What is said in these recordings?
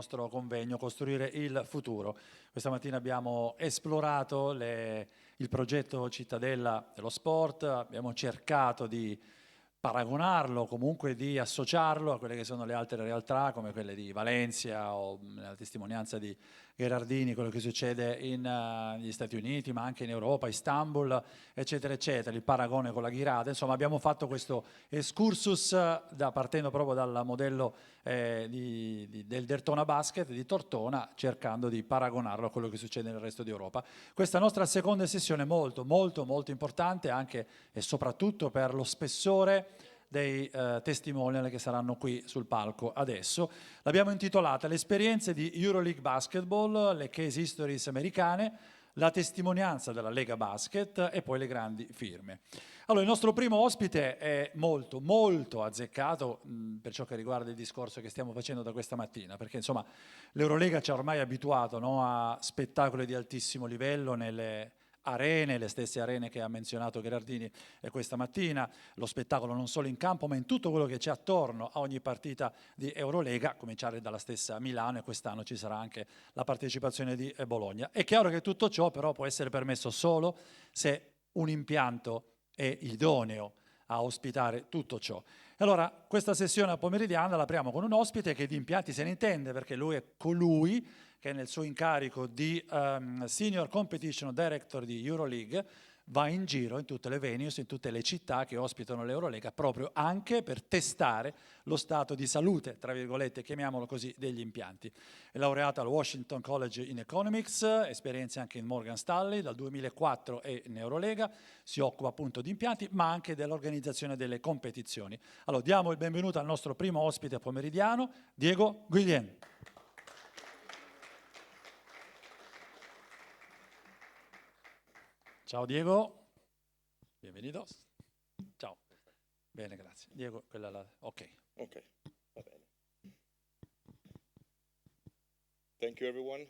nostro convegno Costruire il futuro. Questa mattina abbiamo esplorato il progetto Cittadella dello sport, abbiamo cercato di paragonarlo, comunque di associarlo a quelle che sono le altre realtà come quelle di Valencia o nella testimonianza di Gherardini, quello che succede negli Stati Uniti, ma anche in Europa, Istanbul, eccetera, eccetera, il paragone con la Ghirada. Insomma, abbiamo fatto questo excursus partendo proprio dal modello del Derthona Basket di Tortona, cercando di paragonarlo a quello che succede nel resto d'Europa. Questa nostra seconda sessione è molto importante anche e soprattutto per lo spessore dei testimonial che saranno qui sul palco adesso. L'abbiamo intitolata Le esperienze di EuroLeague Basketball, le case histories americane, la testimonianza della Lega Basket e poi le grandi firme. Allora, il nostro primo ospite è molto azzeccato per ciò che riguarda il discorso che stiamo facendo da questa mattina, perché insomma l'Eurolega ci ha ormai abituato, no, a spettacoli di altissimo livello nelle arene, le stesse arene che ha menzionato Gherardini questa mattina, lo spettacolo non solo in campo ma in tutto quello che c'è attorno a ogni partita di Eurolega, a cominciare dalla stessa Milano, e quest'anno ci sarà anche la partecipazione di Bologna. È chiaro che tutto ciò però può essere permesso solo se un impianto è idoneo a ospitare tutto ciò. Allora, questa sessione pomeridiana l'apriamo con un ospite che di impianti se ne intende, perché lui è colui che nel suo incarico di Senior Competition Director di EuroLeague va in giro in tutte le venues, in tutte le città che ospitano l'Eurolega, proprio anche per testare lo stato di salute, tra virgolette, chiamiamolo così, degli impianti. È laureata al Washington College in Economics, esperienze anche in Morgan Stanley, dal 2004 è in Eurolega, si occupa appunto di impianti, ma anche dell'organizzazione delle competizioni. Allora, diamo il benvenuto al nostro primo ospite pomeridiano, Diego Guillen. Ciao Diego, benvenuto. Ciao. Bene, grazie. Diego, quella è la... Ok. Ok, va bene. Thank you everyone.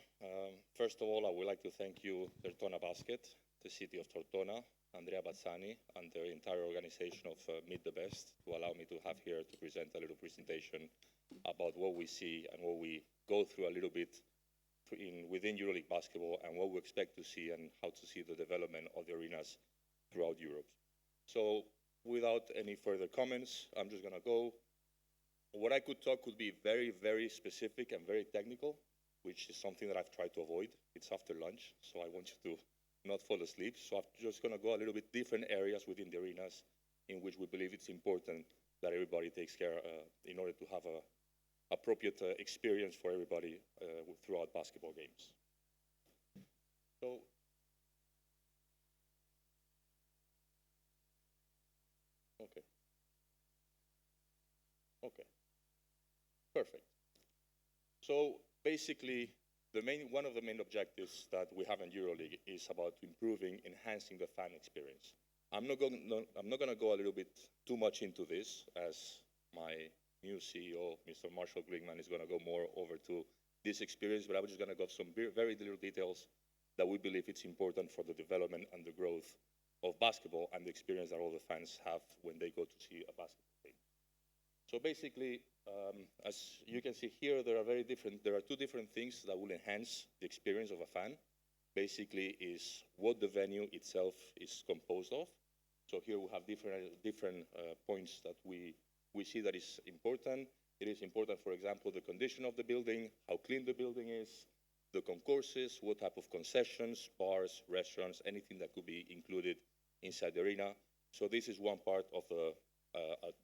First of all, I would like to thank you, Derthona Basket, the city of Tortona, Andrea Bazzani, and the entire organization of Meet the Best to allow me to have here to present a little presentation about what we see and what we go through a little bit within EuroLeague Basketball and what we expect to see and how to see the development of the arenas throughout Europe. So without any further comments, I'm just going to go. What I could talk could be very specific and very technical, which is something that I've tried to avoid. It's after lunch, so I want you to not fall asleep. So I'm just going to go a little bit different areas within the arenas in which we believe it's important that everybody takes care in order to have a appropriate experience for everybody throughout basketball games. So, okay, perfect. So basically, one of the main objectives that we have in EuroLeague is about improving, enhancing the fan experience. I'm not going to go a little bit too much into this, as my new CEO, Mr. Marshall Glickman, is going to go more over to this experience, but I'm just going to go some very little details that we believe it's important for the development and the growth of basketball and the experience that all the fans have when they go to see a basketball game. So basically, as you can see here, there are two different things that will enhance the experience of a fan. Basically is what the venue itself is composed of. So here we have different points that we see that is important. It is important, for example, the condition of the building, how clean the building is, the concourses, what type of concessions, bars, restaurants, anything that could be included inside the arena. So this is one part of the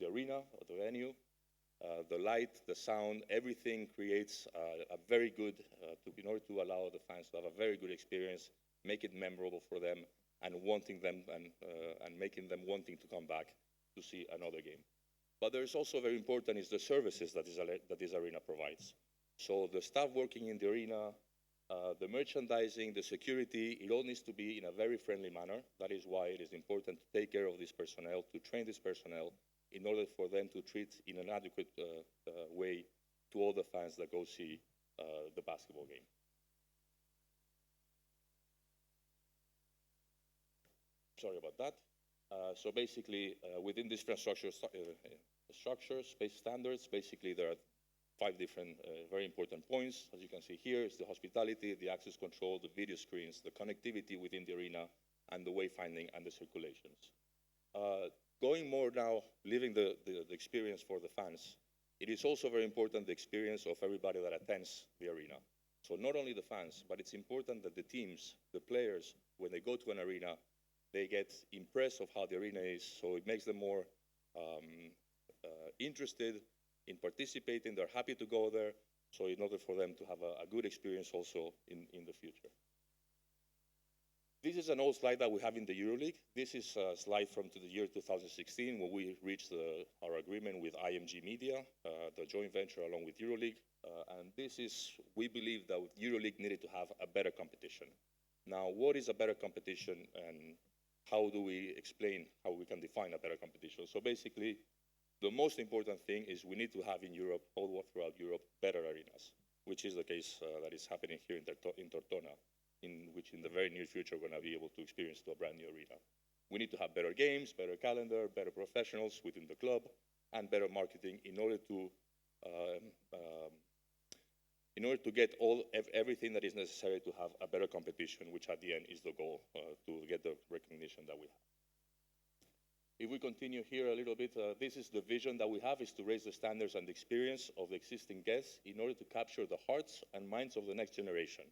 arena, of the venue. The light, the sound, everything creates a very good, in order to allow the fans to have a very good experience, make it memorable for them, and making them wanting to come back to see another game. But there is also very important is the services that this arena provides. So the staff working in the arena, the merchandising, the security, it all needs to be in a very friendly manner. That is why it is important to take care of this personnel, to train this personnel, in order for them to treat in an adequate way to all the fans that go see the basketball game. Sorry about that. So basically, within this infrastructure space standards, basically there are 5 different very important points. As you can see here, is the hospitality, the access control, the video screens, the connectivity within the arena, and the wayfinding and the circulations. Going more now, leaving the experience for the fans, it is also very important the experience of everybody that attends the arena. So not only the fans, but it's important that the teams, the players, when they go to an arena, they get impressed of how the arena is, so it makes them more interested in participating. They're happy to go there, so in order for them to have a good experience also in the future. This is an old slide that we have in the EuroLeague. This is a slide from the year 2016 when we reached our agreement with IMG Media, the joint venture along with EuroLeague. And this is, we believe that EuroLeague needed to have a better competition. Now, what is a better competition and how do we explain how we can define a better competition? So basically, the most important thing is we need to have in Europe, all throughout Europe, better arenas, which is the case that is happening here in Tortona, in which in the very near future we're going to be able to experience to a brand new arena. We need to have better games, better calendar, better professionals within the club, and better marketing in order to get everything that is necessary to have a better competition, which at the end is the goal, to get the recognition that we have. If we continue here a little bit, this is the vision that we have, is to raise the standards and the experience of the existing guests in order to capture the hearts and minds of the next generation.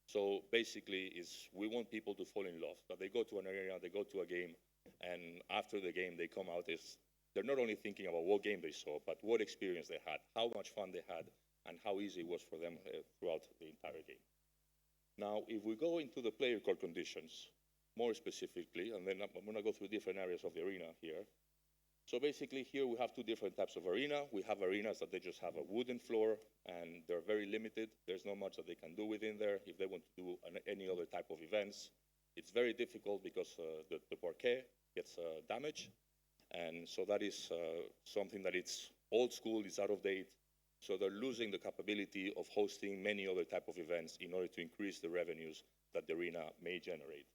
So basically, we want people to fall in love, that they go to an arena, they go to a game, and after the game they come out, they're not only thinking about what game they saw, but what experience they had, how much fun they had, and how easy it was for them throughout the entire game. Now, if we go into the player core conditions, more specifically, and then I'm going to go through different areas of the arena here. So basically here we have two different types of arena. We have arenas that they just have a wooden floor and they're very limited. There's not much that they can do within there. If they want to do any other type of events, it's very difficult because the parquet gets damaged. And so that is something that it's old school, it's out of date. So they're losing the capability of hosting many other type of events in order to increase the revenues that the arena may generate.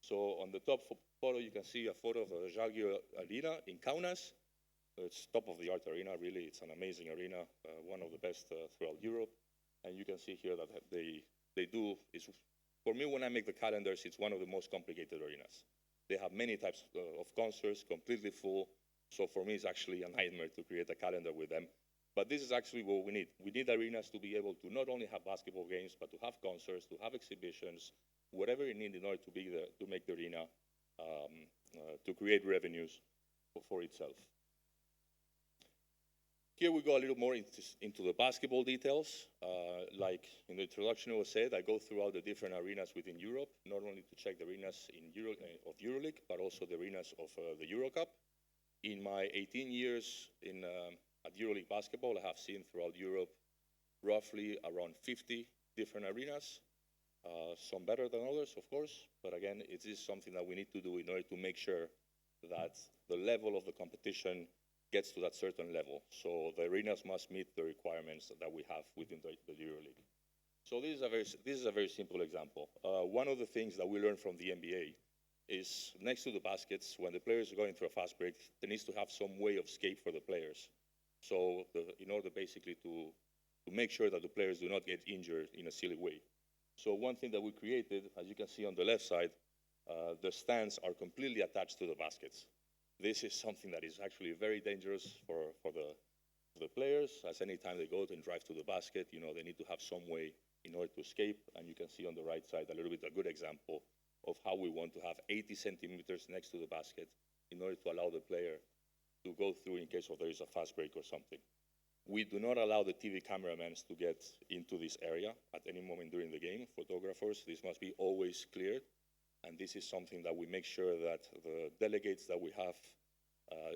So on the top photo, you can see a photo of the Žalgiris Arena in Kaunas. It's top-of-the-art arena, really. It's an amazing arena, one of the best throughout Europe. And you can see here that they do, for me, when I make the calendars, it's one of the most complicated arenas. They have many types of concerts, completely full. So for me, it's actually a nightmare to create a calendar with them. But this is actually what we need. We need arenas to be able to not only have basketball games, but to have concerts, to have exhibitions, whatever you need in order to make the arena, to create revenues for itself. Here we go a little more into the basketball details. Like in the introduction I was said, I go throughout the different arenas within Europe, not only to check the arenas of EuroLeague, but also the arenas of the EuroCup. In my 18 years at EuroLeague Basketball, I have seen throughout Europe roughly around 50 different arenas. Some better than others, of course, but again, it is something that we need to do in order to make sure that the level of the competition gets to that certain level. So the arenas must meet the requirements that we have within the EuroLeague. So this is a very simple example. One of the things that we learned from the NBA is next to the baskets, when the players are going through a fast break, there needs to have some way of escape for the players. So in order basically to make sure that the players do not get injured in a silly way. So one thing that we created, as you can see on the left side, the stands are completely attached to the baskets. This is something that is actually very dangerous for the players, as any time they go and drive to the basket, they need to have some way in order to escape. And you can see on the right side a little bit a good example of how we want to have 80 centimeters next to the basket in order to allow the player to go through in case there is a fast break or something. We do not allow the TV cameramen to get into this area at any moment during the game. Photographers, this must be always cleared. And this is something that we make sure that the delegates that we have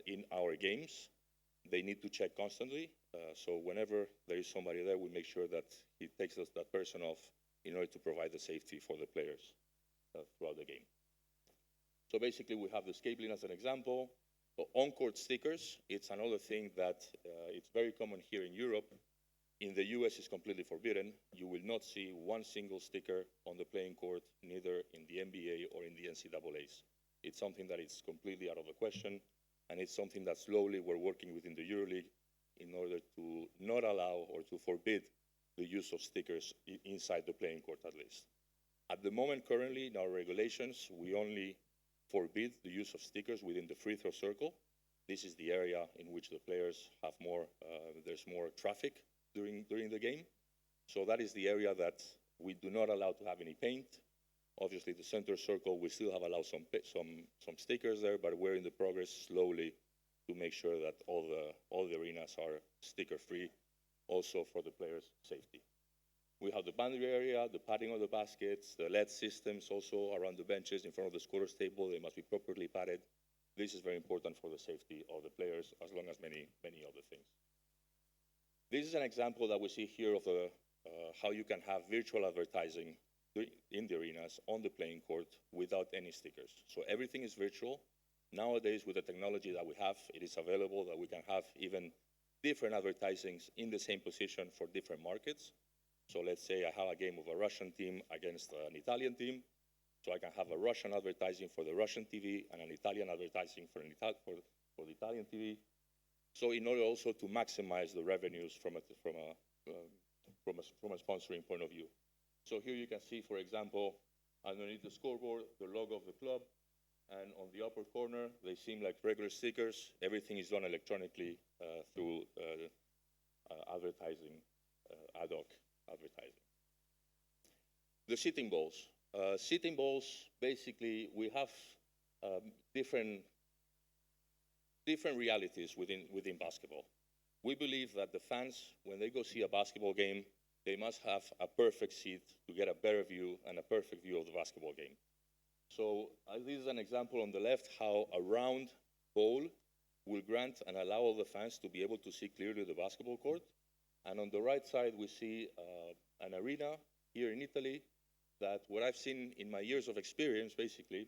in our games, they need to check constantly. So whenever there is somebody there, we make sure that he takes that person off in order to provide the safety for the players throughout the game. So basically, we have the escape lane as an example. On-court stickers, it's another thing that it's very common here in Europe. In the US, it's completely forbidden. You will not see one single sticker on the playing court, neither in the NBA or in the NCAAs. It's something that is completely out of the question, and it's something that slowly we're working within the EuroLeague in order to not allow or to forbid the use of stickers inside the playing court at least. At the moment, currently, in our regulations, we only forbid the use of stickers within the free throw circle. This is the area in which the players have more, there's more traffic during the game. So that is the area that we do not allow to have any paint. Obviously, the center circle, we still have allowed some stickers there, but we're in the progress slowly to make sure that all the arenas are sticker-free, also for the players' safety. We have the boundary area, the padding of the baskets, the LED systems also around the benches in front of the scorer's table. They must be properly padded. This is very important for the safety of the players, as long as many other things. This is an example that we see here of how you can have virtual advertising in the arenas on the playing court without any stickers. So everything is virtual. Nowadays, with the technology that we have, it is available that we can have even different advertisings in the same position for different markets. So let's say I have a game of a Russian team against an Italian team. So I can have a Russian advertising for the Russian TV and an Italian advertising for the Italian TV. So in order also to maximize the revenues from a sponsoring point of view. So here you can see, for example, underneath the scoreboard, the logo of the club, and on the upper corner, they seem like regular stickers. Everything is done electronically through advertising, ad hoc advertising. The sitting balls. Sitting balls, basically, we have different realities within basketball. We believe that the fans, when they go see a basketball game, they must have a perfect seat to get a better view and a perfect view of the basketball game. So this is an example on the left how a round bowl will grant and allow all the fans to be able to see clearly the basketball court. And on the right side, we see an arena here in Italy that what I've seen in my years of experience, basically,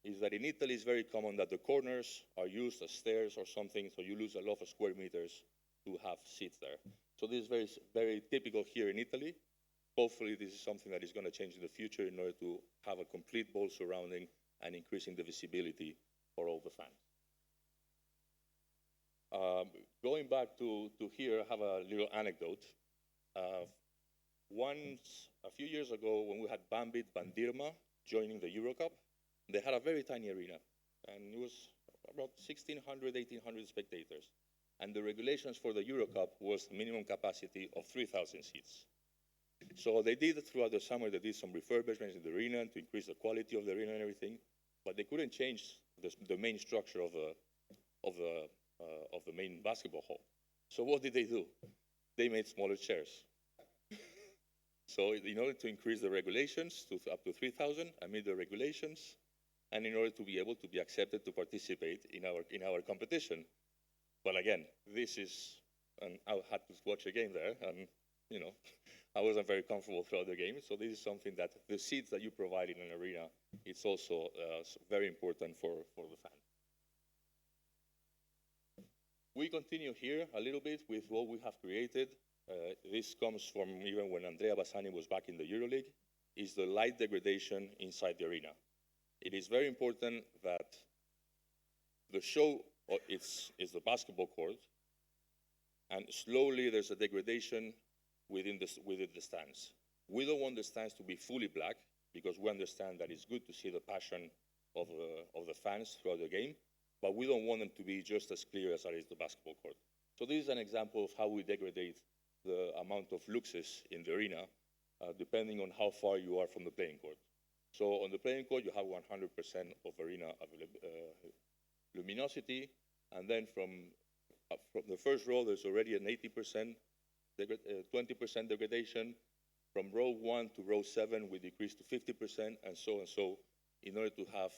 is that in Italy it's very common that the corners are used as stairs or something, so you lose a lot of square meters to have seats there. So this is very, very typical here in Italy. Hopefully this is something that is going to change in the future in order to have a complete ball surrounding and increasing the visibility for all the fans. Going back to here, I have a little anecdote. Once, a few years ago, when we had Bambit Bandirma joining the Euro Cup, they had a very tiny arena, and it was about 1,600, 1,800 spectators. And the regulations for the Euro Cup was minimum capacity of 3,000 seats. So they did, throughout the summer, they did some refurbishments in the arena to increase the quality of the arena and everything, but they couldn't change the main structure of the main basketball hall. So what did they do? They made smaller chairs. So in order to increase the regulations to up to 3,000, amid the regulations, and in order to be able to be accepted to participate in our competition. But again, this is, and I had to watch a game there, and you know, I wasn't very comfortable throughout the game. So this is something that the seats that you provide in an arena, it's also very important for the fan. We continue here a little bit with what we have created. This comes from even when Andrea Bassani was back in the EuroLeague, is the light degradation inside the arena. It is very important that the show is the basketball court, and slowly there's a degradation within the stands. We don't want the stands to be fully black, because we understand that it's good to see the passion of the fans throughout the game, but we don't want them to be just as clear as is the basketball court. So this is an example of how we degrade the amount of luxes in the arena, depending on how far you are from the playing court. So on the playing court, you have 100% of arena luminosity, and then from the first row, there's already an 80%, 20% degradation. From row 1 to row 7, we decrease to 50%, and so, in order to have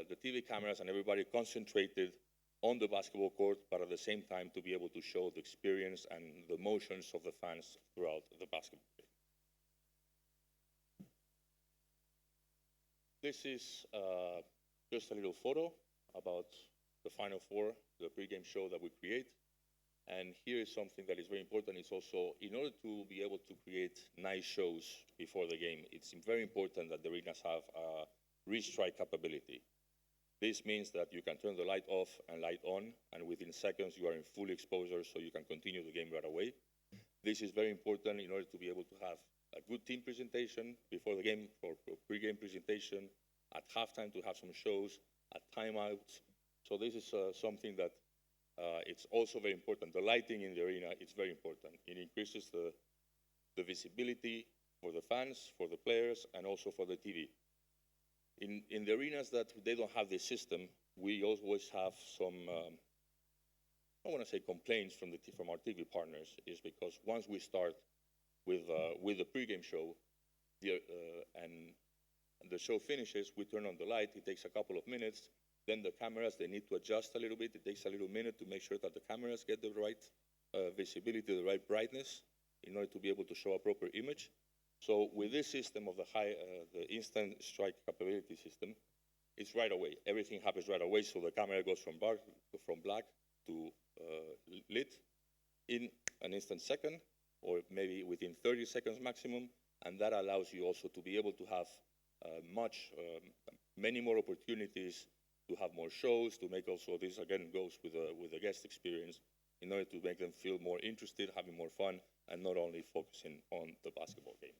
the TV cameras and everybody concentrated on the basketball court, but at the same time to be able to show the experience and the emotions of the fans throughout the basketball game. This is just a little photo about the Final Four, the pregame show that we create. And here is something that is very important. It's also, in order to be able to create nice shows before the game, it's very important that the arenas have a restrike capability. This means that you can turn the light off and light on, and within seconds you are in full exposure, so you can continue the game right away. This is very important in order to be able to have a good team presentation before the game, for pre-game presentation, at halftime to have some shows, at timeouts. So this is something that it's also very important. The lighting in the arena is very important. It increases the visibility for the fans, for the players, and also for the TV. In the arenas that they don't have this system, we always have some, I want to say complaints from our TV partners, is because once we start with the pregame show, and the show finishes, we turn on the light, it takes a couple of minutes, then the cameras, they need to adjust a little bit, it takes a little minute to make sure that the cameras get the right visibility, the right brightness, in order to be able to show a proper image. So with this system of the instant strike capability system, it's right away. Everything happens right away, so the camera goes from black to lit in an instant second, or maybe within 30 seconds maximum, and that allows you also to be able to have many more opportunities to have more shows, to make also, this again goes with the guest experience, in order to make them feel more interested, having more fun, and not only focusing on the basketball game.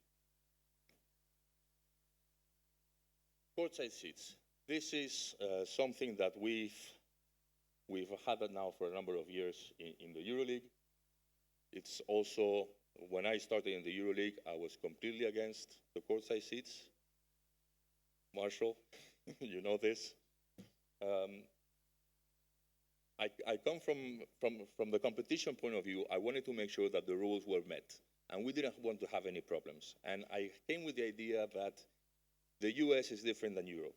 Courtside seats. This is something that we've had it now for a number of years in the EuroLeague. It's also, when I started in the EuroLeague, I was completely against the courtside seats. Marshall, you know this. I come from the competition point of view. I wanted to make sure that the rules were met, and we didn't want to have any problems. And I came with the idea that the US is different than Europe.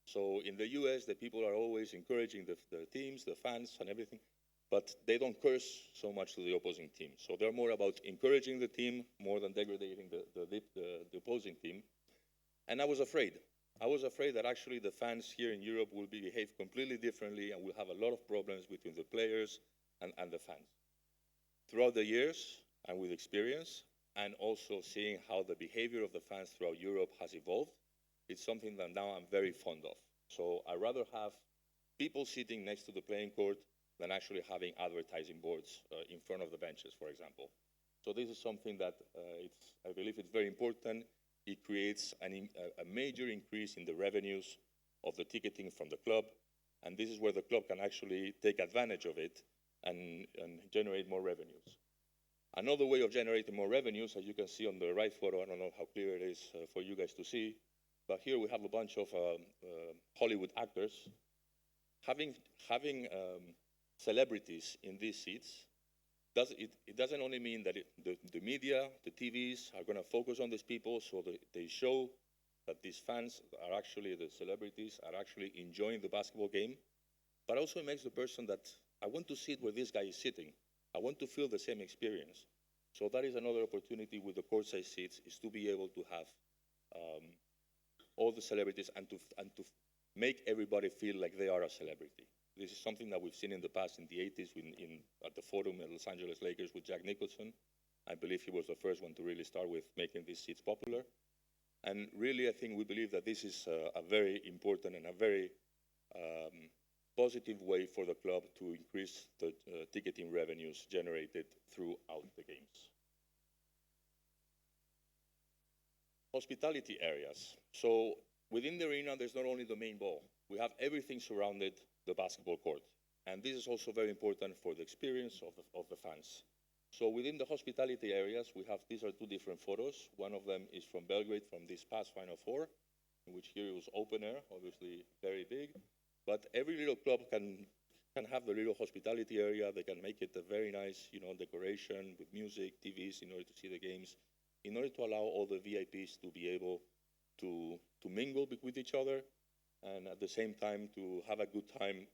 So in the US, the people are always encouraging the teams, the fans, and everything, but they don't curse so much to the opposing team. So they're more about encouraging the team more than degrading the opposing team. And I was afraid. I was afraid that actually the fans here in Europe will behave completely differently, and we'll have a lot of problems between the players and the fans. Throughout the years, and with experience, and also seeing how the behavior of the fans throughout Europe has evolved, it's something that now I'm very fond of. So I'd rather have people sitting next to the playing court than actually having advertising boards in front of the benches, for example. So this is something that I believe it's very important. It creates a major increase in the revenues of the ticketing from the club, and this is where the club can actually take advantage of it and generate more revenues. Another way of generating more revenues, as you can see on the right photo, I don't know how clear it is for you guys to see, but here we have a bunch of Hollywood actors. Having celebrities in these seats, it doesn't only mean that the media, the TVs are going to focus on these people, so they show that these fans are actually, the celebrities are actually enjoying the basketball game, but also it makes the person that, I want to sit where this guy is sitting. I want to feel the same experience. So that is another opportunity with the courtside seats, is to be able to have all the celebrities and to make everybody feel like they are a celebrity. This is something that we've seen in the past in the 80s at the Forum at Los Angeles Lakers with Jack Nicholson. I believe he was the first one to really start with making these seats popular. And really, I think we believe that this is a very important and a very positive way for the club to increase the ticketing revenues generated throughout the games. Hospitality areas. So within the arena, there's not only the main ball. We have everything surrounded the basketball court. And this is also very important for the experience of the fans. So within the hospitality areas, these are two different photos. One of them is from Belgrade from this past Final Four, in which here it was open air, obviously very big. But every little club can have the little hospitality area. They can make it a very nice, decoration with music, TVs in order to see the games, in order to allow all the VIPs to be able to mingle with each other, and at the same time to have a good time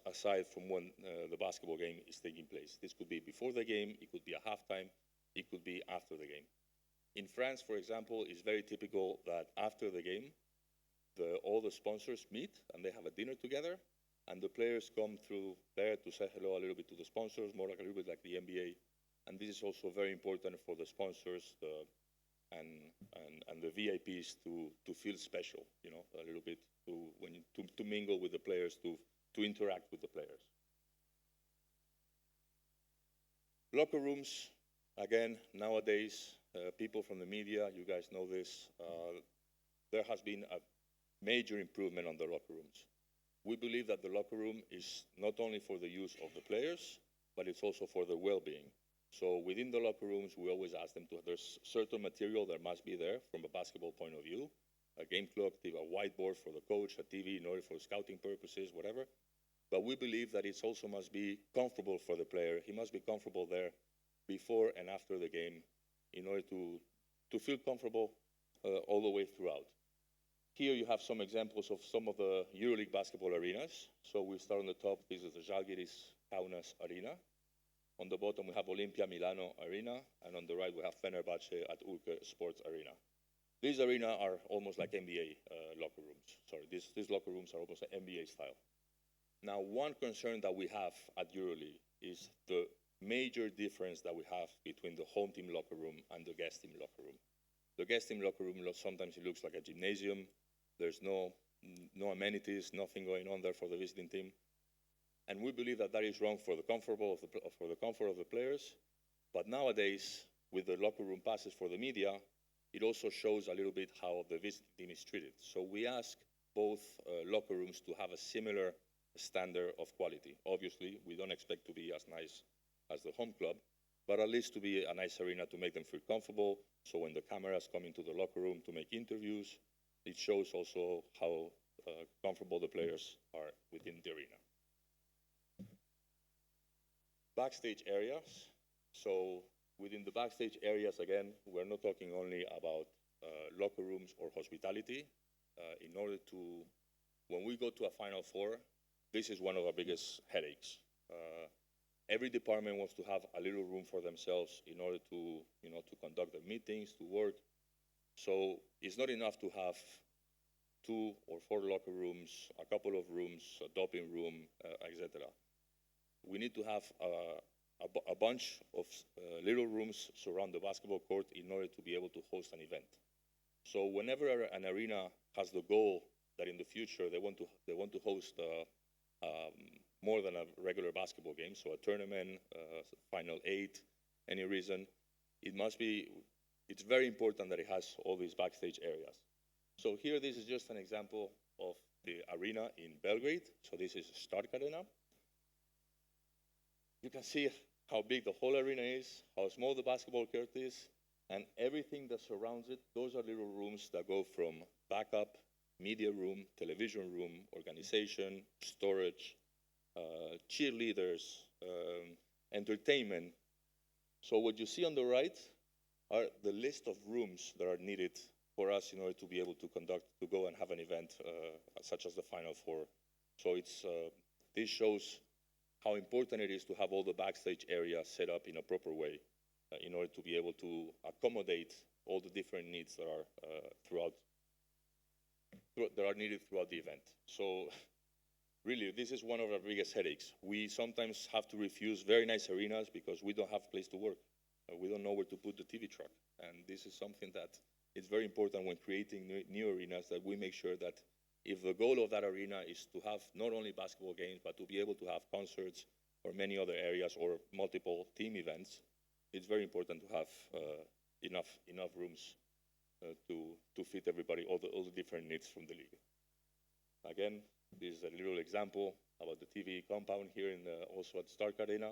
aside from when the basketball game is taking place. This could be before the game, it could be a halftime, it could be after the game. In France, for example, it's very typical that after the game, all the sponsors meet and they have a dinner together, and the players come through there to say hello a little bit to the sponsors, more like a little bit like the NBA. And this is also very important for the sponsors and the VIPs to feel special, you know, a little bit to mingle with the players, to interact with the players. Locker rooms, again, nowadays, people from the media, you guys know this, there has been a major improvement on the locker rooms. We believe that the locker room is not only for the use of the players, but it's also for their well-being. So within the locker rooms, we always ask them there's certain material that must be there from a basketball point of view, a game clock, a whiteboard for the coach, a TV in order for scouting purposes, whatever. But we believe that it also must be comfortable for the player. He must be comfortable there before and after the game in order to feel comfortable all the way throughout. Here you have some examples of some of the EuroLeague basketball arenas. So we start on the top. This is the Žalgiris Kaunas Arena. On the bottom, we have Olimpia Milano Arena. And on the right, we have Fenerbahce at Ulker Sports Arena. These arenas are almost like NBA locker rooms. Sorry, these locker rooms are almost like NBA style. Now, one concern that we have at EuroLeague is the major difference that we have between the home team locker room and the guest team locker room. The guest team locker room, sometimes it looks like a gymnasium. There's no amenities, nothing going on there for the visiting team. And we believe that that is wrong for the comfort of the players. But nowadays, with the locker room passes for the media, it also shows a little bit how the visiting team is treated. So we ask both locker rooms to have a similar standard of quality. Obviously, we don't expect to be as nice as the home club, but at least to be a nice arena to make them feel comfortable. So when the cameras come into the locker room to make interviews, it shows also how comfortable the players are within the arena. Backstage areas. So within the backstage areas, again, we're not talking only about locker rooms or hospitality. In order to, when we go to a Final Four, this is one of our biggest headaches. Every department wants to have a little room for themselves in order to, to conduct their meetings, to work. So it's not enough to have 2 or 4 locker rooms, a couple of rooms, a doping room, etc. We need to have a bunch of little rooms surround the basketball court in order to be able to host an event. So whenever an arena has the goal that in the future they want to host more than a regular basketball game, so a tournament, Final 8, any reason, it's very important that it has all these backstage areas. So here, this is just an example of the arena in Belgrade. So this is Stark Arena. You can see how big the whole arena is, how small the basketball court is, and everything that surrounds it. Those are little rooms that go from backup, media room, television room, organization, storage, cheerleaders, entertainment. So what you see on the right are the list of rooms that are needed for us in order to be able to go and have an event such as the Final Four. So this shows how important it is to have all the backstage areas set up in a proper way in order to be able to accommodate all the different needs that are needed throughout the event. So really, this is one of our biggest headaches. We sometimes have to refuse very nice arenas because we don't have a place to work. We don't know where to put the TV truck. And this is something that is very important when creating new arenas, that we make sure that if the goal of that arena is to have not only basketball games, but to be able to have concerts or many other areas or multiple team events, it's very important to have enough rooms to fit everybody, all the different needs from the league. Again, this is a little example about the TV compound here also at Stark Arena.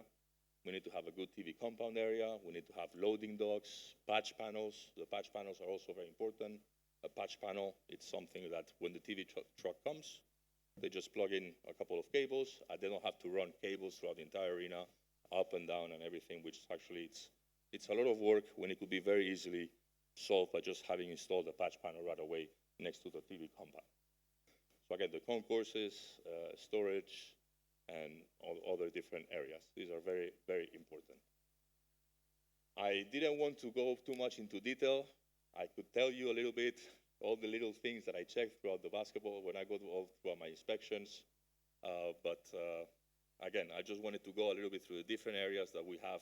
We need to have a good TV compound area. We need to have loading docks, patch panels. The patch panels are also very important. A patch panel, it's something that when the TV truck comes, they just plug in a couple of cables, and they don't have to run cables throughout the entire arena, up and down and everything, which actually it's a lot of work when it could be very easily solved by just having installed a patch panel right away next to the TV compound. So again, the concourses, storage, and all other different areas. These are very, very important. I didn't want to go too much into detail. I could tell you a little bit all the little things that I checked throughout the basketball when I go throughout my inspections. But again, I just wanted to go a little bit through the different areas that we have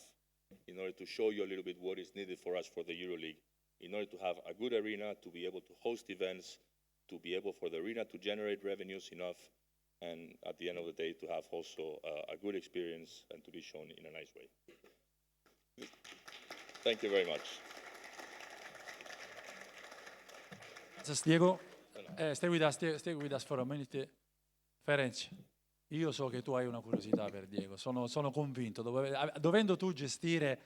in order to show you a little bit what is needed for us for the EuroLeague in order to have a good arena, to be able to host events, to be able for the arena to generate revenues enough, and at the end of the day to have also a good experience and to be shown in a nice way. Thank you very much. Just Diego, stay with us for a minute. Ferenc, io so che tu hai una curiosità per Diego, sono convinto, dovendo tu gestire,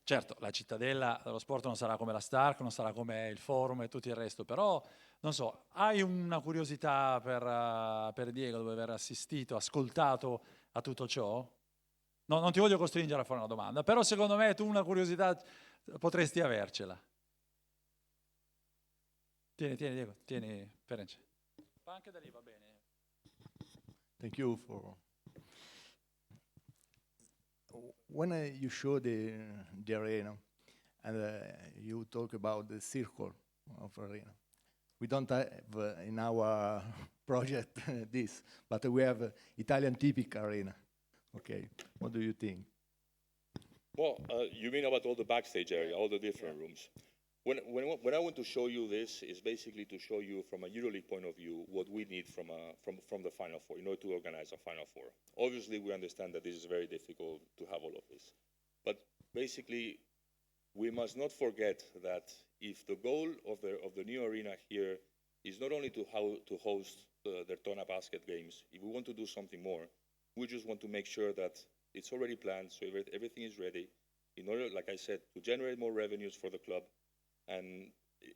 certo la cittadella dello sport non sarà come la Stark, non sarà come il Forum e tutto il resto, però non so, hai una curiosità per Diego dopo aver assistito, ascoltato a tutto ciò? No, non ti voglio costringere a fare una domanda, però secondo me tu una curiosità potresti avercela. Tieni Diego, tieni Ferenc. Ma anche da lì va bene. Thank you for. When you show the arena and you talk about the circle of arena, we don't have in our project this, but we have Italian typical arena. Okay, what do you think? Well, you mean about all the backstage area, all the different rooms. When I want to show you this is basically to show you from a EuroLeague point of view what we need from the Final Four in order to organize a Final Four. Obviously, we understand that this is very difficult to have all of this. But basically, we must not forget that if the goal of the new arena here is not only to host the Derthona Basket games, if we want to do something more, we just want to make sure that it's already planned, so everything is ready, in order, like I said, to generate more revenues for the club. And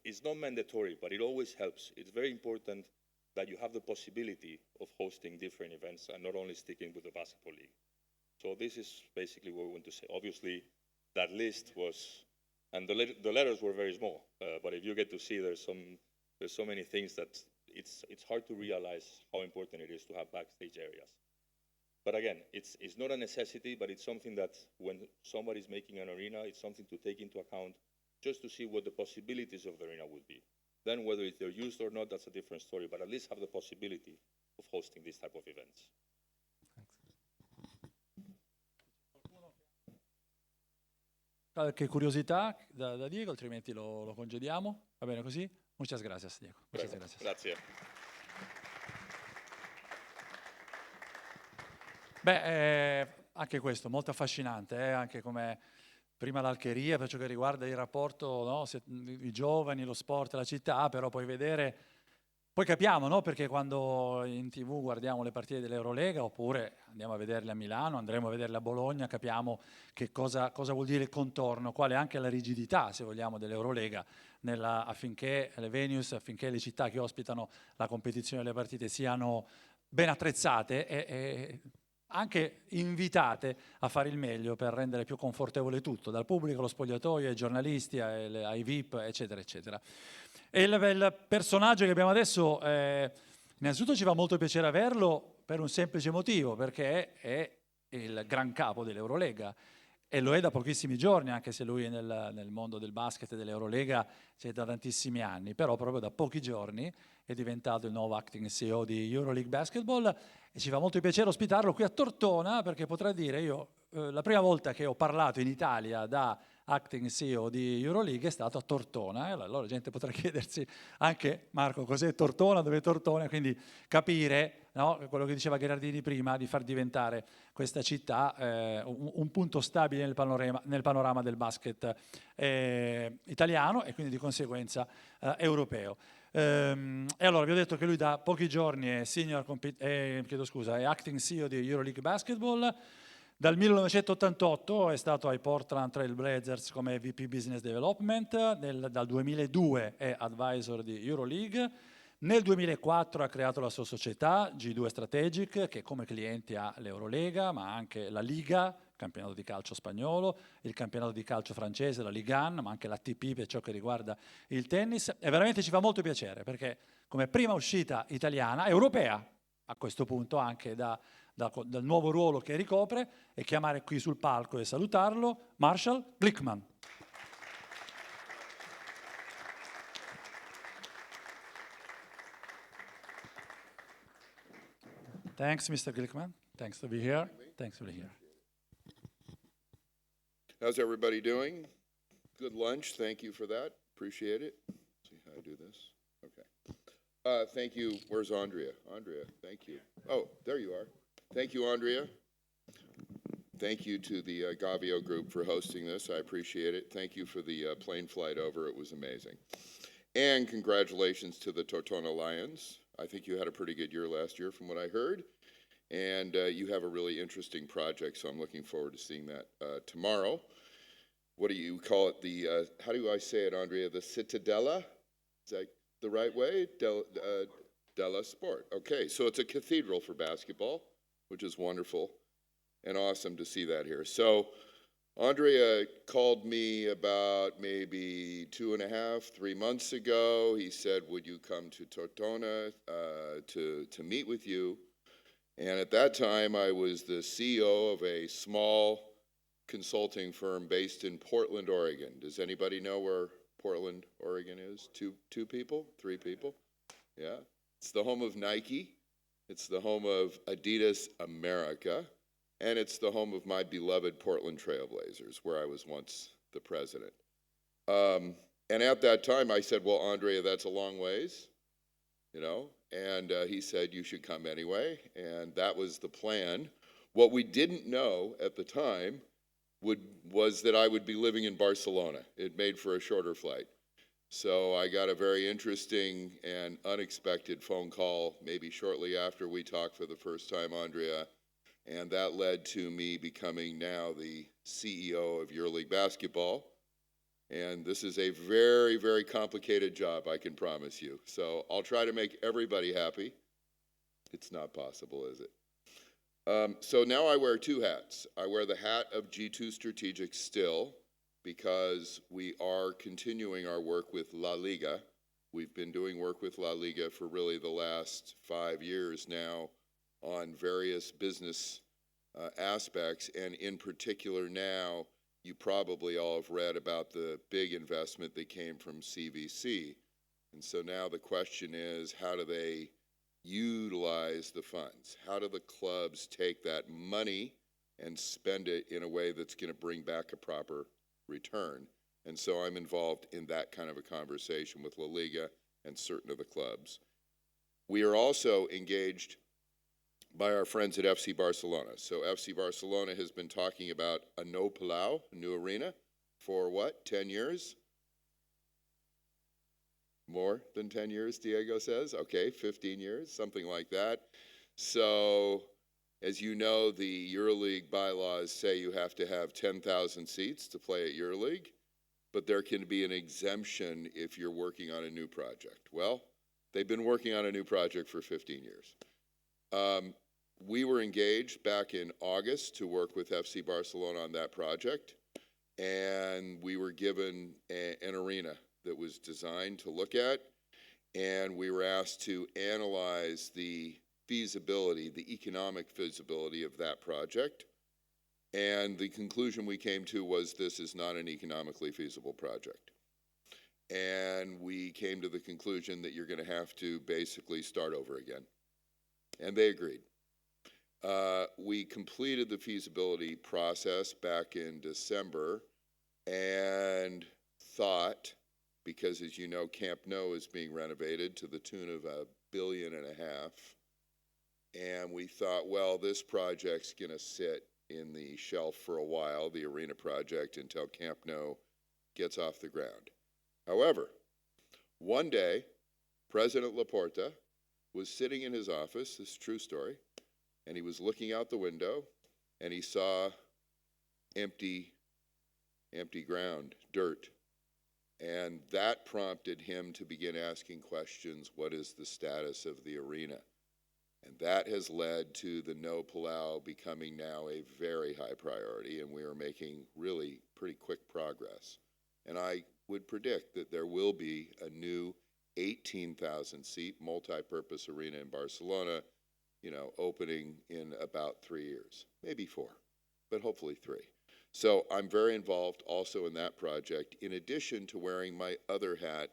it's not mandatory, but it always helps. It's very important that you have the possibility of hosting different events and not only sticking with the basketball league. So this is basically what we want to say. Obviously, that list was, and the letters were very small, but if you get to see, there's so many things that it's hard to realize how important it is to have backstage areas. But again, it's not a necessity, but it's something that when somebody's making an arena, it's something to take into account just to see what the possibilities of the arena would be. Then whether they're used or not, that's a different story, but at least have the possibility of hosting this type of events. Qualche curiosità da Diego, altrimenti lo congediamo. Va bene così? Muchas gracias, Diego. Muchas gracias. Grazie. Beh, anche questo molto affascinante, anche come prima l'alcheria per ciò che riguarda il rapporto, no? I giovani, lo sport, la città, però poi vedere, poi capiamo, no? Perché quando in TV guardiamo le partite dell'Eurolega oppure andiamo a vederle a Milano, andremo a vederle a Bologna, capiamo che cosa vuol dire il contorno, qual è anche la rigidità, se vogliamo, dell'Eurolega affinché le venues, affinché le città che ospitano la competizione e le partite siano ben attrezzate e anche invitate a fare il meglio per rendere più confortevole tutto, dal pubblico allo spogliatoio, ai giornalisti, ai VIP, eccetera, eccetera. E il personaggio che abbiamo adesso, innanzitutto ci fa molto piacere averlo per un semplice motivo, perché è il gran capo dell'Eurolega e lo è da pochissimi giorni, anche se lui nel mondo del basket e dell'Eurolega c'è da tantissimi anni, però proprio da pochi giorni è diventato il nuovo acting CEO di EuroLeague Basketball e ci fa molto piacere ospitarlo qui a Tortona perché potrà dire la prima volta che ho parlato in Italia da acting CEO di EuroLeague è stato a Tortona e allora la gente potrà chiedersi anche Marco cos'è Tortona, dove è Tortona, quindi capire, no, quello che diceva Gherardini prima di far diventare questa città un punto stabile nel panorama del basket italiano e quindi di conseguenza europeo. E allora vi ho detto che lui da pochi giorni è è acting CEO di EuroLeague Basketball. Dal 1988 è stato ai Portland Trail Blazers come VP Business Development, dal 2002 è advisor di EuroLeague, nel 2004 ha creato la sua società G2 Strategic che come clienti ha l'Eurolega ma anche la Liga, il campionato di calcio spagnolo, il campionato di calcio francese, la Ligue 1, ma anche l'ATP per ciò che riguarda il tennis e veramente ci fa molto piacere perché come prima uscita italiana, europea a questo punto anche dal nuovo ruolo che ricopre e chiamare qui sul palco e salutarlo Marshall Glickman. Thanks, Mr. Glickman. Thanks to be here. Thanks to be here. How's everybody doing? good lunch. Thank you for that. Appreciate it. Let's see how I do this. Okay. Thank you. Where's Andrea? Andrea, thank you. Oh, there you are. Thank you, Andrea. Thank you to the Gavio group for hosting this. I appreciate it. Thank you for the plane flight over. It was amazing. And congratulations to the Tortona Lions. I think you had a pretty good year last year from what I heard. And you have a really interesting project, so I'm looking forward to seeing that tomorrow. What do you call it? The, how do I say it, Andrea? The Cittadella? Is that the right way? Della Sport. Okay, so it's a cathedral for basketball, which is wonderful and awesome to see that here. So Andrea called me about maybe 2.5, 3 months ago. He said, would you come to Tortona to meet with you? And at that time, I was the CEO of a small consulting firm based in Portland, Oregon. Does anybody know where Portland, Oregon is? Two people? 3 people? Yeah. It's the home of Nike. It's the home of Adidas America. And it's the home of my beloved Portland Trailblazers, where I was once the president. And at that time, I said, well, Andrea, that's a long ways, you know? And he said, you should come anyway. And that was the plan. What we didn't know at the time was that I would be living in Barcelona. It made for a shorter flight. So I got a very interesting and unexpected phone call maybe shortly after we talked for the first time, Andrea. And that led to me becoming now the CEO of EuroLeague Basketball. And this is a very, very complicated job, I can promise you. So I'll try to make everybody happy. It's not possible, is it? So now I wear 2 hats. I wear the hat of G2 Strategic still, because we are continuing our work with La Liga. We've been doing work with La Liga for really the last 5 years now on various business aspects, and in particular now, you probably all have read about the big investment that came from CVC. And so now the question is, how do they utilize the funds? How do the clubs take that money and spend it in a way that's going to bring back a proper return? And so I'm involved in that kind of a conversation with La Liga and certain of the clubs. We are also engaged by our friends at FC Barcelona. So FC Barcelona has been talking about a Nou Palau, a new arena, for what, 10 years? More than 10 years, Diego says. Okay, 15 years, something like that. So, as you know, the EuroLeague bylaws say you have to have 10,000 seats to play at EuroLeague, but there can be an exemption if you're working on a new project. Well, they've been working on a new project for 15 years. We were engaged back in August to work with FC Barcelona on that project, and we were given an arena that was designed to look at, and we were asked to analyze the feasibility, the economic feasibility of that project, and the conclusion we came to was this is not an economically feasible project. And we came to the conclusion that you're going to have to basically start over again, and they agreed. We completed the feasibility process back in December and thought, because as you know, Camp Nou is being renovated to the tune of $1.5 billion. And we thought, well, this project's going to sit in the shelf for a while, the arena project, until Camp Nou gets off the ground. However, one day, President Laporta was sitting in his office, this is a true story, and he was looking out the window, and he saw empty ground, dirt. And that prompted him to begin asking questions, what is the status of the arena? And that has led to the Nou Palau becoming now a very high priority, and we are making really pretty quick progress. And I would predict that there will be a new 18,000-seat multi-purpose arena in Barcelona, opening in about 3 years, maybe 4, but hopefully 3. So I'm very involved also in that project, in addition to wearing my other hat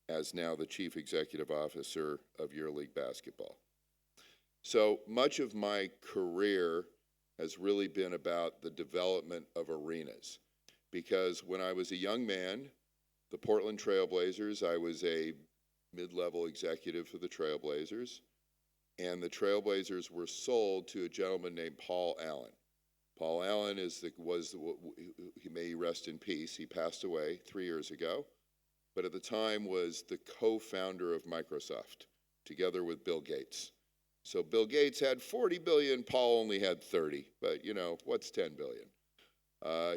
as now the Chief Executive Officer of EuroLeague Basketball. So much of my career has really been about the development of arenas. because when I was a young man, the Portland Trailblazers, I was a mid-level executive for the Trailblazers, and the Trailblazers were sold to a gentleman named Paul Allen. Paul Allen he may rest in peace. He passed away 3 years ago, but at the time was the co-founder of Microsoft, together with Bill Gates. So Bill Gates had 40 billion, Paul only had 30, but you know, what's 10 billion?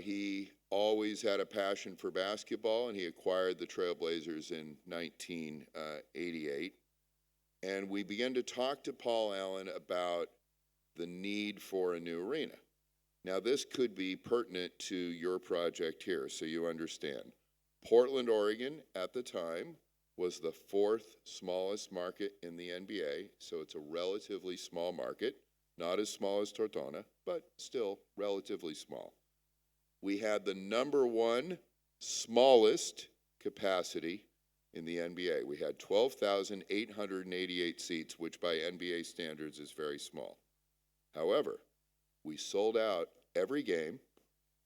He always had a passion for basketball, and he acquired the Trailblazers in 1988. And we began to talk to Paul Allen about the need for a new arena. Now, this could be pertinent to your project here, so you understand. Portland, Oregon, at the time, was the 4th smallest market in the NBA, so it's a relatively small market, not as small as Tortona, but still relatively small. We had the #1 smallest capacity in the NBA. We had 12,888 seats, which by NBA standards is very small. However, we sold out every game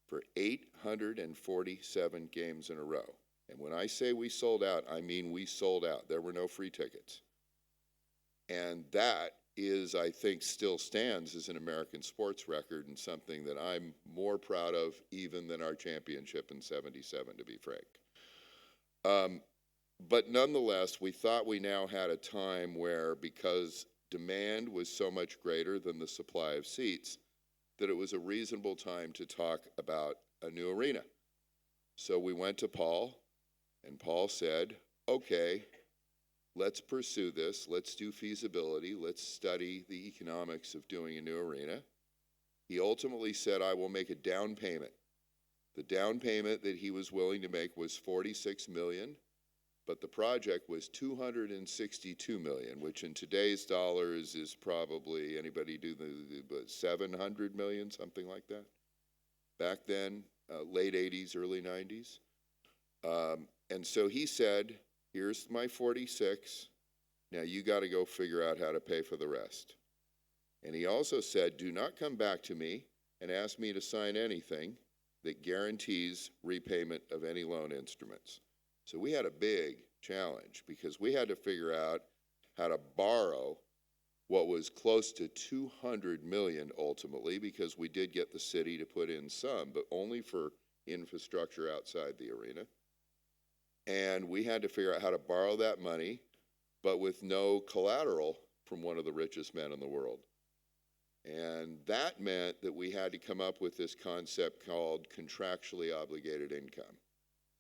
for 847 games in a row. And when I say we sold out, I mean we sold out. There were no free tickets. And that is, I think, still stands as an American sports record and something that I'm more proud of even than our championship in '77, to be frank. But nonetheless, we thought we now had a time where, because demand was so much greater than the supply of seats, that it was a reasonable time to talk about a new arena. So we went to Paul, and Paul said, okay, let's pursue this. Let's do feasibility. Let's study the economics of doing a new arena. He ultimately said, I will make a down payment. The down payment that he was willing to make was $46 million, but the project was $262 million, which in today's dollars is probably, anybody do the 700 million, something like that? Back then, late 80s, early 90s. And so he said, here's my 46. Now you got to go figure out how to pay for the rest. And he also said, do not come back to me and ask me to sign anything that guarantees repayment of any loan instruments. So we had a big challenge because we had to figure out how to borrow what was close to 200 million ultimately, because we did get the city to put in some, but only for infrastructure outside the arena. And we had to figure out how to borrow that money, but with no collateral from one of the richest men in the world. And that meant that we had to come up with this concept called contractually obligated income.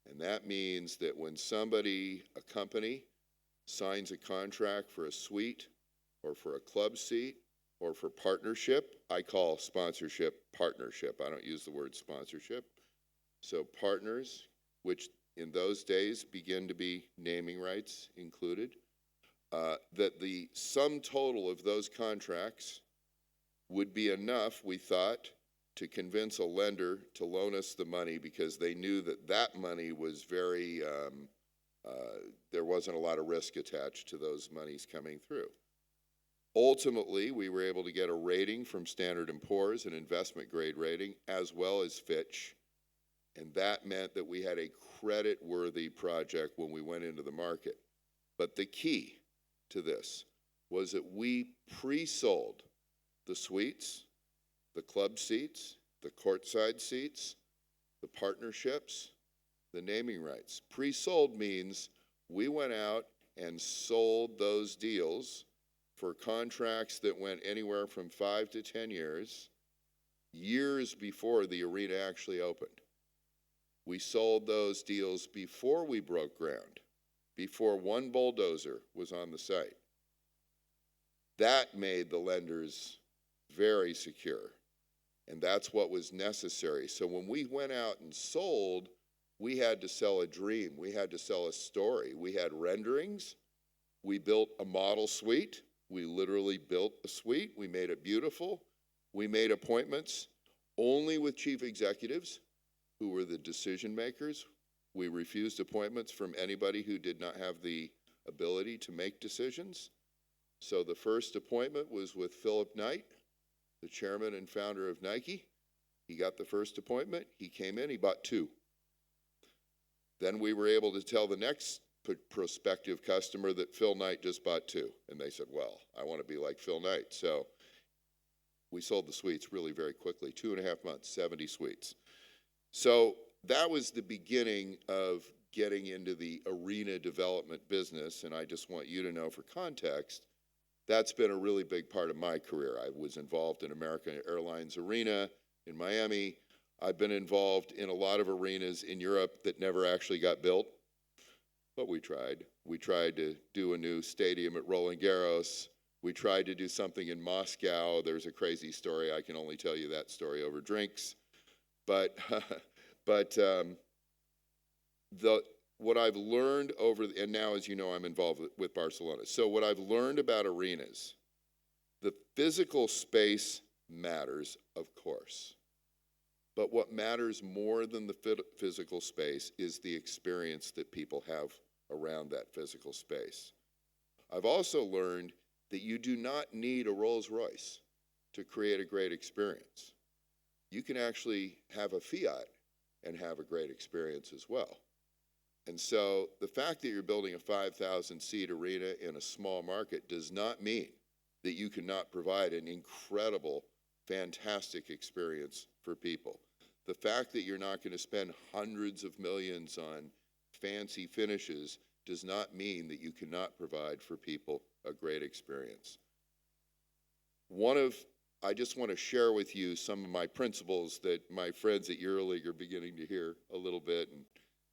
And that means that when somebody, a company, signs a contract for a suite or for a club seat or for partnership, I call sponsorship partnership. I don't use the word sponsorship. So partners, which in those days begin to be naming rights included, that the sum total of those contracts would be enough, we thought, to convince a lender to loan us the money, because they knew that that money was very, there wasn't a lot of risk attached to those monies coming through. Ultimately, we were able to get a rating from Standard & Poor's, an investment grade rating, as well as Fitch. And that meant that we had a credit-worthy project when we went into the market. But the key to this was that we pre-sold the suites, the club seats, the courtside seats, the partnerships, the naming rights. Pre-sold means we went out and sold those deals for contracts that went anywhere from 5 to 10 years, years before the arena actually opened. We sold those deals before we broke ground, before one bulldozer was on the site. That made the lenders very secure, and that's what was necessary. So when we went out and sold, we had to sell a dream. We had to sell a story. We had renderings. We built a model suite. We literally built a suite. We made it beautiful. We made appointments only with chief executives who were the decision makers. We refused appointments from anybody who did not have the ability to make decisions. So the first appointment was with Philip Knight, the chairman and founder of Nike. He got the first appointment. He came in, he bought 2 Then we were able to tell the next prospective customer that Phil Knight just bought 2. And they said, well, I want to be like Phil Knight. So we sold the suites really very quickly, 2.5 months, 70 suites. So that was the beginning of getting into the arena development business. And I just want you to know, for context, that's been a really big part of my career. I was involved in American Airlines Arena in Miami. I've been involved in a lot of arenas in Europe that never actually got built, but we tried. We tried to do a new stadium at Roland Garros. We tried to do something in Moscow. There's a crazy story. I can only tell you that story over drinks. But, what I've learned and now, as you know, I'm involved with Barcelona. So what I've learned about arenas, the physical space matters, of course. But what matters more than the physical space is the experience that people have around that physical space. I've also learned that you do not need a Rolls Royce to create a great experience. You can actually have a Fiat and have a great experience as well. And so the fact that you're building a 5,000-seat arena in a small market does not mean that you cannot provide an incredible, fantastic experience for people. The fact that you're not going to spend hundreds of millions on fancy finishes does not mean that you cannot provide for people a great experience. I just want to share with you some of my principles that my friends at EuroLeague are beginning to hear a little bit. And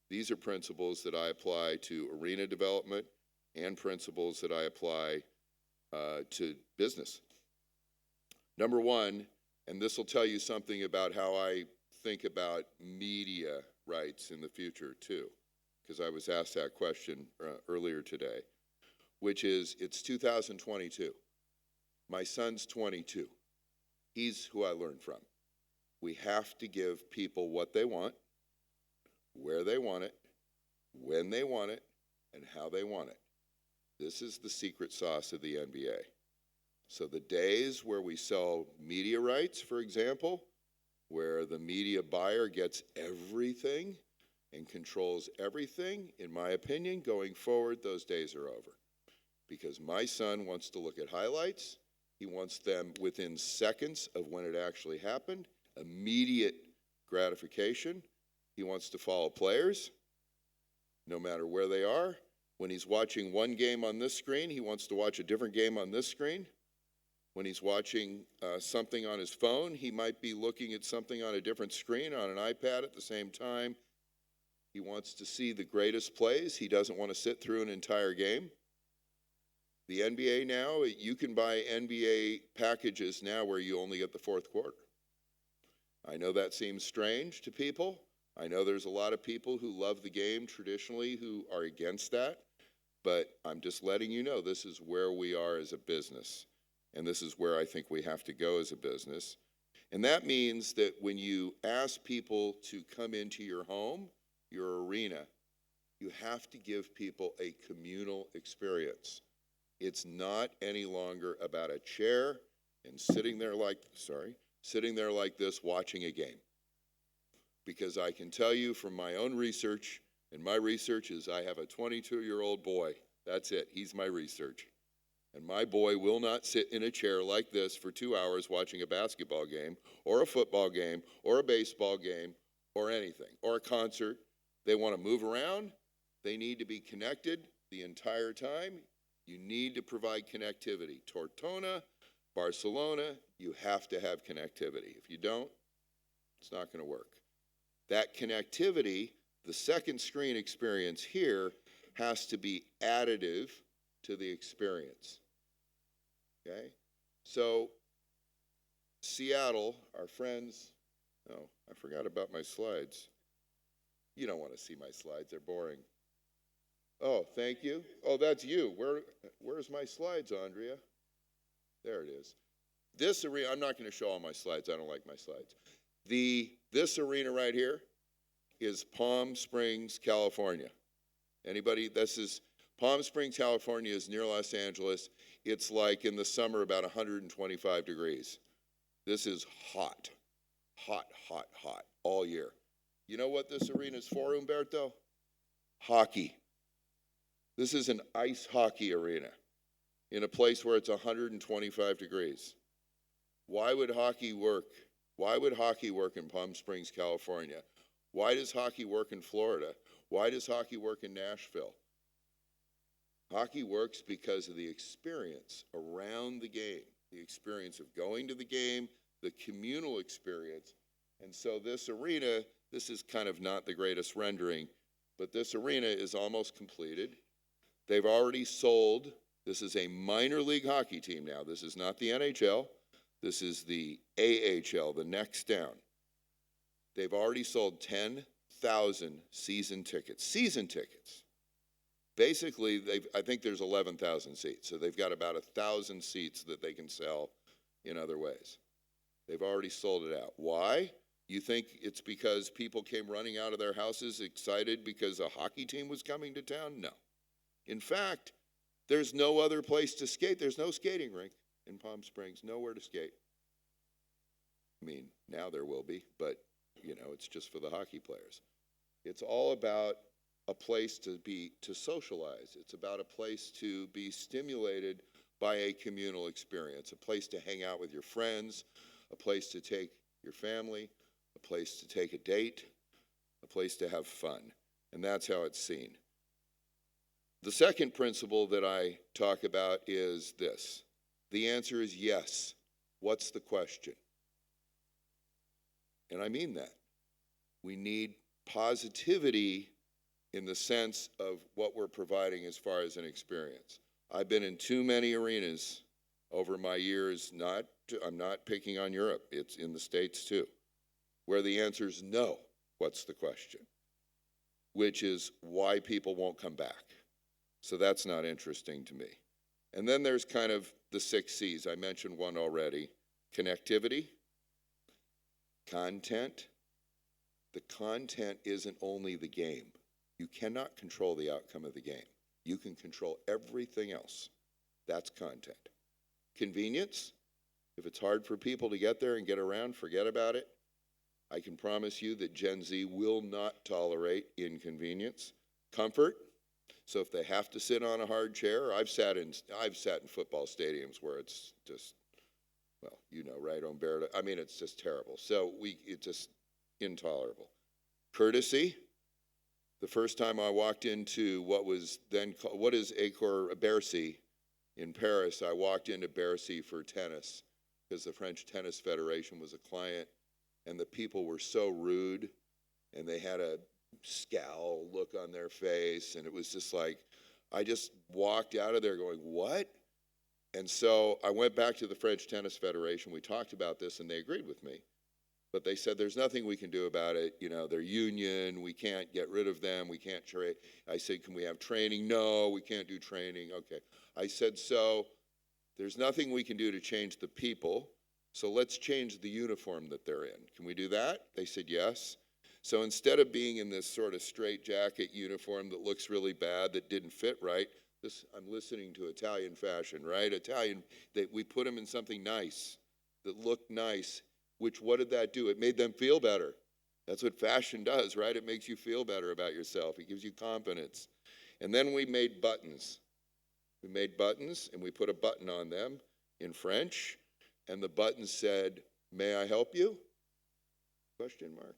these are principles that I apply to arena development and principles that I apply to business. Number one, and this will tell you something about how I think about media rights in the future too, because I was asked that question earlier today, which is, it's 2022. My son's 22. He's who I learned from. We have to give people what they want, where they want it, when they want it, and how they want it. This is the secret sauce of the NBA. So the days where we sell media rights, for example, where the media buyer gets everything and controls everything, in my opinion, going forward, those days are over. Because my son wants to look at highlights. He wants them within seconds of when it actually happened, immediate gratification. He wants to follow players, no matter where they are. When he's watching one game on this screen, he wants to watch a different game on this screen. When he's watching something on his phone, he might be looking at something on a different screen on an iPad at the same time. He wants to see the greatest plays. He doesn't want to sit through an entire game. The NBA now, you can buy NBA packages now where you only get the fourth quarter. I know that seems strange to people. I know there's a lot of people who love the game traditionally who are against that, but I'm just letting you know this is where we are as a business, and this is where I think we have to go as a business. And that means that when you ask people to come into your home, your arena, you have to give people a communal experience. It's not any longer about a chair and sitting there like this watching a game. Because I can tell you from my own research, and my research is I have a 22-year-old boy. That's it. He's my research. And my boy will not sit in a chair like this for 2 hours watching a basketball game or a football game or a baseball game or anything, or a concert. They want to move around. They need to be connected the entire time. You need to provide connectivity. Tortona, Barcelona, you have to have connectivity. If you don't, it's not going to work. That connectivity, the second screen experience here, has to be additive to the experience. Okay? So, Seattle, our friends, oh, I forgot about my slides. You don't want to see my slides, they're boring. Oh, thank you. Oh, that's you. Where's my slides, Andrea? There it is. This arena, I'm not going to show all my slides. I don't like my slides. This arena right here is Palm Springs, California. Anybody? This is Palm Springs, California is near Los Angeles. It's like in the summer about 125 degrees. This is hot, hot, hot, hot all year. You know what this arena is for, Humberto? Hockey. This is an ice hockey arena in a place where it's 125 degrees. Why would hockey work? Why would hockey work in Palm Springs, California? Why does hockey work in Florida? Why does hockey work in Nashville? Hockey works because of the experience around the game, the experience of going to the game, the communal experience. And so this arena, this is kind of not the greatest rendering, but this arena is almost completed. They've already sold, this is a minor league hockey team now. This is not the NHL. This is the AHL, the next down. They've already sold 10,000 season tickets. Season tickets. Basically, I think there's 11,000 seats, so they've got about 1,000 seats that they can sell in other ways. They've already sold it out. Why? You think it's because people came running out of their houses excited because a hockey team was coming to town? No. In fact, there's no other place to skate. There's no skating rink in Palm Springs, nowhere to skate. I mean, now there will be, but, you know, it's just for the hockey players. It's all about a place to socialize. It's about a place to be stimulated by a communal experience, a place to hang out with your friends, a place to take your family, a place to take a date, a place to have fun. And that's how it's seen. The second principle that I talk about is this. The answer is yes. What's the question? And I mean that. We need positivity in the sense of what we're providing as far as an experience. I've been in too many arenas over my years, I'm not picking on Europe, it's in the States too, where the answer is no. What's the question? Which is why people won't come back. So that's not interesting to me. And then there's kind of the 6 C's. I mentioned one already. Connectivity, content. The content isn't only the game. You cannot control the outcome of the game. You can control everything else. That's content. Convenience. If it's hard for people to get there and get around, forget about it. I can promise you that Gen Z will not tolerate inconvenience. Comfort. So if they have to sit on a hard chair, I've sat in football stadiums where it's just, well, you know, right, Umberto. I mean, it's just terrible. So it's just intolerable. Courtesy. The first time I walked into what is Bercy in Paris, I walked into Bercy for tennis because the French Tennis Federation was a client, and the people were so rude, and they had a scowl look on their face, and it was just like, I just walked out of there going, what? And so I went back to the French Tennis Federation. We talked about this, and they agreed with me. But they said, there's nothing we can do about it. You know, they're union. We can't get rid of them. We can't trade. I said, can we have training? No, we can't do training. Okay. I said, so there's nothing we can do to change the people. So let's change the uniform that they're in. Can we do that? They said, yes. So instead of being in this sort of straitjacket uniform that looks really bad, that didn't fit right, I'm listening to Italian fashion, right? We put them in something nice, that looked nice. Which, what did that do? It made them feel better. That's what fashion does, right? It makes you feel better about yourself. It gives you confidence. And then we made buttons. We made buttons, and we put a button on them in French, and the button said, may I help you? Question mark.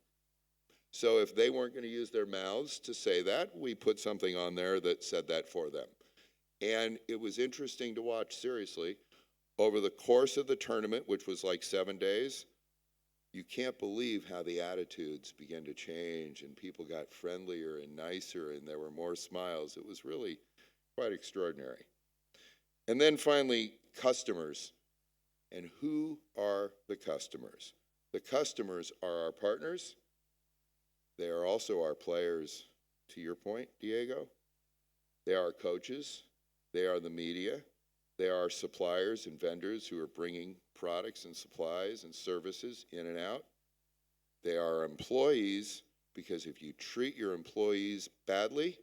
So if they weren't going to use their mouths to say that, we put something on there that said that for them. And it was interesting to watch, seriously. Over the course of the tournament, which was like 7 days, you can't believe how the attitudes began to change, and people got friendlier and nicer, and there were more smiles. It was really quite extraordinary. And then finally, customers. And who are the customers? The customers are our partners. They are also our players, to your point, Diego. They are our coaches. They are the media. They are suppliers and vendors who are bringing products and supplies and services in and out. They are employees, because if you treat your employees badly,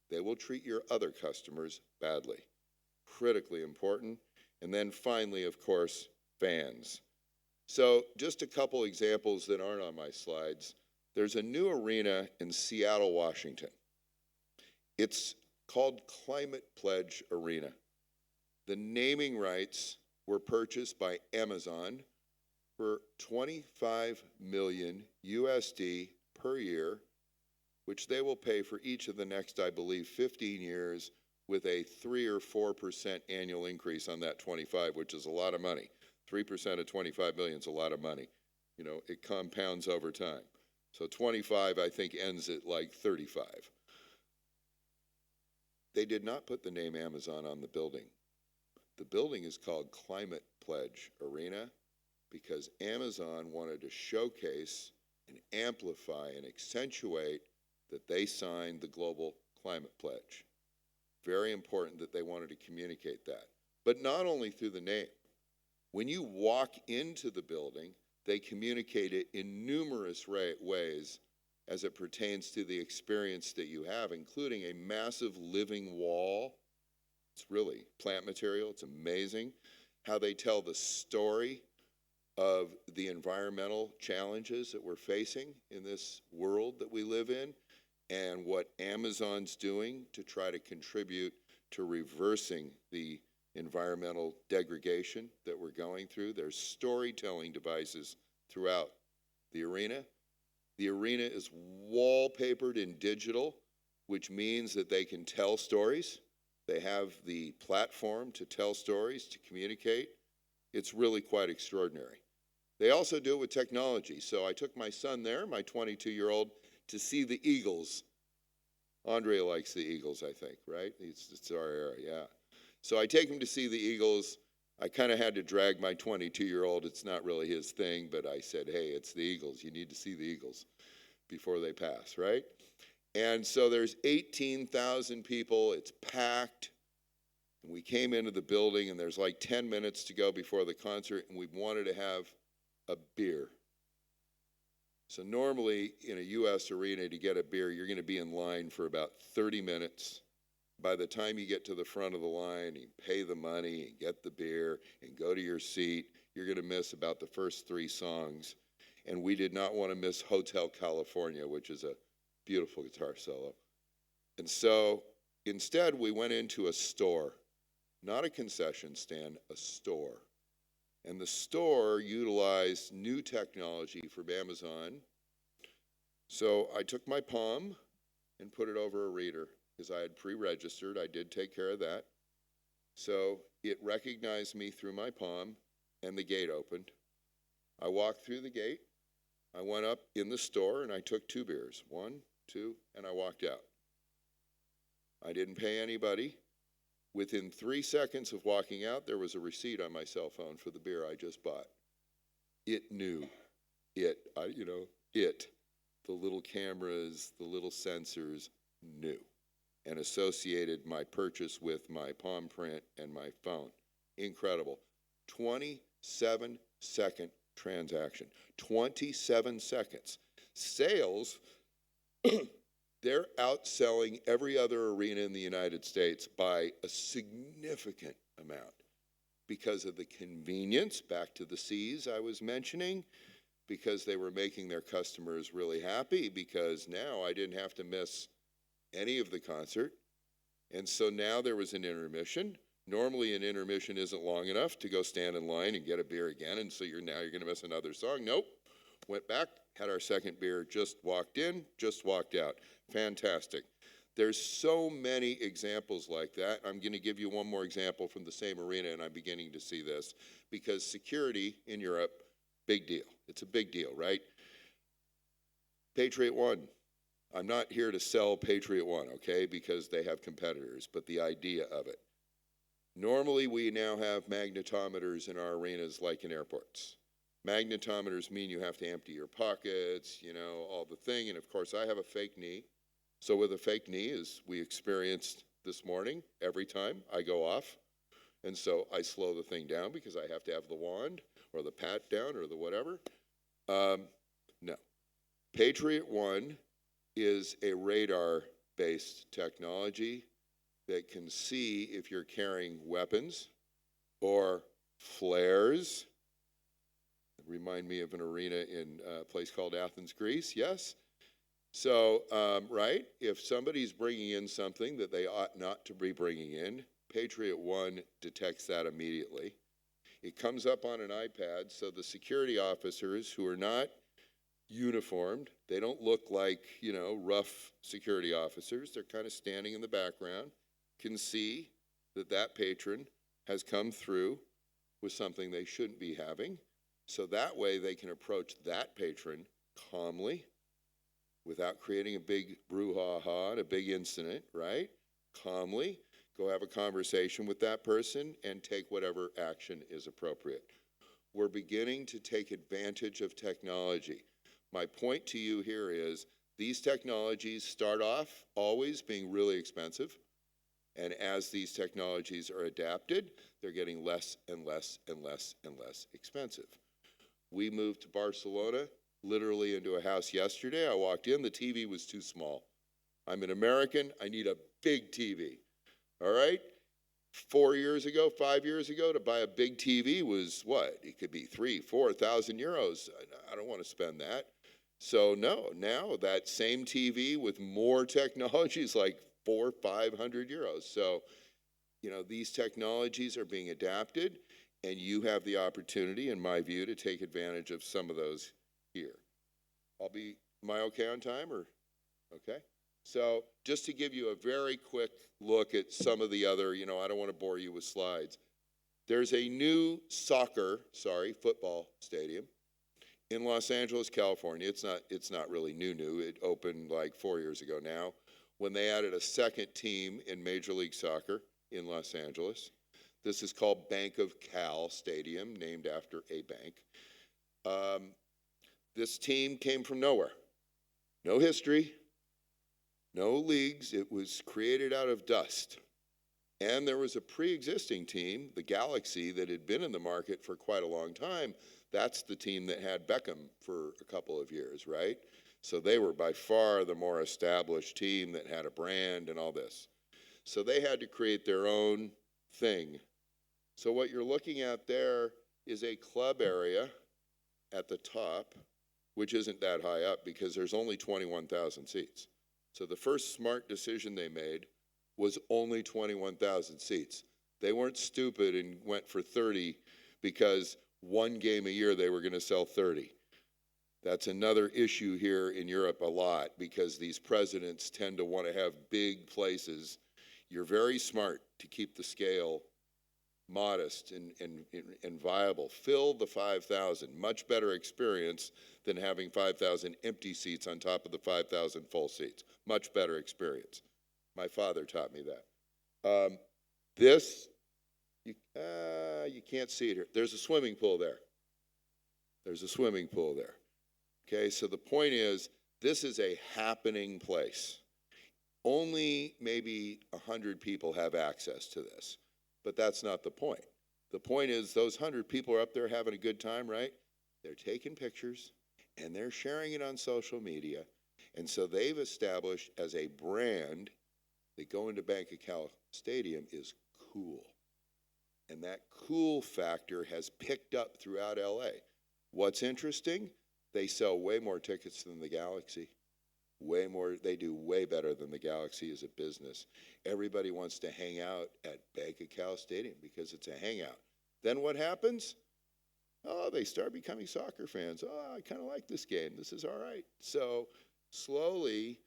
they will treat your other customers badly. Critically important. And then finally, of course, fans. So just a couple examples that aren't on my slides. There's a new arena in Seattle, Washington. It's called Climate Pledge Arena. The naming rights were purchased by Amazon for 25 million USD per year, which they will pay for each of the next, I believe, 15 years with a 3 or 4% annual increase on that 25, which is a lot of money. 3% of 25 million is a lot of money. You know, it compounds over time. So 25, I think, ends at like 35. They did not put the name Amazon on the building. The building is called Climate Pledge Arena because Amazon wanted to showcase and amplify and accentuate that they signed the Global Climate Pledge. Very important that they wanted to communicate that. But not only through the name. When you walk into the building, they communicate it in numerous ways as it pertains to the experience that you have, including a massive living wall. It's really plant material. It's amazing how they tell the story of the environmental challenges that we're facing in this world that we live in and what Amazon's doing to try to contribute to reversing the environmental degradation that we're going through. There's storytelling devices throughout the arena. The arena is wallpapered in digital, which means that they can tell stories. They have the platform to tell stories, to communicate. It's really quite extraordinary. They also do it with technology. So I took my son there, my 22-year-old, to see the Eagles. Andrea likes the Eagles, I think, right? It's our era, yeah. So I take him to see the Eagles. I kind of had to drag my 22-year-old. It's not really his thing, but I said, hey, it's the Eagles. You need to see the Eagles before they pass, right? And so there's 18,000 people. It's packed. And we came into the building, and there's like 10 minutes to go before the concert, and we wanted to have a beer. So normally in a U.S. arena to get a beer, you're going to be in line for about 30 minutes. By the time you get to the front of the line, you pay the money and get the beer and go to your seat, you're going to miss about the first 3 songs. And we did not want to miss Hotel California, which is a beautiful guitar solo. And so instead, we went into a store, not a concession stand, a store. And the store utilized new technology from Amazon. So I took my palm and put it over a reader because I had pre-registered. I did take care of that. So it recognized me through my palm, and the gate opened. I walked through the gate. I went up in the store, and I took 2 beers. 1, 2, and I walked out. I didn't pay anybody. Within 3 seconds of walking out, there was a receipt on my cell phone for the beer I just bought. It knew. The little cameras, the little sensors knew and associated my purchase with my palm print and my phone. Incredible. 27-second transaction. 27 seconds. Sales, they're outselling every other arena in the United States by a significant amount because of the convenience, back to the C's I was mentioning, because they were making their customers really happy because now I didn't have to miss any of the concert. And so now there was an intermission. Normally an intermission isn't long enough to go stand in line and get a beer again, and so you're going to miss another song. Nope. Went back, had our second beer, just walked in, just walked out. Fantastic. There's so many examples like that. I'm going to give you one more example from the same arena, and I'm beginning to see this, because security in Europe, big deal. It's a big deal, right? Patriot One. I'm not here to sell Patriot One, okay, because they have competitors, but the idea of it. Normally, we now have magnetometers in our arenas like in airports. Magnetometers mean you have to empty your pockets, all the thing, and of course, I have a fake knee. So with a fake knee, as we experienced this morning, every time I go off, and so I slow the thing down because I have to have the wand or the pat down or the whatever. No. Patriot One is a radar-based technology that can see if you're carrying weapons or flares. Remind me of an arena in a place called Athens, Greece, yes? So, right, if somebody's bringing in something that they ought not to be bringing in, Patriot One detects that immediately. It comes up on an iPad, so the security officers who are not uniformed, they don't look like, you know, rough security officers. They're kind of standing in the background, can see that that patron has come through with something they shouldn't be having. So that way they can approach that patron calmly without creating a big brouhaha and a big incident, right? Calmly, go have a conversation with that person and take whatever action is appropriate. We're beginning to take advantage of technology. My point to you here is these technologies start off always being really expensive, and as these technologies are adapted, they're getting less and less and less and less expensive. We moved to Barcelona, literally into a house yesterday. I walked in, the TV was too small. I'm an American, I need a big TV, all right? 4 years ago, 5 years ago, to buy a big TV was what? It could be 3,000, 4,000 euros. I don't want to spend that. So no, now that same TV with more technology is like 400, 500 euros. So, you know, these technologies are being adapted, and you have the opportunity, in my view, to take advantage of some of those here. Am I okay on time, or? Okay. So just to give you a very quick look at some of the other, you know, I don't want to bore you with slides. There's a new football stadium in Los Angeles, California. It's not really new. It opened like 4 years ago now, when they added a second team in Major League Soccer in Los Angeles. This is called Bank of Cal Stadium, named after a bank. This team came from nowhere. No history, no leagues. It was created out of dust. And there was a pre-existing team, the Galaxy, that had been in the market for quite a long time. That's the team that had Beckham for a couple of years, right? So they were by far the more established team that had a brand and all this. So they had to create their own thing. So what you're looking at there is a club area at the top, which isn't that high up because there's only 21,000 seats. So the first smart decision they made was only 21,000 seats. They weren't stupid and went for 30 because one game a year they were going to sell 30. That's another issue here in Europe a lot, because these presidents tend to want to have big places. You're very smart to keep the scale modest and viable. Fill the 5,000. Much better experience than having 5,000 empty seats on top of the 5,000 full seats. Much better experience. My father taught me that. You can't see it here. There's a swimming pool there. There's a swimming pool there. Okay, so the point is, this is a happening place. Only maybe 100 people have access to this, but that's not the point. The point is, those 100 people are up there having a good time, right? They're taking pictures, and they're sharing it on social media, and so they've established as a brand that going to Bank of Cal Stadium is cool. And that cool factor has picked up throughout LA. What's interesting? They sell way more tickets than the Galaxy. Way more. They do way better than the Galaxy as a business. Everybody wants to hang out at Bank of Cal Stadium because it's a hangout. Then what happens? Oh, they start becoming soccer fans. Oh, I kind of like this game. This is all right. So slowly,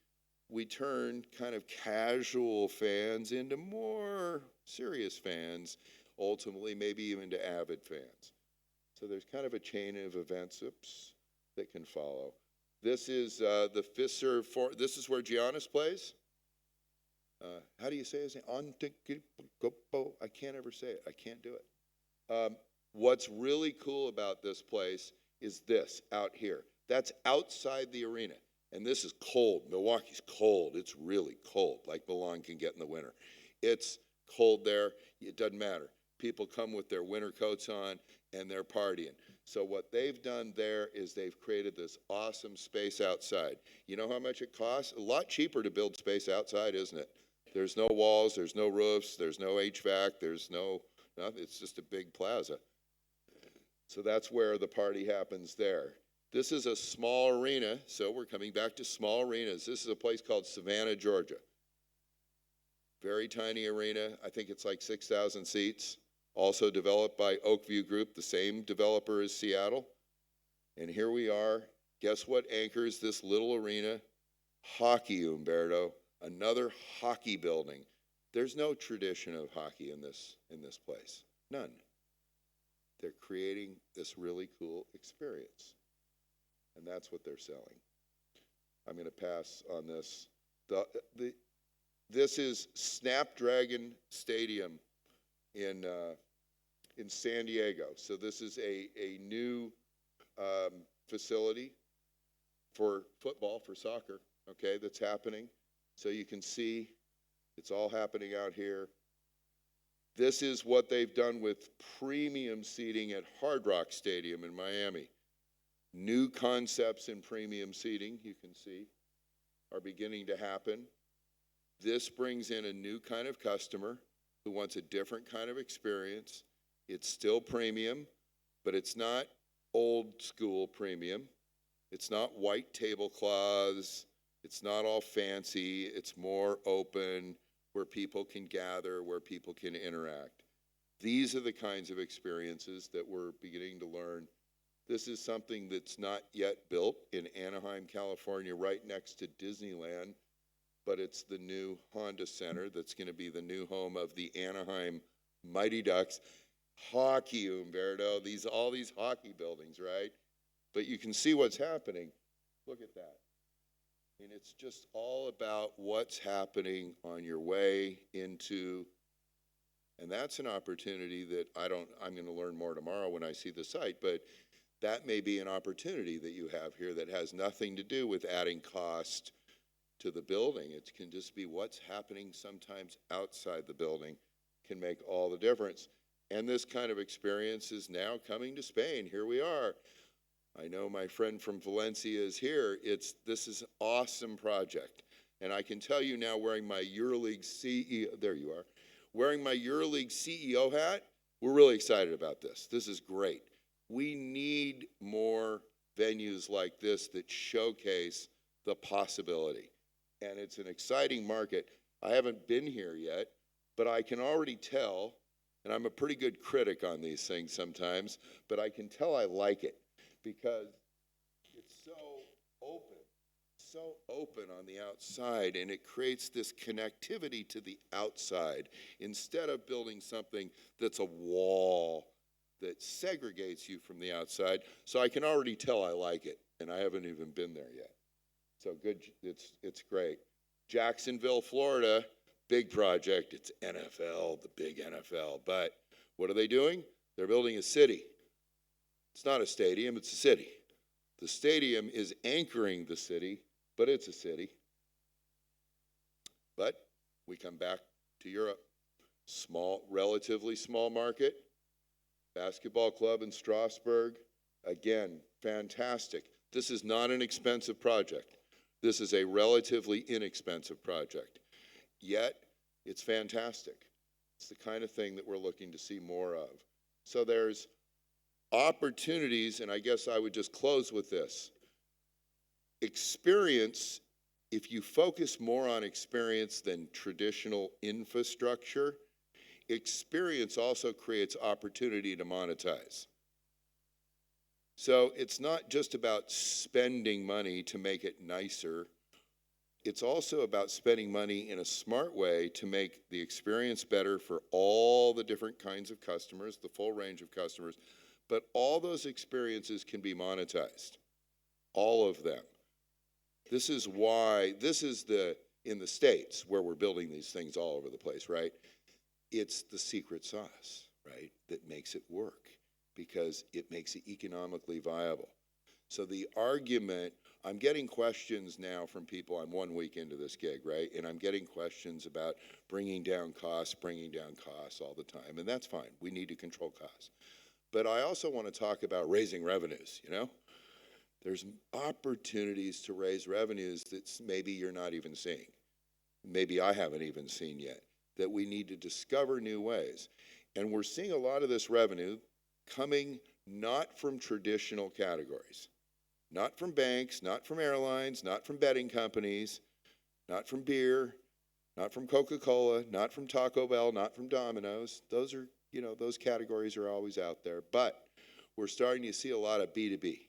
we turn kind of casual fans into more serious fans, ultimately maybe even to avid fans. So there's kind of a chain of events, that can follow. This is the fifth serve. This is where Giannis plays. How do you say his name? I can't ever say it. I can't do it. What's really cool about this place is this out here. That's outside the arena. And this is cold. Milwaukee's cold. It's really cold, like Milan can get in the winter. It's cold there. It doesn't matter. People come with their winter coats on, and they're partying. So what they've done there is they've created this awesome space outside. You know how much it costs? A lot cheaper to build space outside, isn't it? There's no walls, there's no roofs, there's no HVAC, there's nothing. It's just a big plaza. So that's where the party happens there. This is a small arena, so we're coming back to small arenas. This is a place called Savannah, Georgia. Very tiny arena. I think it's like 6,000 seats. Also developed by Oakview Group, the same developer as Seattle. And here we are. Guess what anchors this little arena? Hockey, Umberto. Another hockey building. There's no tradition of hockey in this place. None. They're creating this really cool experience. And that's what they're selling. I'm going to pass on this. This is Snapdragon Stadium in San Diego. So this is a new facility for football, for soccer, okay, that's happening. So you can see it's all happening out here. This is what they've done with premium seating at Hard Rock Stadium in Miami. New concepts in premium seating, you can see, are beginning to happen. This brings in a new kind of customer who wants a different kind of experience. It's still premium, but it's not old school premium. It's not white tablecloths. It's not all fancy. It's more open, where people can gather, where people can interact. These are the kinds of experiences that we're beginning to learn. This is something that's not yet built in Anaheim, California, right next to Disneyland, but it's the new Honda Center that's going to be the new home of the Anaheim Mighty Ducks. Hockey, Umberto, all these hockey buildings, right? But you can see what's happening. Look at that. I mean, it's just all about what's happening on your way into, and that's an opportunity that I'm going to learn more tomorrow when I see the site, but that may be an opportunity that you have here that has nothing to do with adding cost to the building. It can just be what's happening sometimes outside the building can make all the difference. And this kind of experience is now coming to Spain. Here we are. I know my friend from Valencia is here. This is an awesome project. And I can tell you now, wearing my EuroLeague CEO, there you are, wearing my EuroLeague CEO hat, we're really excited about this. This is great. We need more venues like this that showcase the possibility. And it's an exciting market. I haven't been here yet, but I can already tell, and I'm a pretty good critic on these things sometimes, but I can tell I like it because it's so open on the outside, and it creates this connectivity to the outside instead of building something that's a wall that segregates you from the outside. So I can already tell I like it, and I haven't even been there yet. So good, it's great. Jacksonville, Florida, big project. It's NFL, the big NFL. But what are they doing? They're building a city. It's not a stadium, it's a city. The stadium is anchoring the city, but it's a city. But we come back to Europe. Small, relatively small market. Basketball club in Strasbourg. Again, fantastic. This is not an expensive project. This is a relatively inexpensive project. Yet, it's fantastic. It's the kind of thing that we're looking to see more of. So there's opportunities, and I guess I would just close with this. Experience, if you focus more on experience than traditional infrastructure, experience also creates opportunity to monetize. So it's not just about spending money to make it nicer. It's also about spending money in a smart way to make the experience better for all the different kinds of customers, the full range of customers. But all those experiences can be monetized, all of them. This is why, in the States, where we're building these things all over the place, right? It's the secret sauce, right, that makes it work, because it makes it economically viable. So the argument, I'm getting questions now from people, I'm 1 week into this gig, right? And I'm getting questions about bringing down costs all the time. And that's fine, we need to control costs. But I also want to talk about raising revenues, you know? There's opportunities to raise revenues that maybe you're not even seeing. Maybe I haven't even seen yet, that we need to discover new ways. And we're seeing a lot of this revenue coming not from traditional categories. Not from banks, not from airlines, not from betting companies, not from beer, not from Coca-Cola, not from Taco Bell, not from Domino's. Those are, those categories are always out there. But we're starting to see a lot of B2B.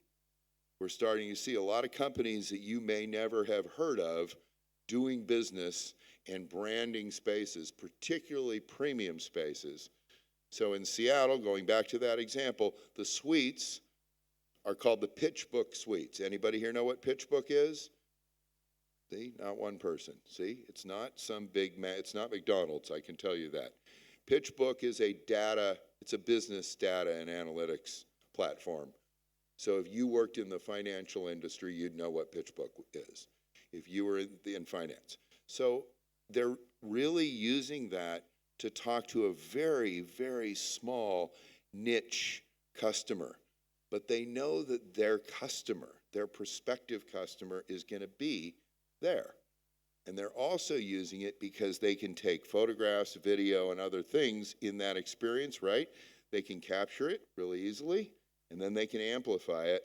We're starting to see a lot of companies that you may never have heard of doing business and branding spaces, particularly premium spaces. So in Seattle, going back to that example, the suites are called the PitchBook suites. Anybody here know what PitchBook is? See, not one person. See, it's not some it's not McDonald's, I can tell you that. PitchBook is it's a business data and analytics platform. So if you worked in the financial industry, you'd know what PitchBook is, if you were in finance. So they're really using that to talk to a very, very small niche customer. But they know that their customer, their prospective customer, is going to be there. And they're also using it because they can take photographs, video, and other things in that experience, right? They can capture it really easily, and then they can amplify it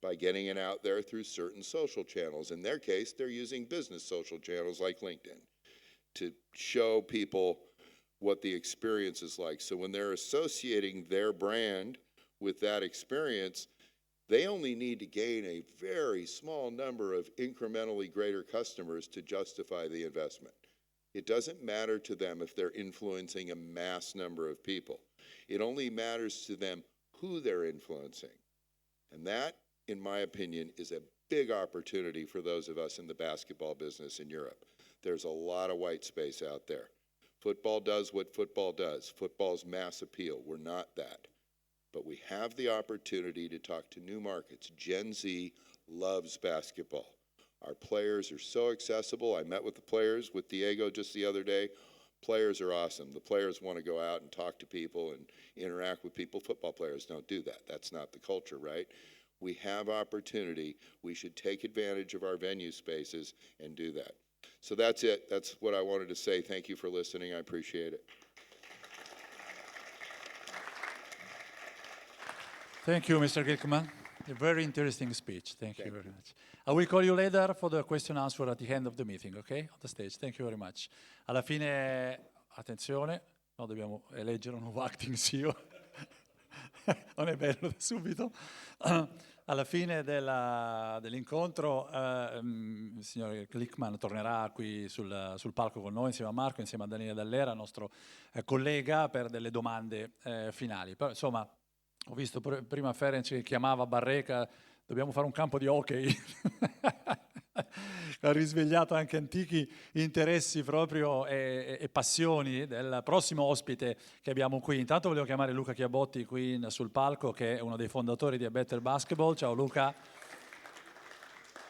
by getting it out there through certain social channels. In their case, they're using business social channels like LinkedIn to show people what the experience is like. So when they're associating their brand with that experience, they only need to gain a very small number of incrementally greater customers to justify the investment. It doesn't matter to them if they're influencing a mass number of people. It only matters to them who they're influencing. And that, in my opinion, is a big opportunity for those of us in the basketball business in Europe. There's a lot of white space out there. Football does what football does. Football's mass appeal. We're not that. But we have the opportunity to talk to new markets. Gen Z loves basketball. Our players are so accessible. I met with the players, with Diego just the other day. Players are awesome. The players want to go out and talk to people and interact with people. Football players don't do that. That's not the culture, right? We have opportunity. We should take advantage of our venue spaces and do that. So that's it. That's what I wanted to say. Thank you for listening. I appreciate it. Thank you, Mr. Glickman. A very interesting speech. Thank you very much. I will call you later for the question answer at the end of the meeting, okay? On the stage. Thank you very much. Alla fine, attenzione, no, dobbiamo eleggere un nuovo acting CEO. Non è bello da subito. Alla fine dell'incontro il signor Glickman tornerà qui sul palco con noi, insieme a Marco, insieme a Daniele Dall'Era, nostro collega, per delle domande finali. Però, insomma, ho visto prima Ferenc che chiamava Barreca, dobbiamo fare un campo di hockey. Ha risvegliato anche antichi interessi proprio e passioni del prossimo ospite che abbiamo qui. Intanto volevo chiamare Luca Chiabotti qui sul palco, che è uno dei fondatori di Untitled Basketball. Ciao Luca,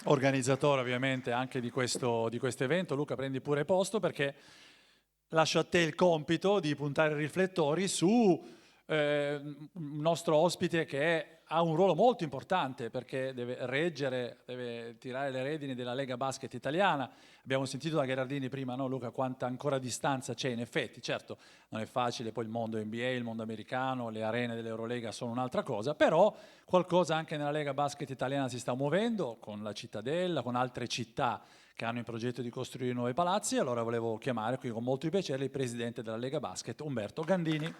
organizzatore ovviamente anche di questo evento. Luca, prendi pure posto, perché lascio a te il compito di puntare i riflettori su un nostro ospite che ha un ruolo molto importante, perché deve deve tirare le redini della Lega Basket italiana. Abbiamo sentito da Gherardini prima, no Luca, quanta ancora distanza c'è in effetti. Certo, non è facile, poi il mondo NBA, il mondo americano, le arene dell'Eurolega sono un'altra cosa, però qualcosa anche nella Lega Basket italiana si sta muovendo, con la Cittadella, con altre città che hanno in progetto di costruire nuovi palazzi. Allora volevo chiamare qui con molto piacere il presidente della Lega Basket, Umberto Gandini.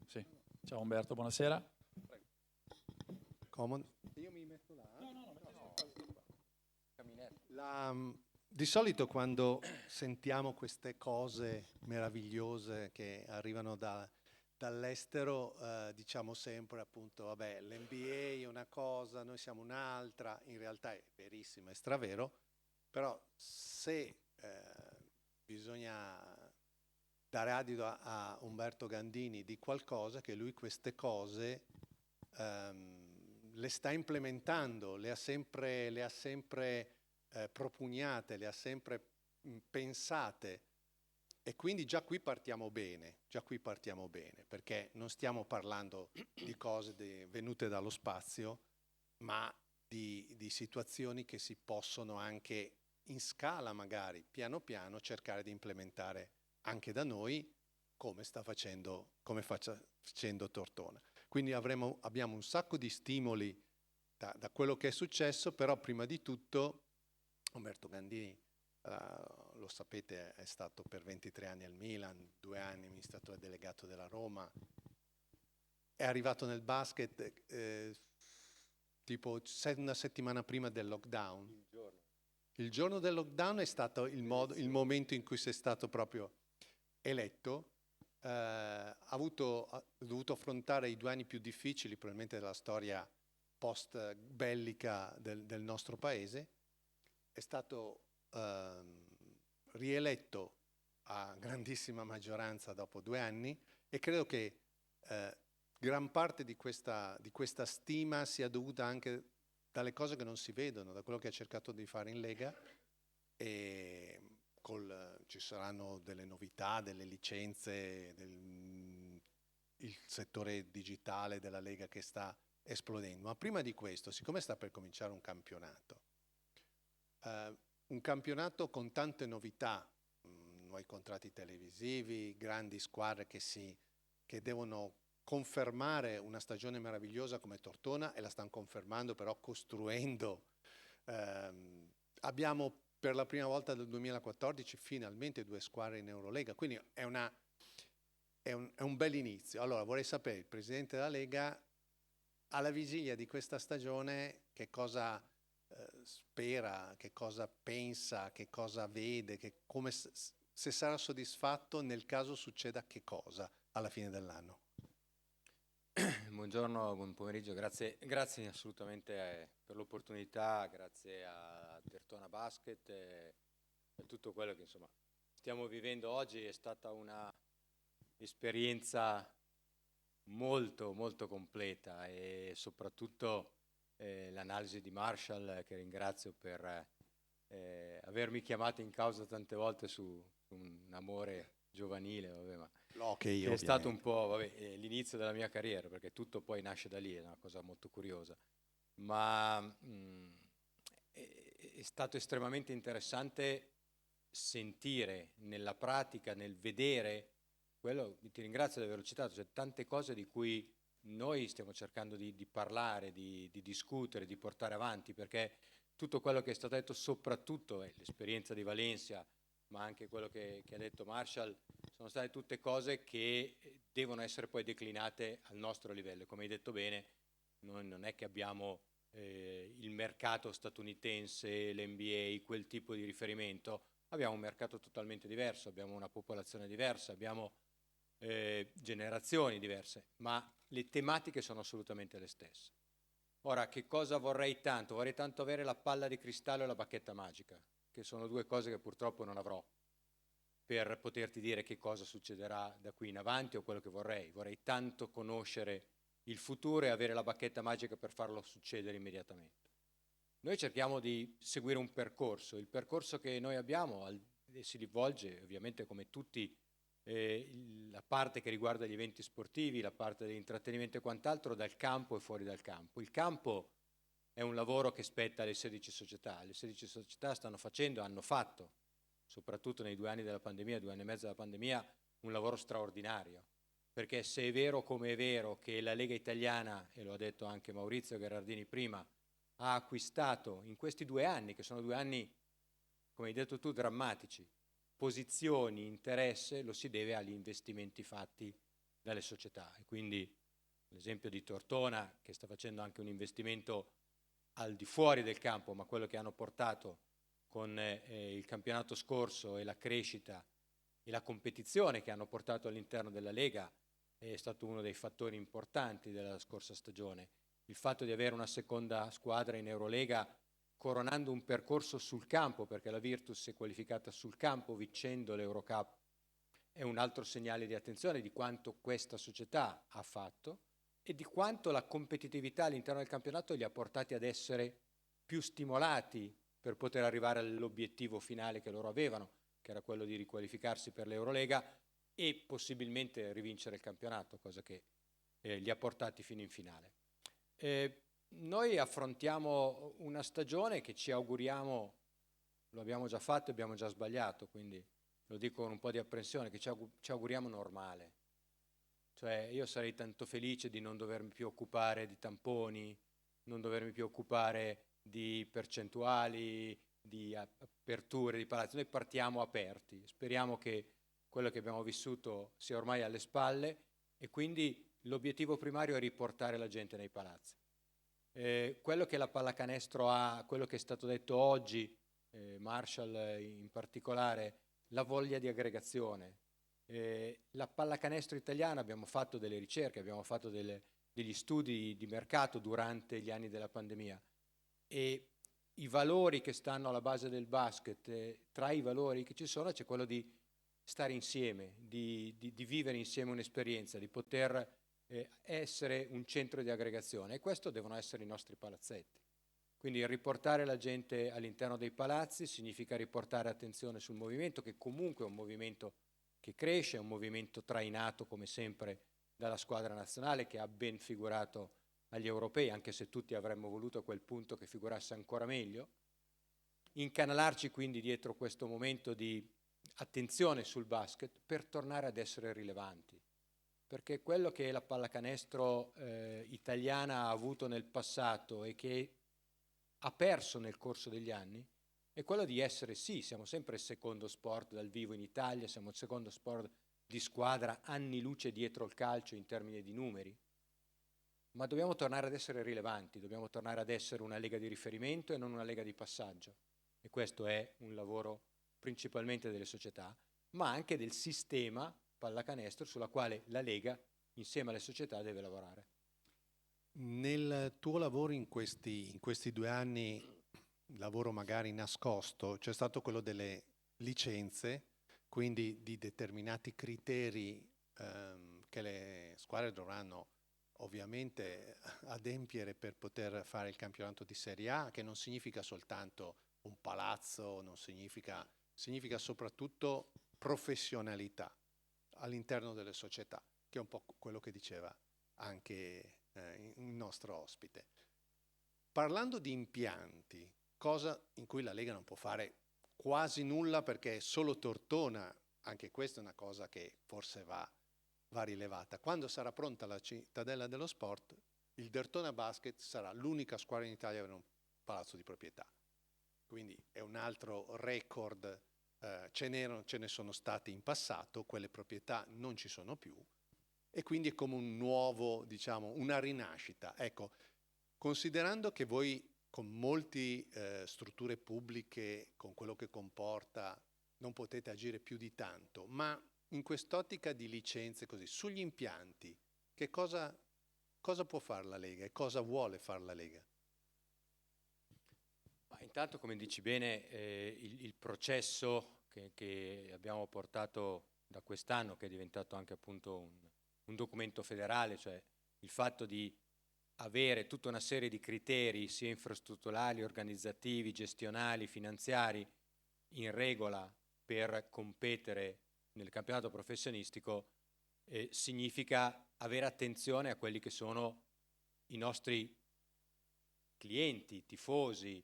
Sì. Ciao Umberto, buonasera. Comodo. Io mi metto là. Di solito quando sentiamo queste cose meravigliose che arrivano dall'estero, diciamo sempre appunto, vabbè, l'NBA è una cosa, noi siamo un'altra. In realtà è verissimo, è stravero, però se bisogna dare adito a Umberto Gandini di qualcosa, che lui queste cose le sta implementando, le ha sempre propugnate, le ha sempre pensate, e quindi già qui partiamo bene, perché non stiamo parlando di cose venute dallo spazio, ma di situazioni che si possono anche in scala magari, piano piano, cercare di implementare anche da noi, come facendo Tortona. Quindi abbiamo un sacco di stimoli da quello che è successo, però prima di tutto Umberto Gandini, lo sapete, è stato per 23 anni al Milan, 2 anni amministratore delegato della Roma, è arrivato nel basket tipo una settimana prima del lockdown. Il giorno del lockdown è stato il momento in cui sei stato proprio eletto. Ha dovuto affrontare i 2 anni più difficili probabilmente della storia post bellica del nostro paese. È stato rieletto a grandissima maggioranza dopo 2 anni e credo che gran parte di questa stima sia dovuta anche dalle cose che non si vedono, da quello che ha cercato di fare in Lega, e ci saranno delle novità, delle licenze, il settore digitale della Lega che sta esplodendo. Ma prima di questo, siccome sta per cominciare un campionato con tante novità, nuovi contratti televisivi, grandi squadre che devono confermare una stagione meravigliosa come Tortona, e la stanno confermando però costruendo. Abbiamo per la prima volta dal 2014 finalmente 2 squadre in EuroLeague, quindi è un bel inizio. Allora vorrei sapere, il Presidente della Lega, alla vigilia di questa stagione, che cosa spera, che cosa pensa, che cosa vede, se sarà soddisfatto nel caso succeda che cosa alla fine dell'anno. Buongiorno, buon pomeriggio, grazie assolutamente per l'opportunità, grazie a Derthona Basket e per tutto quello che insomma stiamo vivendo oggi. È stata una esperienza molto molto completa, e soprattutto l'analisi di Marshall, che ringrazio per avermi chiamato in causa tante volte su un amore giovanile, vabbè, ma che è stato un po' l'inizio della mia carriera, perché tutto poi nasce da lì, è una cosa molto curiosa, ma è stato estremamente interessante sentire nella pratica, nel vedere quello. Ti ringrazio di averlo citato, c'è tante cose di cui noi stiamo cercando di parlare, di discutere, di portare avanti, perché tutto quello che è stato detto, soprattutto l'esperienza di Valencia, ma anche quello che ha detto Marshall, sono state tutte cose che devono essere poi declinate al nostro livello. Come hai detto bene, noi non è che abbiamo il mercato statunitense, l'NBA, quel tipo di riferimento, abbiamo un mercato totalmente diverso, abbiamo una popolazione diversa, abbiamo generazioni diverse, ma le tematiche sono assolutamente le stesse. Ora, che cosa vorrei tanto? Vorrei tanto avere la palla di cristallo e la bacchetta magica, che sono 2 cose che purtroppo non avrò, per poterti dire che cosa succederà da qui in avanti o quello che vorrei. Vorrei tanto conoscere il futuro e avere la bacchetta magica per farlo succedere immediatamente. Noi cerchiamo di seguire un percorso. Il percorso che noi abbiamo si rivolge ovviamente, come tutti, la parte che riguarda gli eventi sportivi, la parte dell'intrattenimento e quant'altro, dal campo e fuori dal campo. Il campo è un lavoro che spetta alle 16 società. Le 16 società hanno fatto, soprattutto nei 2 anni della pandemia, 2 anni e mezzo della pandemia, un lavoro straordinario. Perché se è vero come è vero che la Lega Italiana, e lo ha detto anche Maurizio Gherardini prima, ha acquistato in questi 2 anni, che sono 2 anni, come hai detto tu, drammatici, posizioni, interesse, lo si deve agli investimenti fatti dalle società. E quindi l'esempio di Tortona, che sta facendo anche un investimento al di fuori del campo, ma quello che hanno portato con il campionato scorso e la crescita e la competizione che hanno portato all'interno della Lega, è stato uno dei fattori importanti della scorsa stagione. Il fatto di avere una seconda squadra in Eurolega, coronando un percorso sul campo, perché la Virtus si è qualificata sul campo vincendo l'Eurocup, è un altro segnale di attenzione di quanto questa società ha fatto e di quanto la competitività all'interno del campionato li ha portati ad essere più stimolati per poter arrivare all'obiettivo finale che loro avevano, che era quello di riqualificarsi per l'Eurolega e possibilmente rivincere il campionato, cosa che li ha portati fino in finale. Noi affrontiamo una stagione che ci auguriamo, lo abbiamo già fatto e abbiamo già sbagliato, quindi lo dico con un po' di apprensione, che ci auguriamo normale. Cioè io sarei tanto felice di non dovermi più occupare di tamponi, non dovermi più occupare di percentuali, di aperture, di palazzi. Noi partiamo aperti, speriamo che quello che abbiamo vissuto sia ormai alle spalle e quindi l'obiettivo primario è riportare la gente nei palazzi. Quello che la pallacanestro ha, quello che è stato detto oggi, Marshall in particolare, la voglia di aggregazione. La pallacanestro italiana, abbiamo fatto delle ricerche, abbiamo fatto degli studi di mercato durante gli anni della pandemia e i valori che stanno alla base del basket, tra i valori che ci sono c'è quello di stare insieme, di vivere insieme un'esperienza, di poter essere un centro di aggregazione, e questo devono essere i nostri palazzetti. Quindi riportare la gente all'interno dei palazzi significa riportare attenzione sul movimento, che comunque è un movimento che cresce, è un movimento trainato come sempre dalla squadra nazionale, che ha ben figurato agli europei, anche se tutti avremmo voluto a quel punto che figurasse ancora meglio. Incanalarci quindi dietro questo momento di attenzione sul basket per tornare ad essere rilevanti, perché quello che la pallacanestro italiana ha avuto nel passato e che ha perso nel corso degli anni è quello di essere, sì, siamo sempre il secondo sport dal vivo in Italia, siamo il secondo sport di squadra anni luce dietro il calcio in termini di numeri, ma dobbiamo tornare ad essere rilevanti, dobbiamo tornare ad essere una lega di riferimento e non una lega di passaggio, e questo è un lavoro principalmente delle società, ma anche del sistema pallacanestro sulla quale la lega insieme alle società deve lavorare. Nel tuo lavoro in questi 2 anni, lavoro magari nascosto, c'è stato quello delle licenze, quindi di determinati criteri che le squadre dovranno ovviamente adempiere per poter fare il campionato di Serie A, che non significa soltanto un palazzo, non significa soprattutto professionalità all'interno delle società, che è un po' quello che diceva anche il nostro ospite. Parlando di impianti, cosa in cui la Lega non può fare quasi nulla perché è solo Tortona, anche questa è una cosa che forse va rilevata. Quando sarà pronta la cittadella dello sport, il Derthona Basket sarà l'unica squadra in Italia ad avere un palazzo di proprietà. Quindi è un altro record, ce ne sono stati in passato, quelle proprietà non ci sono più, e quindi è come un nuovo, diciamo, una rinascita. Ecco, considerando che voi con molte strutture pubbliche, con quello che comporta, non potete agire più di tanto, ma in quest'ottica di licenze così, sugli impianti, che cosa può fare la Lega e cosa vuole fare la Lega? Ma intanto, come dici bene, il processo che abbiamo portato da quest'anno, che è diventato anche appunto un documento federale, cioè il fatto di avere tutta una serie di criteri sia infrastrutturali, organizzativi, gestionali, finanziari in regola per competere nel campionato professionistico, significa avere attenzione a quelli che sono i nostri clienti, tifosi,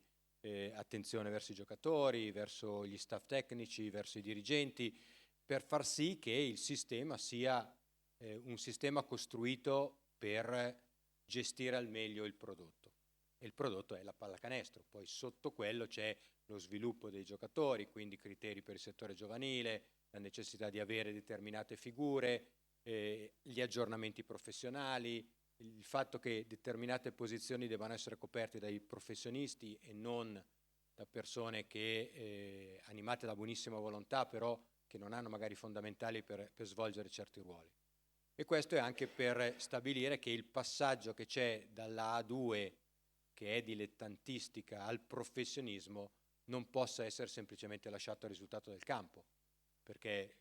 attenzione verso i giocatori, verso gli staff tecnici, verso i dirigenti, per far sì che il sistema sia un sistema costruito per gestire al meglio il prodotto. E il prodotto è la pallacanestro. Poi sotto quello c'è lo sviluppo dei giocatori, quindi criteri per il settore giovanile, la necessità di avere determinate figure, gli aggiornamenti professionali, il fatto che determinate posizioni debbano essere coperte dai professionisti e non da persone che, animate da buonissima volontà, però che non hanno magari fondamentali per svolgere certi ruoli. E questo è anche per stabilire che il passaggio che c'è dalla A2, che è dilettantistica, al professionismo, non possa essere semplicemente lasciato al risultato del campo, perché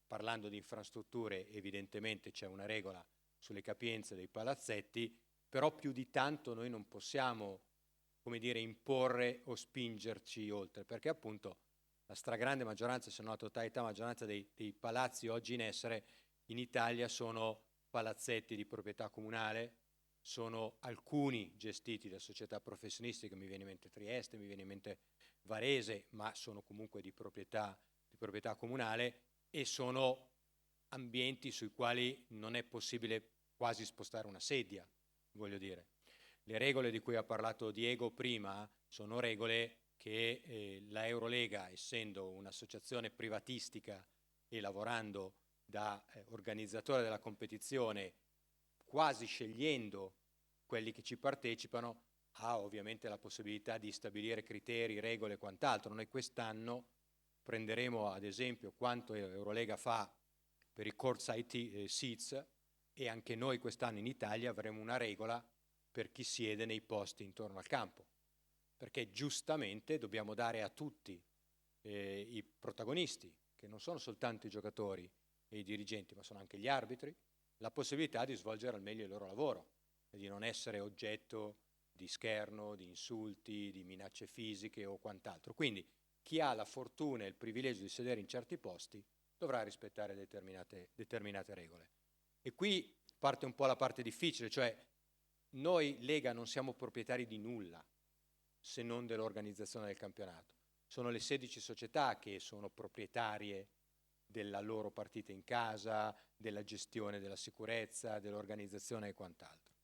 parlando di infrastrutture evidentemente c'è una regola sulle capienze dei palazzetti, però più di tanto noi non possiamo, come dire, imporre o spingerci oltre, perché appunto la stragrande maggioranza, se non la totalità maggioranza dei palazzi oggi in essere in Italia sono palazzetti di proprietà comunale, sono alcuni gestiti da società professionistiche, mi viene in mente Trieste, mi viene in mente Varese, ma sono comunque di proprietà proprietà comunale e sono ambienti sui quali non è possibile quasi spostare una sedia, voglio dire. Le regole di cui ha parlato Diego prima sono regole che la Eurolega, essendo un'associazione privatistica e lavorando da organizzatore della competizione, quasi scegliendo quelli che ci partecipano, ha ovviamente la possibilità di stabilire criteri, regole e quant'altro. Noi quest'anno prenderemo ad esempio quanto Eurolega fa per i courtside seats, e anche noi quest'anno in Italia avremo una regola per chi siede nei posti intorno al campo, perché giustamente dobbiamo dare a tutti i protagonisti, che non sono soltanto i giocatori e i dirigenti, ma sono anche gli arbitri, la possibilità di svolgere al meglio il loro lavoro e di non essere oggetto di scherno, di insulti, di minacce fisiche o quant'altro. Quindi chi ha la fortuna e il privilegio di sedere in certi posti dovrà rispettare determinate regole. E qui parte un po' la parte difficile, cioè noi Lega non siamo proprietari di nulla se non dell'organizzazione del campionato. Sono le 16 società che sono proprietarie della loro partita in casa, della gestione della sicurezza, dell'organizzazione e quant'altro.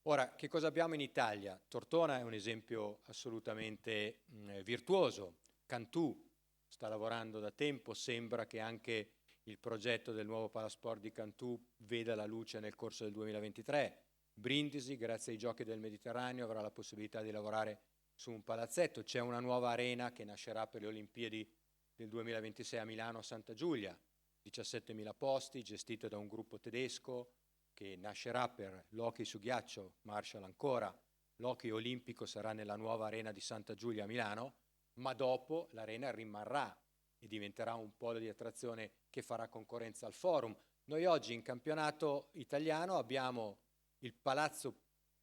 Ora, che cosa abbiamo in Italia? Tortona è un esempio assolutamente virtuoso. Cantù sta lavorando da tempo, sembra che anche il progetto del nuovo palasport di Cantù veda la luce nel corso del 2023. Brindisi, grazie ai Giochi del Mediterraneo, avrà la possibilità di lavorare su un palazzetto. C'è una nuova arena che nascerà per le Olimpiadi del 2026 a Milano, a Santa Giulia, 17.000 posti, gestito da un gruppo tedesco che nascerà per l'hockey su ghiaccio, Marshall ancora. L'hockey olimpico sarà nella nuova arena di Santa Giulia a Milano, ma dopo l'arena rimarrà e diventerà un polo di attrazione che farà concorrenza al Forum. Noi oggi in campionato italiano abbiamo il palazzo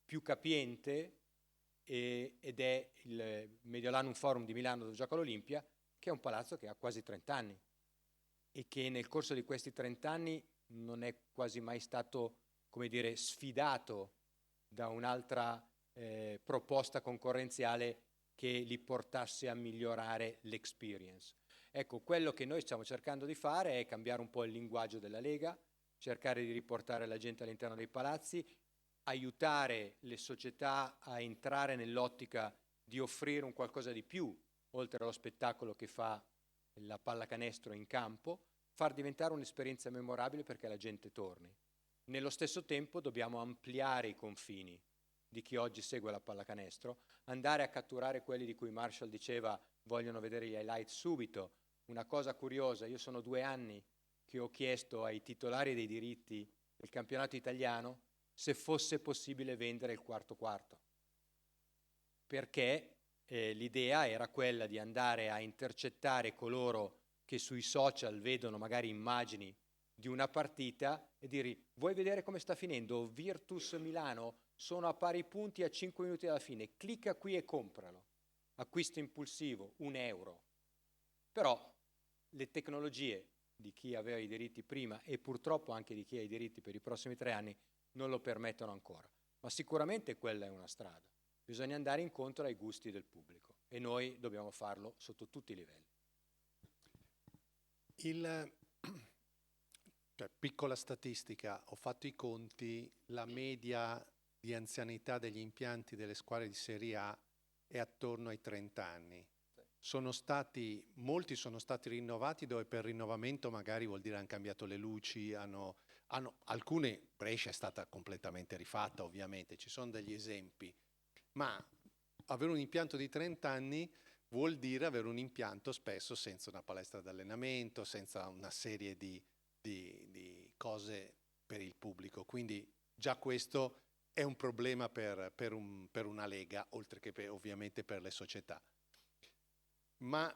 più capiente ed è il Mediolanum Forum di Milano, dove gioca l'Olimpia, che è un palazzo che ha quasi 30 anni e che nel corso di questi 30 anni non è quasi mai stato, come dire, sfidato da un'altra proposta concorrenziale che li portasse a migliorare l'experience. Ecco, quello che noi stiamo cercando di fare è cambiare un po' il linguaggio della Lega, cercare di riportare la gente all'interno dei palazzi, aiutare le società a entrare nell'ottica di offrire un qualcosa di più, oltre allo spettacolo che fa la pallacanestro in campo, far diventare un'esperienza memorabile perché la gente torni. Nello stesso tempo dobbiamo ampliare i confini di chi oggi segue la pallacanestro, andare a catturare quelli di cui Marshall diceva vogliono vedere gli highlight subito. Una cosa curiosa, io sono 2 anni che ho chiesto ai titolari dei diritti del campionato italiano se fosse possibile vendere il quarto, perché l'idea era quella di andare a intercettare coloro che sui social vedono magari immagini di una partita e dire vuoi vedere come sta finendo? Virtus Milano sono a pari punti a 5 minuti dalla fine, clicca qui e compralo, acquisto impulsivo, €1. Però le tecnologie di chi aveva i diritti prima e purtroppo anche di chi ha i diritti per i prossimi 3 anni non lo permettono ancora, ma sicuramente quella è una strada. Bisogna andare incontro ai gusti del pubblico e noi dobbiamo farlo sotto tutti i livelli. Piccola statistica, ho fatto i conti, la media di anzianità degli impianti delle squadre di Serie A è attorno ai 30 anni. Molti sono stati rinnovati dove per rinnovamento magari vuol dire hanno cambiato le luci, alcune, Brescia è stata completamente rifatta ovviamente, ci sono degli esempi, ma avere un impianto di 30 anni vuol dire avere un impianto spesso senza una palestra d'allenamento, senza una serie di cose per il pubblico, quindi già questo è un problema per una lega, oltre che ovviamente per le società. Ma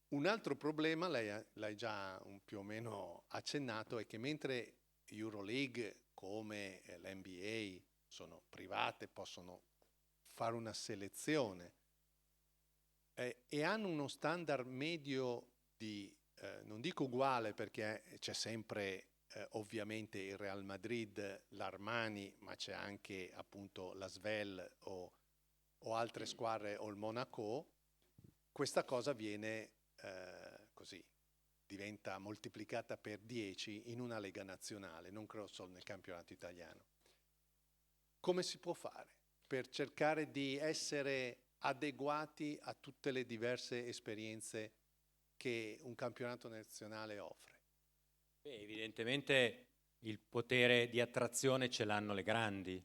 un altro problema, l'hai già più o meno accennato, è che mentre EuroLeague come l'NBA sono private, possono fare una selezione e hanno uno standard medio di, non dico uguale perché c'è sempre ovviamente il Real Madrid, l'Armani, ma c'è anche appunto la Svel o altre squadre o il Monaco, questa cosa viene così diventa moltiplicata per 10 in una lega nazionale, non credo solo nel campionato italiano. Come si può fare per cercare di essere adeguati a tutte le diverse esperienze che un campionato nazionale offre? Beh, evidentemente il potere di attrazione ce l'hanno le grandi,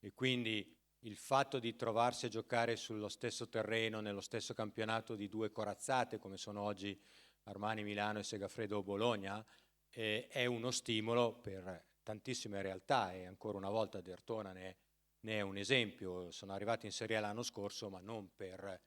e quindi il fatto di trovarsi a giocare sullo stesso terreno, nello stesso campionato di due corazzate, come sono oggi Armani Milano e Segafredo Bologna, è uno stimolo per tantissime realtà, e ancora una volta Derthona ne è un esempio. Sono arrivati in Serie A l'anno scorso, ma non per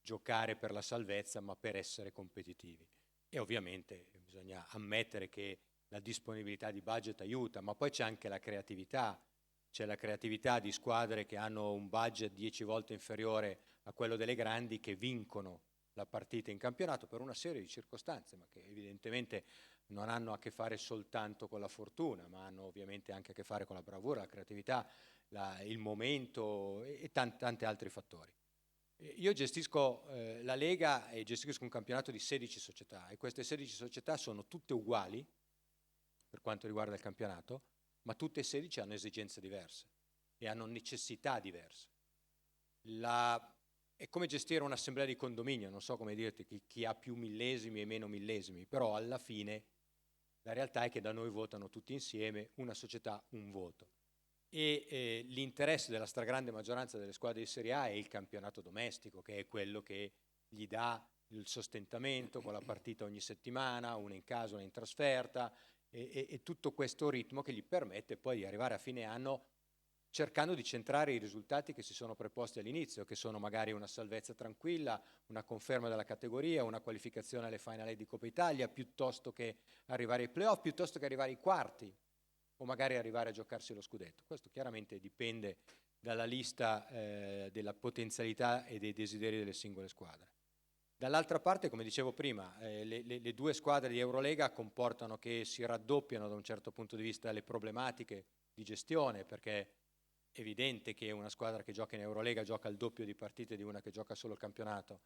giocare per la salvezza, ma per essere competitivi. E ovviamente bisogna ammettere che la disponibilità di budget aiuta, ma poi c'è anche la creatività. C'è la creatività di squadre che hanno un budget 10 volte inferiore a quello delle grandi, che vincono la partita in campionato per una serie di circostanze, ma che evidentemente non hanno a che fare soltanto con la fortuna, ma hanno ovviamente anche a che fare con la bravura, la creatività, il momento e tanti altri fattori. Io gestisco la Lega e gestisco un campionato di 16 società, e queste 16 società sono tutte uguali per quanto riguarda il campionato, ma tutte e 16 hanno esigenze diverse e hanno necessità diverse. È come gestire un'assemblea di condominio, non so come dirti, chi ha più millesimi e meno millesimi, però alla fine la realtà è che da noi votano tutti insieme, una società, un voto. E l'interesse della stragrande maggioranza delle squadre di Serie A è il campionato domestico, che è quello che gli dà il sostentamento con la partita ogni settimana, una in casa, una in trasferta, e tutto questo ritmo che gli permette poi di arrivare a fine anno cercando di centrare i risultati che si sono preposti all'inizio, che sono magari una salvezza tranquilla, una conferma della categoria, una qualificazione alle finali di Coppa Italia, piuttosto che arrivare ai playoff, piuttosto che arrivare ai quarti, o magari arrivare a giocarsi lo scudetto. Questo chiaramente dipende dalla lista della potenzialità e dei desideri delle singole squadre. Dall'altra parte, come dicevo prima, le due squadre di Eurolega comportano che si raddoppiano da un certo punto di vista le problematiche di gestione, perché è evidente che una squadra che gioca in Eurolega gioca il doppio di partite di una che gioca solo il campionato,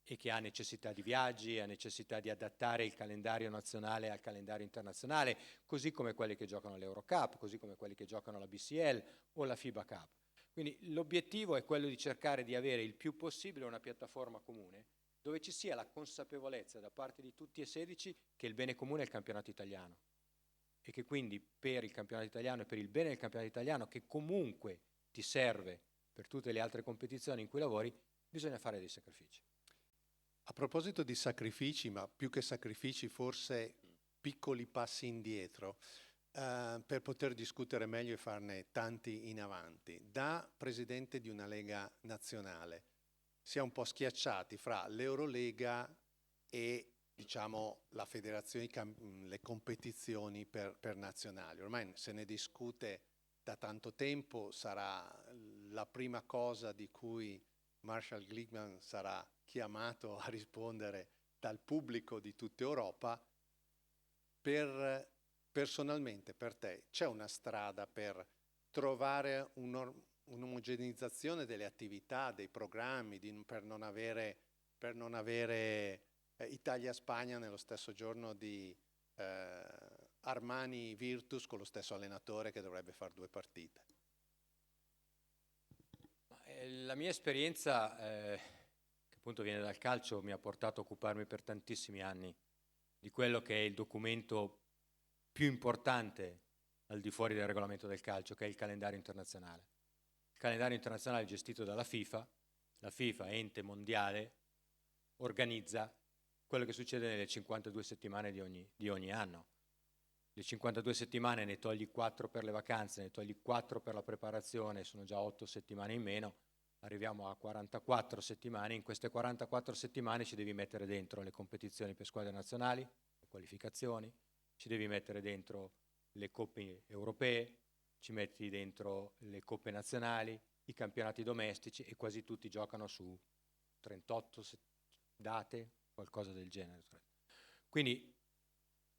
e che ha necessità di viaggi, ha necessità di adattare il calendario nazionale al calendario internazionale, così come quelli che giocano l'Eurocup, così come quelli che giocano la BCL o la FIBA Cup. Quindi l'obiettivo è quello di cercare di avere il più possibile una piattaforma comune, dove ci sia la consapevolezza da parte di tutti e 16 che il bene comune è il campionato italiano, e che quindi per il campionato italiano e per il bene del campionato italiano, che comunque ti serve per tutte le altre competizioni in cui lavori, bisogna fare dei sacrifici. A proposito di sacrifici, ma più che sacrifici forse piccoli passi indietro, per poter discutere meglio e farne tanti in avanti. Da presidente di una lega nazionale si è un po' schiacciati fra l'Eurolega e, diciamo, la federazione, le competizioni per nazionali. Ormai se ne discute da tanto tempo, sarà la prima cosa di cui Marshall Glickman sarà chiamato a rispondere dal pubblico di tutta Europa. Personalmente, per te, c'è una strada per trovare un'omogeneizzazione delle attività, dei programmi, per non avere Italia-Spagna nello stesso giorno di Armani-Virtus con lo stesso allenatore che dovrebbe fare 2 partite? La mia esperienza, che appunto viene dal calcio, mi ha portato a occuparmi per tantissimi anni di quello che è il documento più importante al di fuori del regolamento del calcio, che è il calendario internazionale. Il calendario internazionale è gestito dalla FIFA. La FIFA, ente mondiale, organizza quello che succede nelle 52 settimane di ogni anno. Le 52 settimane ne togli 4 per le vacanze, ne togli 4 per la preparazione, sono già 8 settimane in meno, arriviamo a 44 settimane. In queste 44 settimane ci devi mettere dentro le competizioni per squadre nazionali, le qualificazioni, ci devi mettere dentro le coppe europee, ci metti dentro le coppe nazionali, i campionati domestici, e quasi tutti giocano su 38 date, qualcosa del genere. Quindi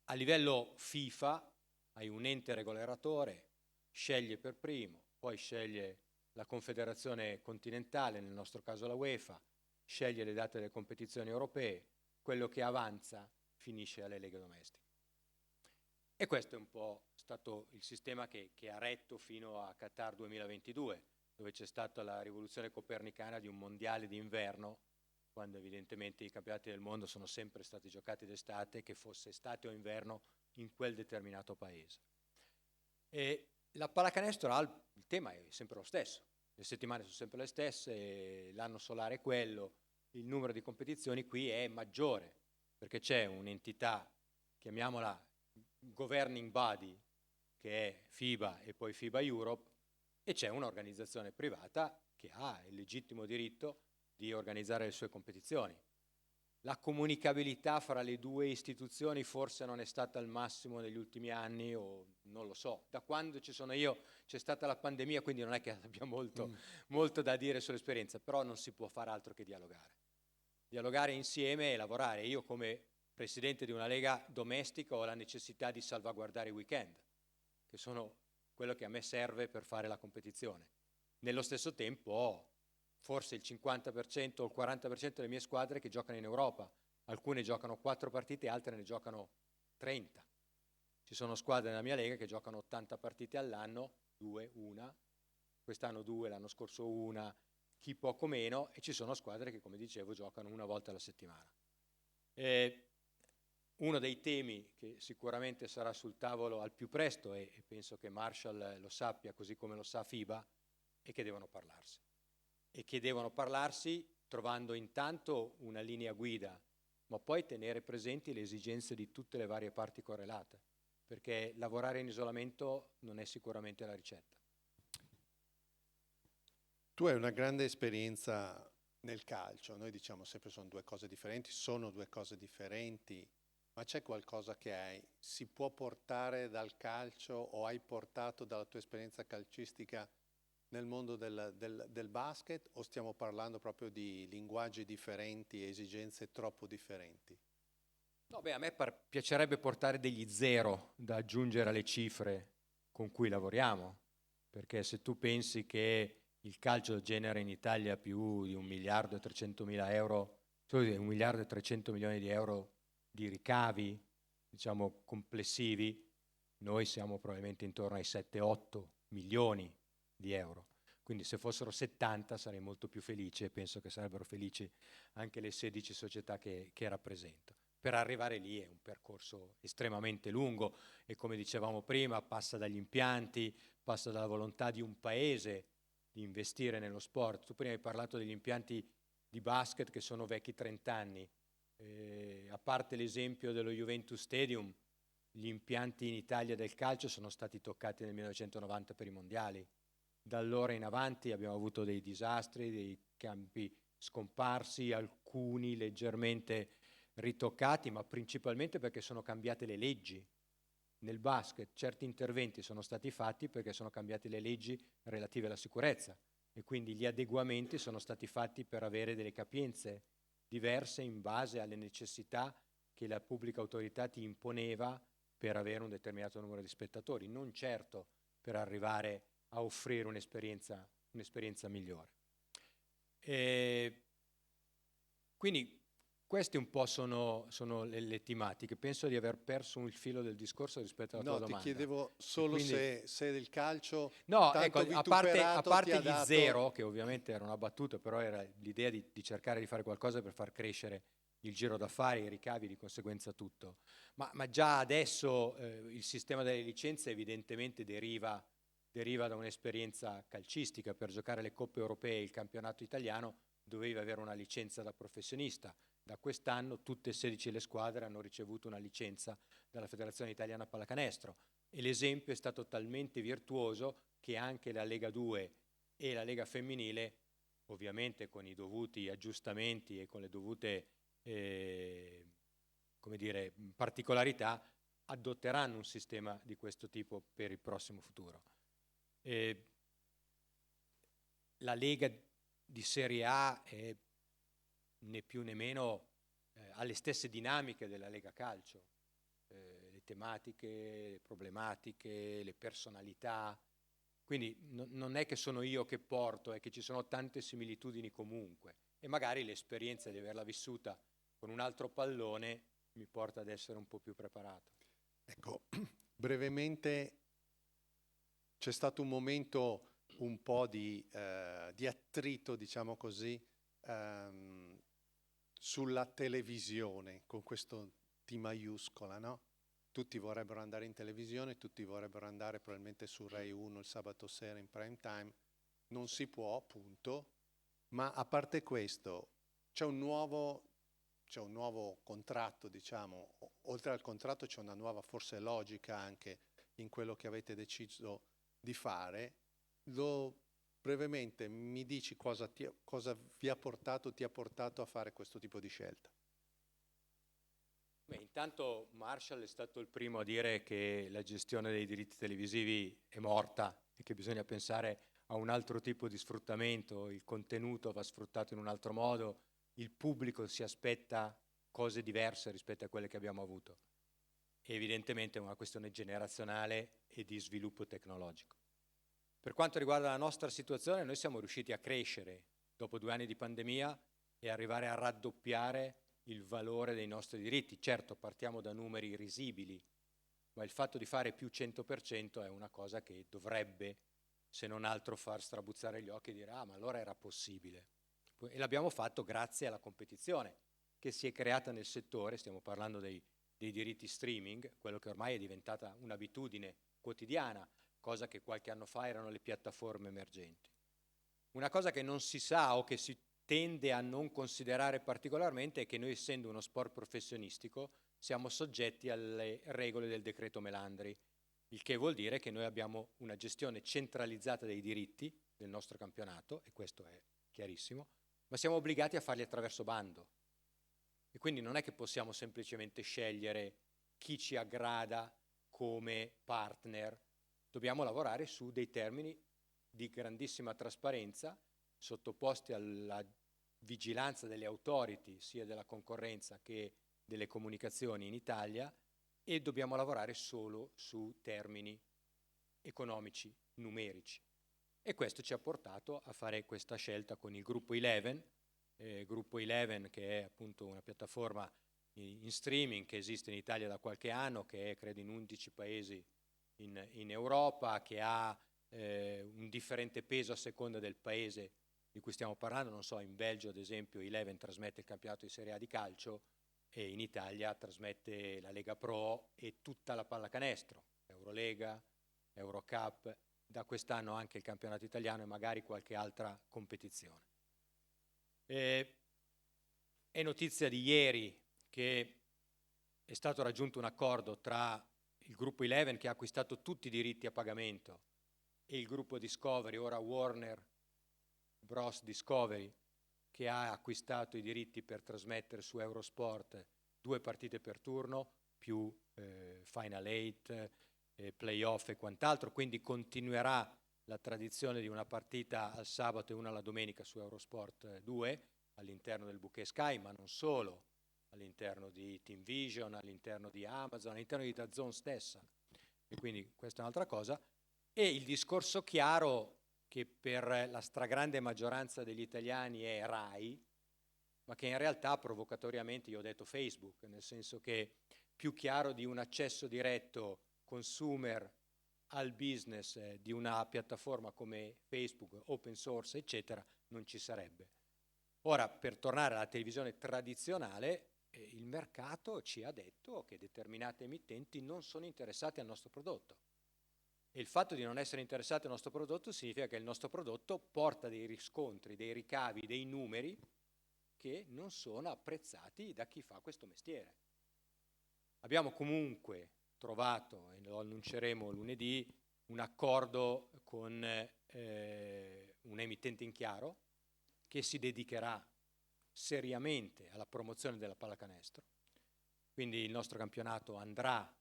a livello FIFA hai un ente regolatore, sceglie per primo, poi sceglie la Confederazione continentale, nel nostro caso la UEFA, sceglie le date delle competizioni europee, quello che avanza finisce alle leghe domestiche. E questo è un po' stato il sistema che ha retto fino a Qatar 2022, dove c'è stata la rivoluzione copernicana di un mondiale d'inverno, quando evidentemente i campionati del mondo sono sempre stati giocati d'estate, che fosse estate o inverno in quel determinato paese. E la pallacanestro il tema è sempre lo stesso, le settimane sono sempre le stesse, l'anno solare è quello, il numero di competizioni qui è maggiore, perché c'è un'entità, chiamiamola governing body, che è FIBA e poi FIBA Europe, e c'è un'organizzazione privata che ha il legittimo diritto di organizzare le sue competizioni. La comunicabilità fra le due istituzioni forse non è stata al massimo negli ultimi anni, o non lo so. Da quando ci sono io c'è stata la pandemia, quindi non è che abbia molto da dire sull'esperienza, però non si può fare altro che dialogare. Dialogare insieme e lavorare. Io come presidente di una lega domestica ho la necessità di salvaguardare i weekend, che sono quello che a me serve per fare la competizione. Nello stesso tempo ho forse il 50% o il 40% delle mie squadre che giocano in Europa. Alcune giocano 4 partite, altre ne giocano 30. Ci sono squadre nella mia lega che giocano 80 partite all'anno, 2, 1, quest'anno 2, l'anno scorso 1, chi poco meno, e ci sono squadre che, come dicevo, giocano una volta alla settimana. Uno dei temi che sicuramente sarà sul tavolo al più presto, e penso che Marshall lo sappia così come lo sa FIBA, è che devono parlarsi. E che devono parlarsi trovando intanto una linea guida, ma poi tenere presenti le esigenze di tutte le varie parti correlate, perché lavorare in isolamento non è sicuramente la ricetta. Tu hai una grande esperienza nel calcio, noi diciamo sempre sono due cose differenti, ma c'è qualcosa che si può portare dal calcio o hai portato dalla tua esperienza calcistica nel mondo del basket, o stiamo parlando proprio di linguaggi differenti, esigenze troppo differenti? No, beh, a me piacerebbe portare degli zero da aggiungere alle cifre con cui lavoriamo, perché se tu pensi che il calcio genera in Italia più di 1.300.000 euro, cioè 1.300 milioni di euro di ricavi, diciamo, complessivi, noi siamo probabilmente intorno ai 7-8 milioni di euro. Quindi se fossero 70 sarei molto più felice, e penso che sarebbero felici anche le 16 società che rappresento. Per arrivare lì è un percorso estremamente lungo e, come dicevamo prima, passa dagli impianti, passa dalla volontà di un paese di investire nello sport. Tu prima hai parlato degli impianti di basket che sono vecchi 30 anni. A parte l'esempio dello Juventus Stadium, gli impianti in Italia del calcio sono stati toccati nel 1990 per i mondiali. Da allora in avanti abbiamo avuto dei disastri, dei campi scomparsi, alcuni leggermente ritoccati, ma principalmente perché sono cambiate le leggi. Nel basket certi interventi sono stati fatti perché sono cambiate le leggi relative alla sicurezza, e quindi gli adeguamenti sono stati fatti per avere delle capienze diverse in base alle necessità che la pubblica autorità ti imponeva per avere un determinato numero di spettatori, non certo per arrivare a offrire un'esperienza migliore. Quindi queste un po' sono le tematiche. Penso di aver perso il filo del discorso rispetto alla tua domanda. No, ti chiedevo solo quindi, se il calcio no, tanto ecco, a parte gli zero, che ovviamente era una battuta, però era l'idea di cercare di fare qualcosa per far crescere il giro d'affari, i ricavi, di conseguenza tutto. Ma già adesso il sistema delle licenze evidentemente deriva da un'esperienza calcistica. Per giocare le coppe europee e il campionato italiano dovevi avere una licenza da professionista. Da quest'anno tutte e 16 le squadre hanno ricevuto una licenza dalla Federazione Italiana Pallacanestro, e l'esempio è stato talmente virtuoso che anche la Lega 2 e la Lega Femminile, ovviamente con i dovuti aggiustamenti e con le dovute particolarità, adotteranno un sistema di questo tipo per il prossimo futuro. La Lega di Serie A è né più né meno alle stesse dinamiche della Lega Calcio, le tematiche, le problematiche, le personalità. Quindi non è che sono io che porto, è che ci sono tante similitudini comunque, e magari l'esperienza di averla vissuta con un altro pallone mi porta ad essere un po' più preparato. Ecco, brevemente c'è stato un momento un po' di attrito, diciamo così, sulla televisione, con questo T maiuscola, no? Tutti vorrebbero andare in televisione, tutti vorrebbero andare probabilmente su Rai 1 il sabato sera in prime time. Non si può, punto. Ma a parte questo, c'è un nuovo contratto, diciamo. Oltre al contratto c'è una nuova forse logica anche in quello che avete deciso di fare. Brevemente mi dici cosa ti ha portato a fare questo tipo di scelta? Beh, intanto Marshall è stato il primo a dire che la gestione dei diritti televisivi è morta e che bisogna pensare a un altro tipo di sfruttamento, il contenuto va sfruttato in un altro modo, il pubblico si aspetta cose diverse rispetto a quelle che abbiamo avuto. E evidentemente è una questione generazionale e di sviluppo tecnologico. Per quanto riguarda la nostra situazione, noi siamo riusciti a crescere dopo 2 anni di pandemia e arrivare a raddoppiare il valore dei nostri diritti. Certo, partiamo da numeri risibili, ma il fatto di fare più 100% è una cosa che dovrebbe, se non altro, far strabuzzare gli occhi e dire ma allora era possibile. E l'abbiamo fatto grazie alla competizione che si è creata nel settore, stiamo parlando dei diritti streaming, quello che ormai è diventata un'abitudine quotidiana, cosa che qualche anno fa erano le piattaforme emergenti. Una cosa che non si sa o che si tende a non considerare particolarmente è che noi, essendo uno sport professionistico, siamo soggetti alle regole del decreto Melandri, il che vuol dire che noi abbiamo una gestione centralizzata dei diritti del nostro campionato, e questo è chiarissimo, ma siamo obbligati a farli attraverso bando. E quindi non è che possiamo semplicemente scegliere chi ci aggrada come partner, dobbiamo lavorare su dei termini di grandissima trasparenza, sottoposti alla vigilanza delle authority, sia della concorrenza che delle comunicazioni in Italia, e dobbiamo lavorare solo su termini economici, numerici. E questo ci ha portato a fare questa scelta con il gruppo Eleven, che è appunto una piattaforma in streaming che esiste in Italia da qualche anno, che è credo in 11 paesi in Europa, che ha un differente peso a seconda del paese di cui stiamo parlando. Non so, in Belgio ad esempio Eleven trasmette il campionato di Serie A di calcio e in Italia trasmette la Lega Pro e tutta la pallacanestro, Eurolega, Eurocup, da quest'anno anche il campionato italiano e magari qualche altra competizione. È notizia di ieri che è stato raggiunto un accordo tra il gruppo Eleven, che ha acquistato tutti i diritti a pagamento, e il gruppo Discovery, ora Warner Bros. Discovery, che ha acquistato i diritti per trasmettere su Eurosport 2 partite per turno, più Final 8, playoff e quant'altro, quindi continuerà la tradizione di una partita al sabato e una alla domenica su Eurosport 2, all'interno del bouquet Sky, ma non solo, all'interno di Team Vision, all'interno di Amazon, all'interno di DAZN stessa, e quindi questa è un'altra cosa. E il discorso chiaro, che per la stragrande maggioranza degli italiani è Rai, ma che in realtà provocatoriamente io ho detto Facebook, nel senso che più chiaro di un accesso diretto consumer al business di una piattaforma come Facebook, open source, eccetera, non ci sarebbe. Ora, per tornare alla televisione tradizionale, il mercato ci ha detto che determinate emittenti non sono interessati al nostro prodotto. E il fatto di non essere interessati al nostro prodotto significa che il nostro prodotto porta dei riscontri, dei ricavi, dei numeri che non sono apprezzati da chi fa questo mestiere. Abbiamo comunque trovato, e lo annunceremo lunedì, un accordo con un emittente in chiaro che si dedicherà seriamente alla promozione della pallacanestro. Quindi il nostro campionato andrà,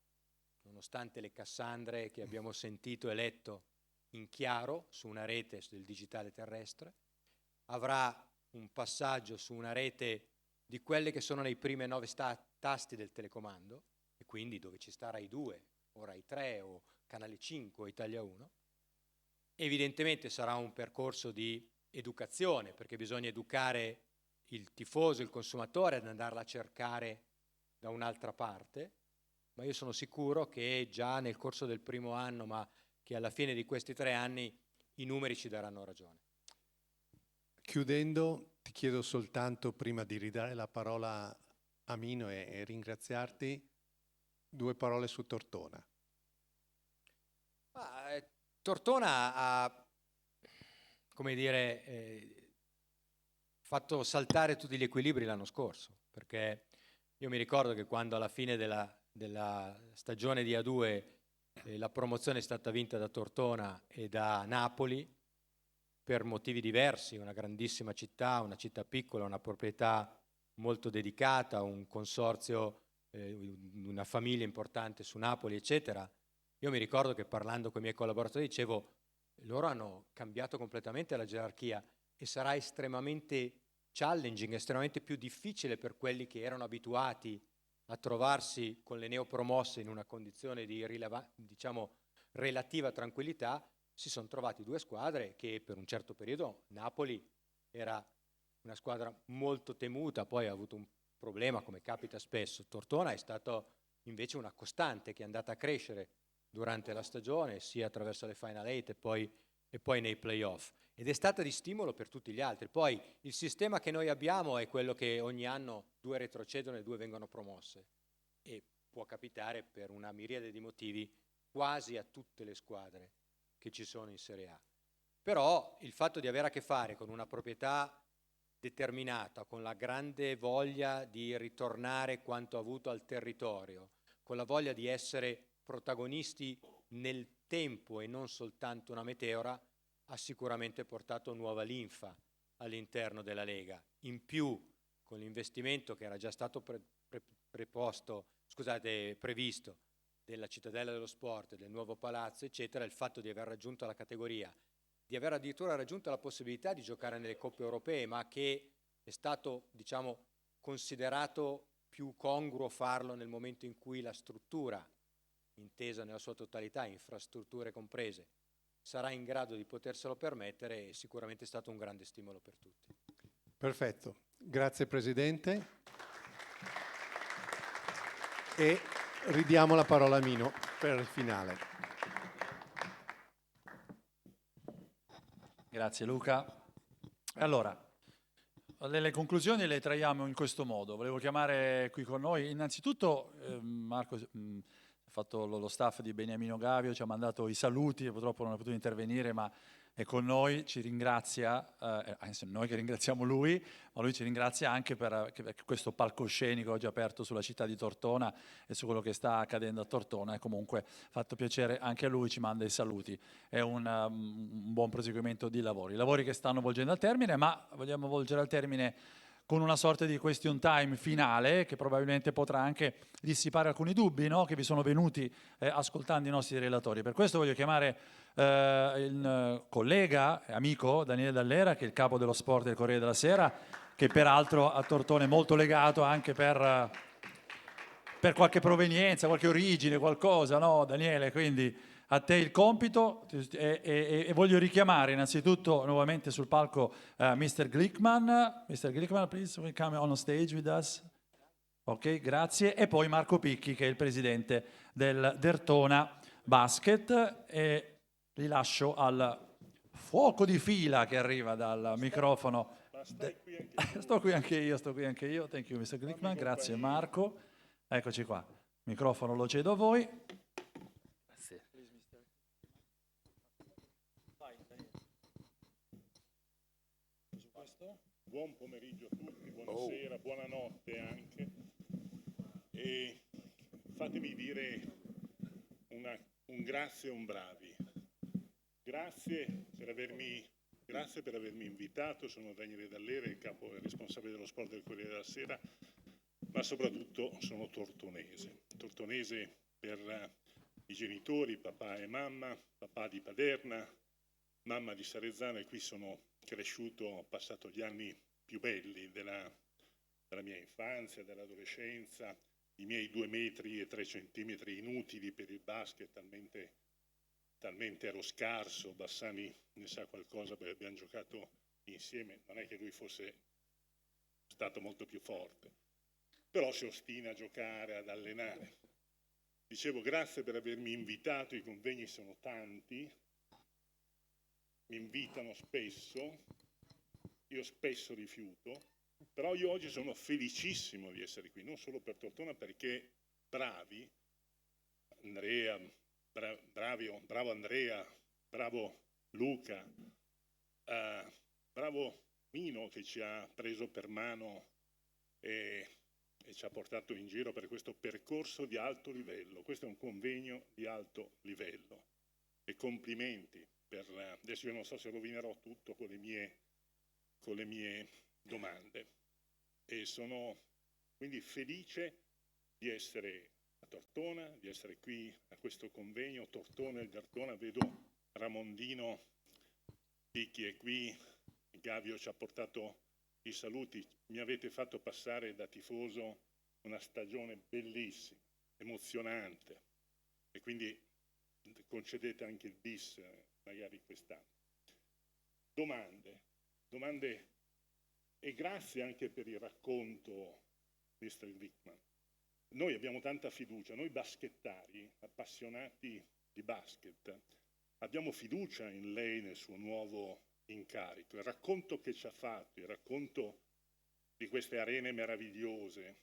nonostante le cassandre che abbiamo sentito e letto, in chiaro su una rete del digitale terrestre, avrà un passaggio su una rete di quelle che sono nei primi 9 tasti del telecomando, e quindi dove ci sta Rai 2 o Rai 3 o Canale 5 o Italia 1. Evidentemente sarà un percorso di educazione, perché bisogna educare il tifoso, il consumatore ad andarla a cercare da un'altra parte, ma io sono sicuro che già nel corso del primo anno, ma che alla fine di questi 3 anni, i numeri ci daranno ragione. Chiudendo, ti chiedo soltanto, prima di ridare la parola a Mino e ringraziarti, 2 parole su Tortona. Tortona ha, come dire, fatto saltare tutti gli equilibri l'anno scorso, perché io mi ricordo che quando alla fine della stagione di A2 la promozione è stata vinta da Tortona e da Napoli, per motivi diversi, una grandissima città, una città piccola, una proprietà molto dedicata, un consorzio, una famiglia importante su Napoli, eccetera. Io mi ricordo che parlando con i miei collaboratori dicevo, loro hanno cambiato completamente la gerarchia e sarà estremamente challenging, estremamente più difficile per quelli che erano abituati a trovarsi con le neopromosse in una condizione di relativa tranquillità. Si sono trovati 2 squadre che per un certo periodo, Napoli era una squadra molto temuta, poi ha avuto un problema come capita spesso. Tortona è stato invece una costante che è andata a crescere durante la stagione, sia attraverso le Final 8 e poi nei playoff. Ed è stata di stimolo per tutti gli altri. Poi il sistema che noi abbiamo è quello che ogni anno 2 retrocedono e 2 vengono promosse. E può capitare per una miriade di motivi quasi a tutte le squadre che ci sono in Serie A. Però il fatto di avere a che fare con una proprietà determinata, con la grande voglia di ritornare quanto avuto al territorio, con la voglia di essere protagonisti nel tempo e non soltanto una meteora, ha sicuramente portato nuova linfa all'interno della Lega. In più, con l'investimento che era già stato previsto della cittadella dello sport, del nuovo palazzo, eccetera, il fatto di aver raggiunto la categoria, di aver addirittura raggiunto la possibilità di giocare nelle coppe europee, ma che è stato, diciamo, considerato più congruo farlo nel momento in cui la struttura, intesa nella sua totalità, infrastrutture comprese, sarà in grado di poterselo permettere, è sicuramente stato un grande stimolo per tutti. Perfetto, grazie Presidente. E ridiamo la parola a Mino per il finale. Grazie Luca. Allora, le conclusioni le traiamo in questo modo. Volevo chiamare qui con noi, innanzitutto Marco ha fatto lo staff di Beniamino Gavio, ci ha mandato i saluti, purtroppo non è potuto intervenire, ma è con noi, ci ringrazia, noi che ringraziamo lui, ma lui ci ringrazia anche per questo palcoscenico oggi aperto sulla città di Tortona e su quello che sta accadendo a Tortona, e comunque fatto piacere anche a lui, ci manda i saluti. È un buon proseguimento di lavori che stanno volgendo al termine, ma vogliamo volgere al termine con una sorta di question time finale che probabilmente potrà anche dissipare alcuni dubbi, no? Che vi sono venuti ascoltando i nostri relatori. Per questo voglio chiamare il collega e amico Daniele Dall'Era, che è il capo dello sport del Corriere della Sera, che peraltro a Tortona è molto legato anche per qualche provenienza, qualche origine, qualcosa, no Daniele? Quindi a te il compito e voglio richiamare innanzitutto nuovamente sul palco Mr. Glickman. Mr. Glickman, please come on stage with us. Ok, grazie. E poi Marco Picchi, che è il presidente del Derthona Basket, e li lascio al fuoco di fila che arriva dal microfono. Sto qui anche io. Thank you Mr. Glickman, grazie Marco. Eccoci qua, il microfono lo cedo a voi. Grazie. Buon pomeriggio a tutti, buonasera, buonanotte anche. E fatemi dire un grazie e un bravi. Grazie per avermi invitato, sono Daniele Dall'Era, il capo e responsabile dello sport del Corriere della Sera, ma soprattutto sono tortonese per i genitori, papà e mamma, papà di Paderna, mamma di Sarezzano, e qui sono cresciuto, ho passato gli anni più belli della mia infanzia, dell'adolescenza, i miei 2 metri e 3 centimetri inutili per il basket, talmente ero scarso. Bassani ne sa qualcosa perché abbiamo giocato insieme, non è che lui fosse stato molto più forte. però si ostina a giocare, ad allenare. Dicevo, grazie per avermi invitato, i convegni sono tanti, mi invitano spesso, io spesso rifiuto, però io oggi sono felicissimo di essere qui, non solo per Tortona, perché bravi, Andrea, bravo Andrea, bravo Luca, bravo Mino che ci ha preso per mano e ci ha portato in giro per questo percorso di alto livello. Questo è un convegno di alto livello e complimenti. Adesso io non so se rovinerò tutto con le mie domande e sono quindi felice di essere a Tortona, di essere qui a questo convegno. Tortona e Derthona, vedo Ramondino Picchi è qui, Gavio ci ha portato i saluti, mi avete fatto passare da tifoso una stagione bellissima, emozionante e quindi concedete anche il bis magari quest'anno. Domande e grazie anche per il racconto, Mr. Glickman. Noi abbiamo tanta fiducia, noi baschettari, appassionati di basket, abbiamo fiducia in lei nel suo nuovo incarico. Il racconto che ci ha fatto, il racconto di queste arene meravigliose,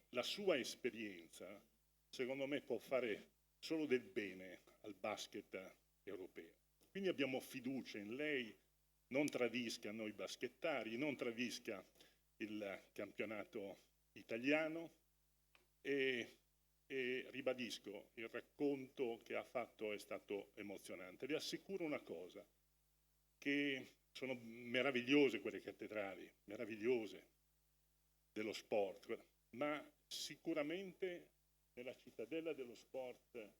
la sua esperienza, secondo me può fare solo del bene al basket europeo. Quindi abbiamo fiducia in lei, non tradisca noi baschettari, non tradisca il campionato italiano e ribadisco, il racconto che ha fatto è stato emozionante. Vi assicuro una cosa, che sono meravigliose quelle cattedrali, meravigliose dello sport, ma sicuramente nella cittadella dello sport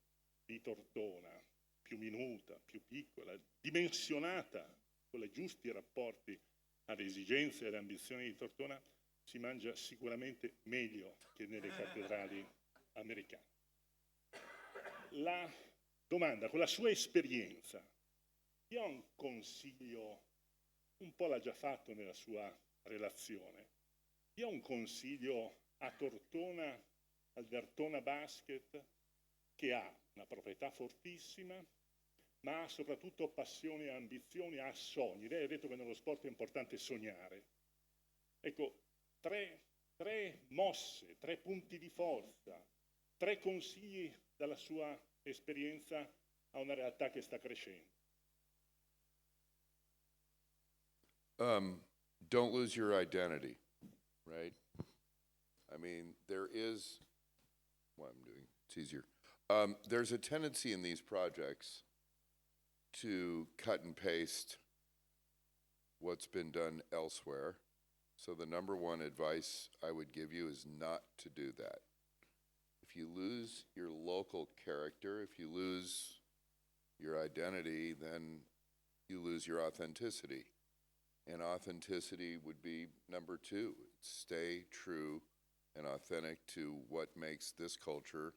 di Tortona, più minuta, più piccola, dimensionata con i giusti rapporti alle esigenze e alle ambizioni di Tortona, si mangia sicuramente meglio che nelle cattedrali americane. La domanda, con la sua esperienza, io ho un consiglio, un po' l'ha già fatto nella sua relazione, io ho un consiglio a Tortona, al Derthona Basket, che ha una proprietà fortissima, ma ha soprattutto passione e ambizioni, ha sogni. Lei ha detto che nello sport è importante sognare. Ecco, tre mosse, 3 punti di forza, 3 consigli dalla sua esperienza a una realtà che sta crescendo. Don't lose your identity, right? I mean, there is, what I'm doing, it's easier. There's a tendency in these projects to cut and paste what's been done elsewhere. So the number one advice I would give you is not to do that. If you lose your local character, if you lose your identity, then you lose your authenticity. And authenticity would be number 2. Stay true and authentic to what makes this culture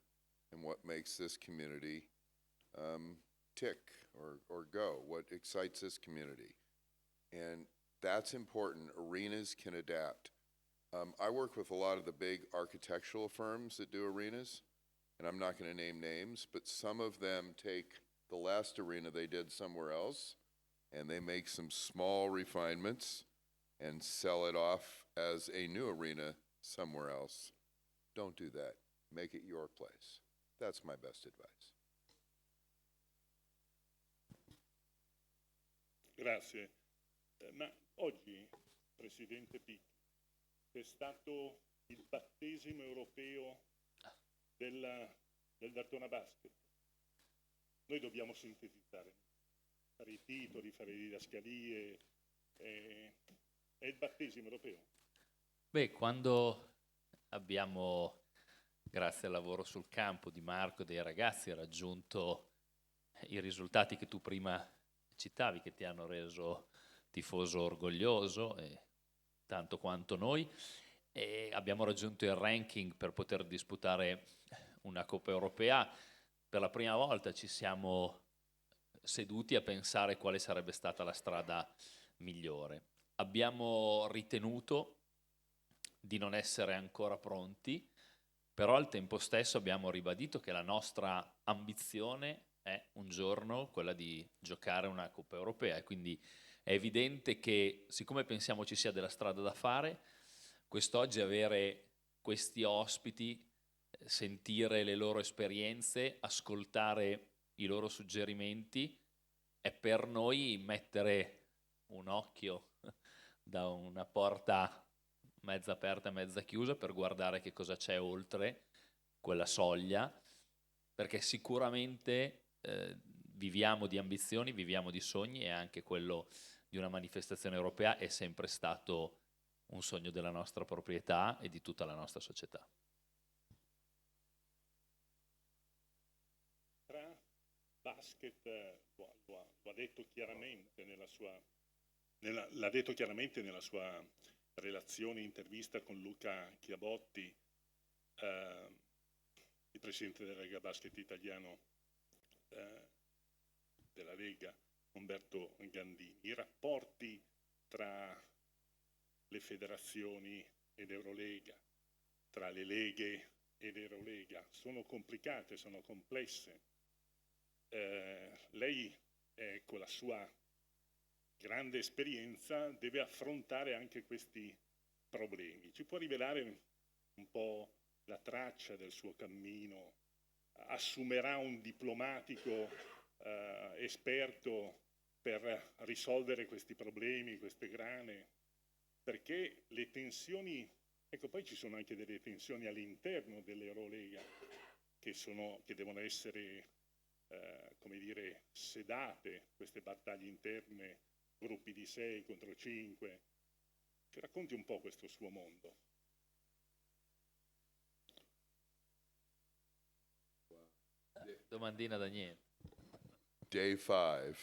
and what makes this community tick or go, what excites this community. And that's important. Arenas can adapt. I work with a lot of the big architectural firms that do arenas, and I'm not going to name names, but some of them take the last arena they did somewhere else, and they make some small refinements and sell it off as a new arena somewhere else. Don't do that. Make it your place. That's my best advice. Grazie. Ma oggi, Presidente Picchi, è stato il battesimo europeo del Derthona Basket. Noi dobbiamo sintetizzare, fare i titoli, fare le didascalie. È il battesimo europeo? Beh, quando abbiamo, grazie al lavoro sul campo di Marco e dei ragazzi, raggiunto i risultati che tu prima citavi, che ti hanno reso tifoso orgoglioso, tanto quanto noi, e abbiamo raggiunto il ranking per poter disputare una Coppa Europea. Per la prima volta ci siamo seduti a pensare quale sarebbe stata la strada migliore. Abbiamo ritenuto di non essere ancora pronti, però al tempo stesso abbiamo ribadito che la nostra ambizione è un giorno quella di giocare una Coppa Europea, e quindi è evidente che, siccome pensiamo ci sia della strada da fare, quest'oggi avere questi ospiti, sentire le loro esperienze, ascoltare i loro suggerimenti, è per noi mettere un occhio da una porta mezza aperta e mezza chiusa per guardare che cosa c'è oltre quella soglia, perché sicuramente viviamo di ambizioni, viviamo di sogni, e anche quello di una manifestazione europea è sempre stato un sogno della nostra proprietà e di tutta la nostra società. Basket lo ha detto chiaramente l'ha detto chiaramente nella sua relazione, intervista con Luca Chiabotti, il presidente della Lega Basket italiano, della Lega, Umberto Gandini. I rapporti tra le federazioni ed Eurolega, tra le leghe ed Eurolega, sono complicate, sono complesse. Lei, con la sua grande esperienza, deve affrontare anche questi problemi. Ci può rivelare un po' la traccia del suo cammino? Assumerà un diplomatico esperto per risolvere questi problemi, queste grane? Perché le tensioni, ecco, poi ci sono anche delle tensioni all'interno dell'Eurolega che devono essere come dire, sedate, queste battaglie interne, gruppi di 6 contro 5. Ci racconti un po' questo suo mondo? Domandina da niente. Day 5.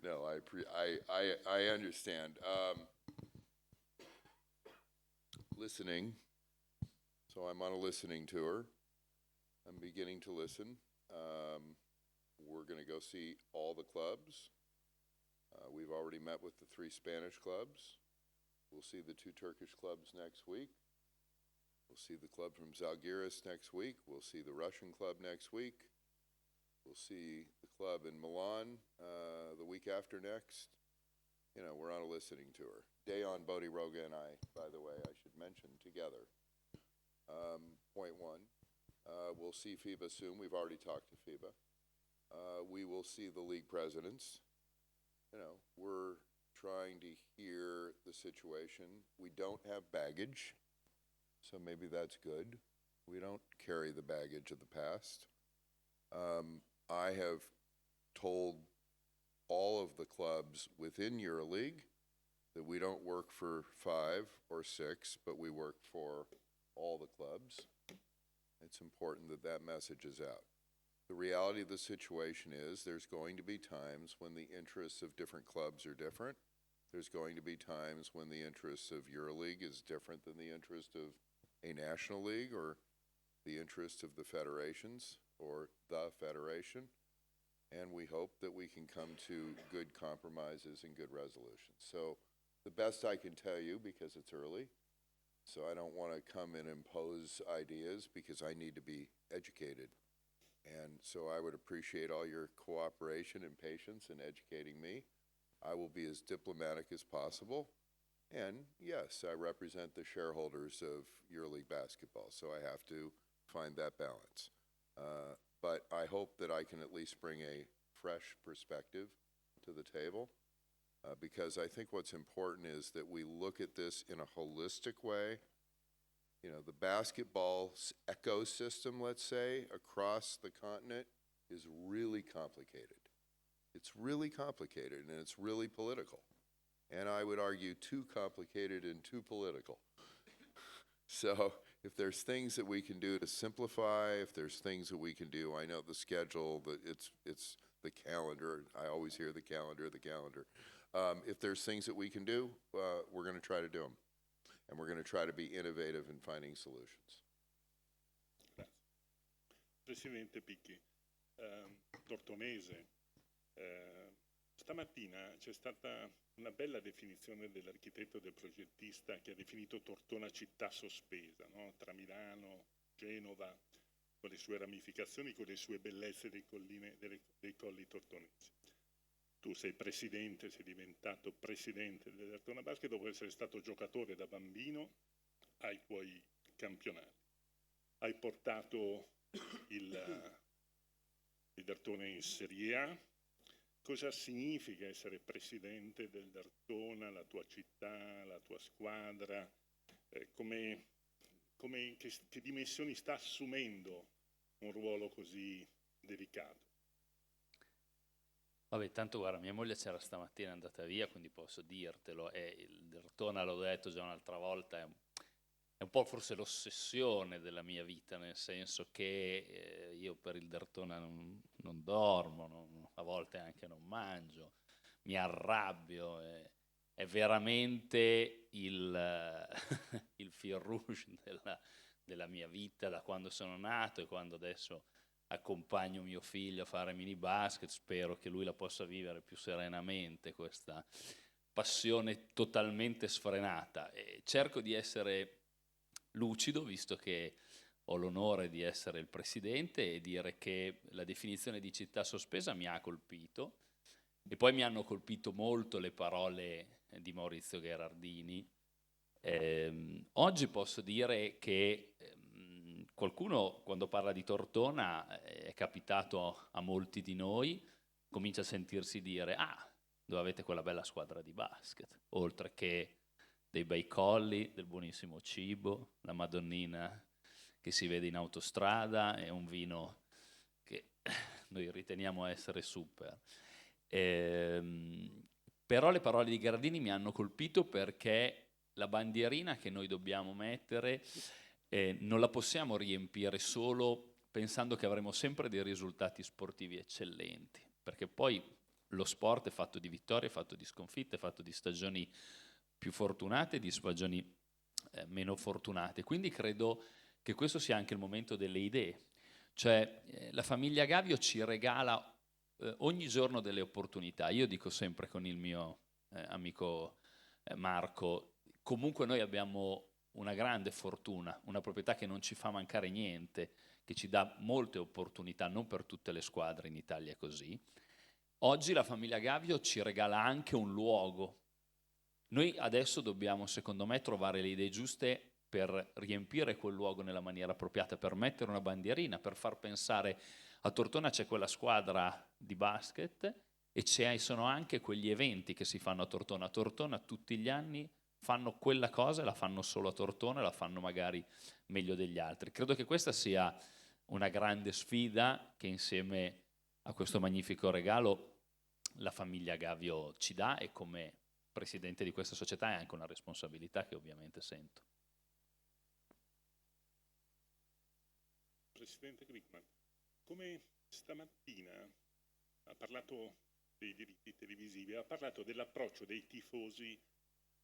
No, I understand. Listening. So I'm on a listening tour. I'm beginning to listen. We're going to go see all the clubs. We've already met with the 3 Spanish clubs. We'll see the 2 Turkish clubs next week. We'll see the club from Zalgiris next week. We'll see the Russian club next week. We'll see the club in Milan the week after next. You know, we're on a listening tour. Dejan Bodiroga and I, by the way, I should mention, together. Point 1. We'll see FIBA soon. We've already talked to FIBA. We will see the league presidents. You know, we're trying to hear the situation. We don't have baggage, so maybe that's good. We don't carry the baggage of the past. I have told all of the clubs within EuroLeague that we don't work for 5 or 6, but we work for all the clubs. It's important that that message is out. The reality of the situation is there's going to be times when the interests of different clubs are different. There's going to be times when the interests of EuroLeague is different than the interest of a national league or the interest of the federations or the federation. And we hope that we can come to good compromises and good resolutions. So the best I can tell you, because it's early, so I don't want to come and impose ideas because I need to be educated. And so I would appreciate all your cooperation and patience in educating me. I will be as diplomatic as possible. And yes, I represent the shareholders of EuroLeague Basketball, so I have to find that balance. But I hope that I can at least bring a fresh perspective to the table. Because I think what's important is that we look at this in a holistic way. You know, the basketball ecosystem, let's say, across the continent is really complicated. It's really complicated, and it's really political. And I would argue too complicated and too political. So if there's things that we can do to simplify, if there's things that we can do, I know the schedule, it's the calendar. I always hear the calendar. If there's things that we can do, we're going to try to do them. And we're going to try to be innovative in finding solutions. Presidente Picchi, tortonese, Stamattina c'è stata una bella definizione dell'architetto e del progettista che ha definito Tortona città sospesa, no? Tra Milano, Genova, con le sue ramificazioni, con le sue bellezze dei colli tortonesi. Tu sei diventato presidente del Derthona Basket dopo essere stato giocatore da bambino ai tuoi campionati. Hai portato il Derthona in Serie A. Cosa significa essere presidente del Derthona, la tua città, la tua squadra? Che dimensioni sta assumendo un ruolo così delicato? Vabbè, tanto guarda, mia moglie c'era stamattina, è andata via, quindi posso dirtelo. E il Derthona, l'ho detto già un'altra volta, è un po' forse l'ossessione della mia vita, nel senso che io per il Derthona non dormo, a volte anche non mangio, mi arrabbio, è veramente il fil rouge della mia vita da quando sono nato e quando adesso accompagno mio figlio a fare mini basket. Spero che lui la possa vivere più serenamente, questa passione totalmente sfrenata, e cerco di essere lucido, visto che ho l'onore di essere il presidente, e dire che la definizione di città sospesa mi ha colpito, e poi mi hanno colpito molto le parole di Maurizio Gherardini. Oggi posso dire che qualcuno, quando parla di Tortona, è capitato a molti di noi, comincia a sentirsi dire: ah, dove avete quella bella squadra di basket, oltre che dei bei colli, del buonissimo cibo, la Madonnina che si vede in autostrada e un vino che noi riteniamo essere super. Però le parole di Gardini mi hanno colpito, perché la bandierina che noi dobbiamo mettere non la possiamo riempire solo pensando che avremo sempre dei risultati sportivi eccellenti, perché poi lo sport è fatto di vittorie, è fatto di sconfitte, è fatto di stagioni più fortunate e di stagioni meno fortunate. Quindi credo che questo sia anche il momento delle idee. Cioè la famiglia Gavio ci regala ogni giorno delle opportunità. Io dico sempre con il mio amico Marco, comunque noi abbiamo una grande fortuna, una proprietà che non ci fa mancare niente, che ci dà molte opportunità, non per tutte le squadre in Italia è così. Oggi la famiglia Gavio ci regala anche un luogo. Noi adesso dobbiamo, secondo me, trovare le idee giuste per riempire quel luogo nella maniera appropriata, per mettere una bandierina, per far pensare a Tortona c'è quella squadra di basket e sono anche quegli eventi che si fanno a Tortona. A Tortona tutti gli anni fanno quella cosa e la fanno solo a Tortona e la fanno magari meglio degli altri. Credo che questa sia una grande sfida che insieme a questo magnifico regalo la famiglia Gavio ci dà, e come presidente di questa società è anche una responsabilità che ovviamente sento. Presidente Glickman, come stamattina ha parlato dei diritti televisivi, ha parlato dell'approccio dei tifosi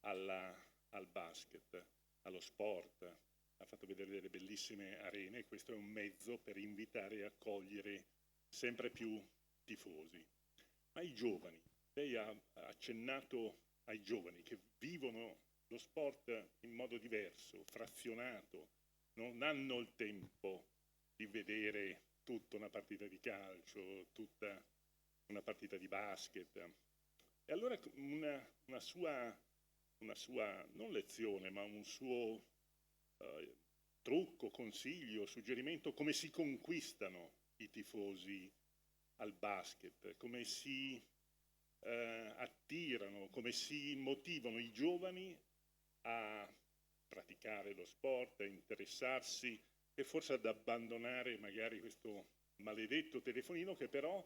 al basket, allo sport, ha fatto vedere delle bellissime arene, e questo è un mezzo per invitare e accogliere sempre più tifosi. Ma i giovani, lei ha accennato ai giovani che vivono lo sport in modo diverso, frazionato, non hanno il tempo di vedere tutta una partita di calcio, tutta una partita di basket. E allora una sua non lezione, ma un suo trucco, consiglio, suggerimento: come si conquistano i tifosi al basket, come si attirano, come si motivano i giovani a praticare lo sport, a interessarsi e forse ad abbandonare magari questo maledetto telefonino, che però,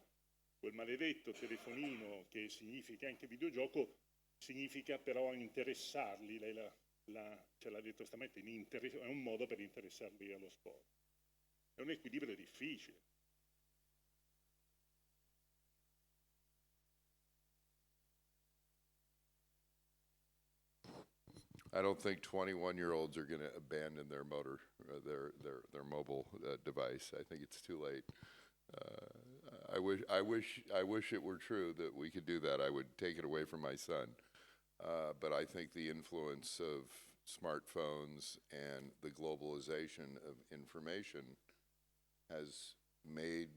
quel maledetto telefonino che significa anche videogioco, significa però interessarli. Lei ce l'ha detto stamattina, è un modo per interessarli allo sport. È un equilibrio difficile. I don't think 21-year-olds are going to abandon their mobile device. I think it's too late. I wish it were true that we could do that. I would take it away from my son. But I think the influence of smartphones and the globalization of information has made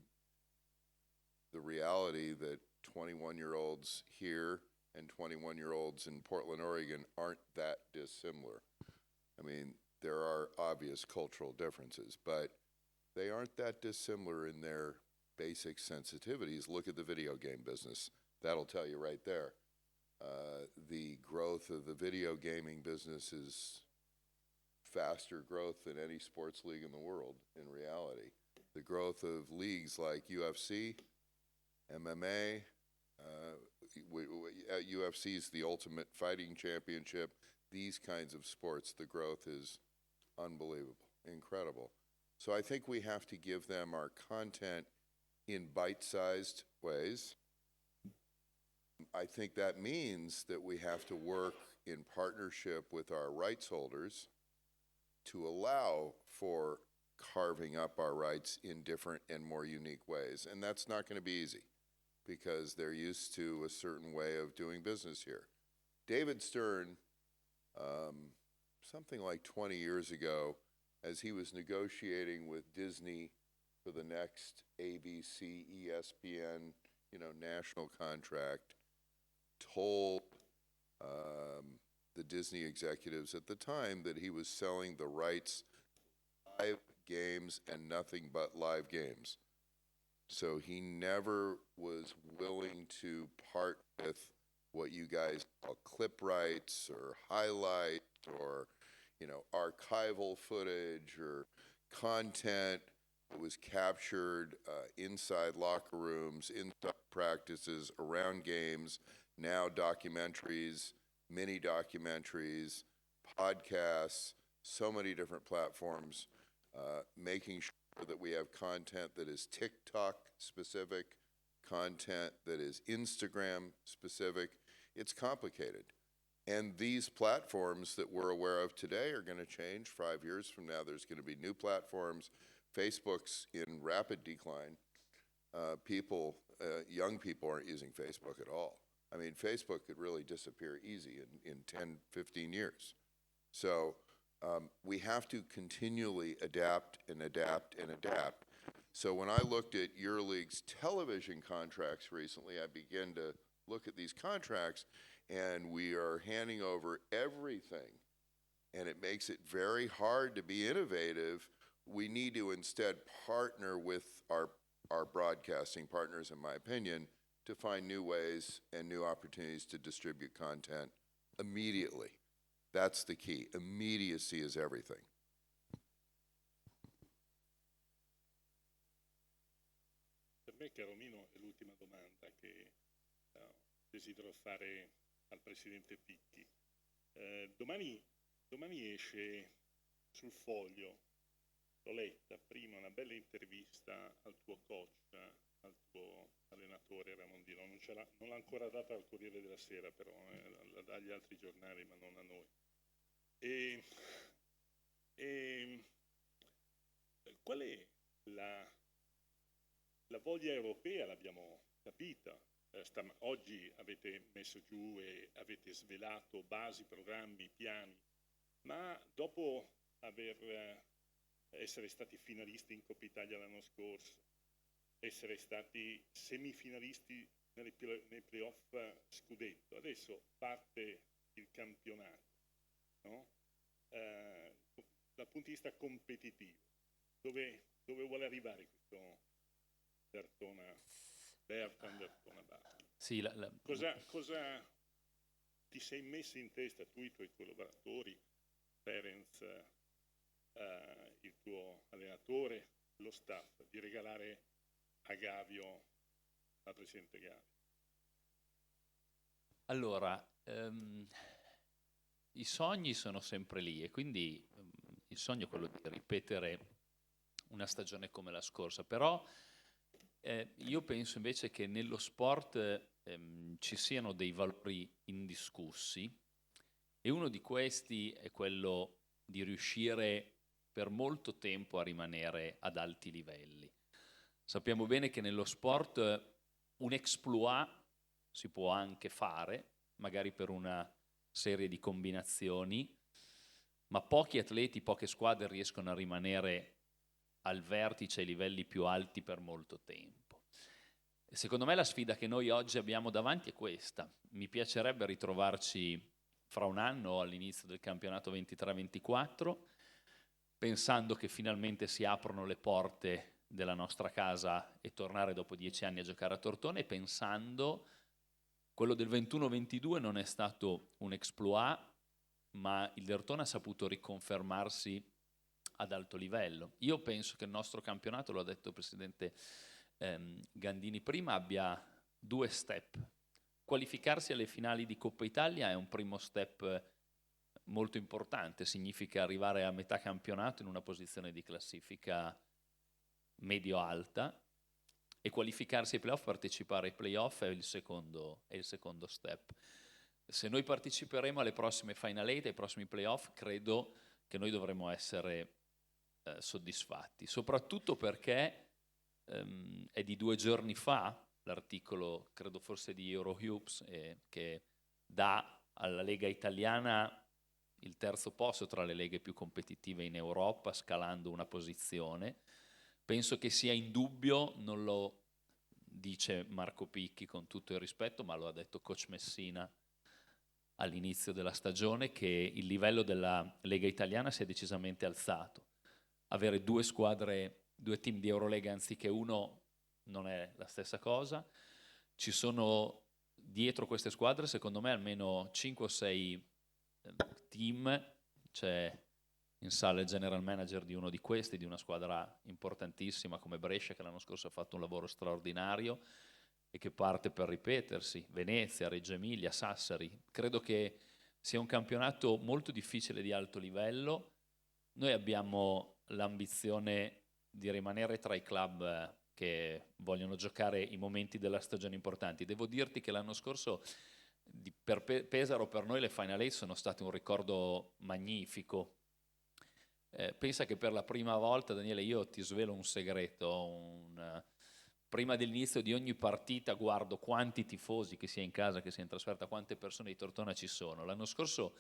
the reality that 21-year-olds here and 21-year-olds in Portland, Oregon aren't that dissimilar. I mean, there are obvious cultural differences, but they aren't that dissimilar in their basic sensitivities. Look at the video game business. That'll tell you right there. The growth of the video gaming business is faster growth than any sports league in the world in reality. The growth of leagues like UFC, MMA, UFC is the ultimate fighting championship. These kinds of sports, the growth is unbelievable, incredible. So I think we have to give them our content in bite-sized ways. I think that means that we have to work in partnership with our rights holders to allow for carving up our rights in different and more unique ways. And that's not going to be easy because they're used to a certain way of doing business here. David Stern, something like 20 years ago, as he was negotiating with Disney for the next ABC, ESPN, national contract, told the Disney executives at the time that he was selling the rights to live games and nothing but live games. So he never was willing to part with what you guys call clip rights or highlight or, archival footage or content that was captured inside locker rooms, inside practices, around games, now documentaries, mini documentaries, podcasts, so many different platforms, making sure that we have content that is TikTok specific, content that is Instagram specific. It's complicated. And these platforms that we're aware of today are going to change. 5 years from now, there's going to be new platforms. Facebook's in rapid decline. Young people aren't using Facebook at all. I mean, Facebook could really disappear easy in 10, 15 years. So we have to continually adapt and adapt and adapt. So when I looked at EuroLeague's television contracts recently, I began to look at these contracts, and we are handing over everything, and it makes it very hard to be innovative. We need to instead partner with our broadcasting partners, in my opinion, to find new ways and new opportunities to distribute content immediately. That's the key. Immediacy is everything. Per me, caro Mino, è l'ultima domanda che desidero fare al Presidente Picchi. Domani esce sul Foglio, l'ho letta prima, una bella intervista al tuo coach, al tuo allenatore Ramondino. Non l'ha ancora data al Corriere della Sera, però agli altri giornali, ma non a noi. Qual è la voglia europea? L'abbiamo capita. Oggi avete messo giù e avete svelato basi, programmi, piani, ma dopo essere stati finalisti in Coppa Italia l'anno scorso, essere stati semifinalisti nei playoff scudetto, adesso parte il campionato, no? Dal punto di vista competitivo, dove vuole arrivare questo Derthona Basket? Sì, Cosa ti sei messo in testa tu, i tuoi collaboratori, Ferenc, il tuo allenatore, lo staff, di regalare a Gavio, al presidente Gavio? Allora, i sogni sono sempre lì e quindi il sogno è quello di ripetere una stagione come la scorsa, però io penso invece che nello sport ci siano dei valori indiscussi e uno di questi è quello di riuscire per molto tempo a rimanere ad alti livelli. Sappiamo bene che nello sport un exploit si può anche fare, magari per una serie di combinazioni, ma pochi atleti, poche squadre riescono a rimanere al vertice, ai livelli più alti per molto tempo. E secondo me la sfida che noi oggi abbiamo davanti è questa. Mi piacerebbe ritrovarci fra un anno all'inizio del campionato 23-24, pensando che finalmente si aprono le porte della nostra casa e tornare dopo 10 anni a giocare a Tortona, e pensando quello del 21-22 non è stato un exploit, ma il Derthona ha saputo riconfermarsi ad alto livello. Io penso che il nostro campionato, lo ha detto il presidente Gandini prima, abbia 2 step. Qualificarsi alle finali di Coppa Italia è un primo step molto importante, significa arrivare a metà campionato in una posizione di classifica medio-alta, e qualificarsi ai playoff, partecipare ai playoff è il secondo step. Se noi parteciperemo alle prossime Final 8, ai prossimi playoff, credo che noi dovremo essere soddisfatti, soprattutto perché è di 2 giorni fa l'articolo, credo forse di EuroHoops, che dà alla Lega italiana il 3° posto tra le leghe più competitive in Europa, scalando una posizione. Penso che sia indubbio, non lo dice Marco Picchi con tutto il rispetto, ma lo ha detto coach Messina all'inizio della stagione, che il livello della Lega italiana si è decisamente alzato. Avere 2 squadre, 2 team di EuroLeague anziché uno non è la stessa cosa. Ci sono dietro queste squadre, secondo me, almeno 5 o 6 team. C'è in sala il general manager di uno di questi, di una squadra importantissima come Brescia, che l'anno scorso ha fatto un lavoro straordinario e che parte per ripetersi, Venezia, Reggio Emilia, Sassari. Credo che sia un campionato molto difficile, di alto livello. Noi abbiamo l'ambizione di rimanere tra i club che vogliono giocare i momenti della stagione importanti. Devo dirti che l'anno scorso per Pesaro, per noi le Final 8 sono state un ricordo magnifico. Pensa che per la prima volta, Daniele, io ti svelo un segreto, prima dell'inizio di ogni partita guardo quanti tifosi, che sia in casa che sia in trasferta, quante persone di Tortona ci sono. L'anno scorso,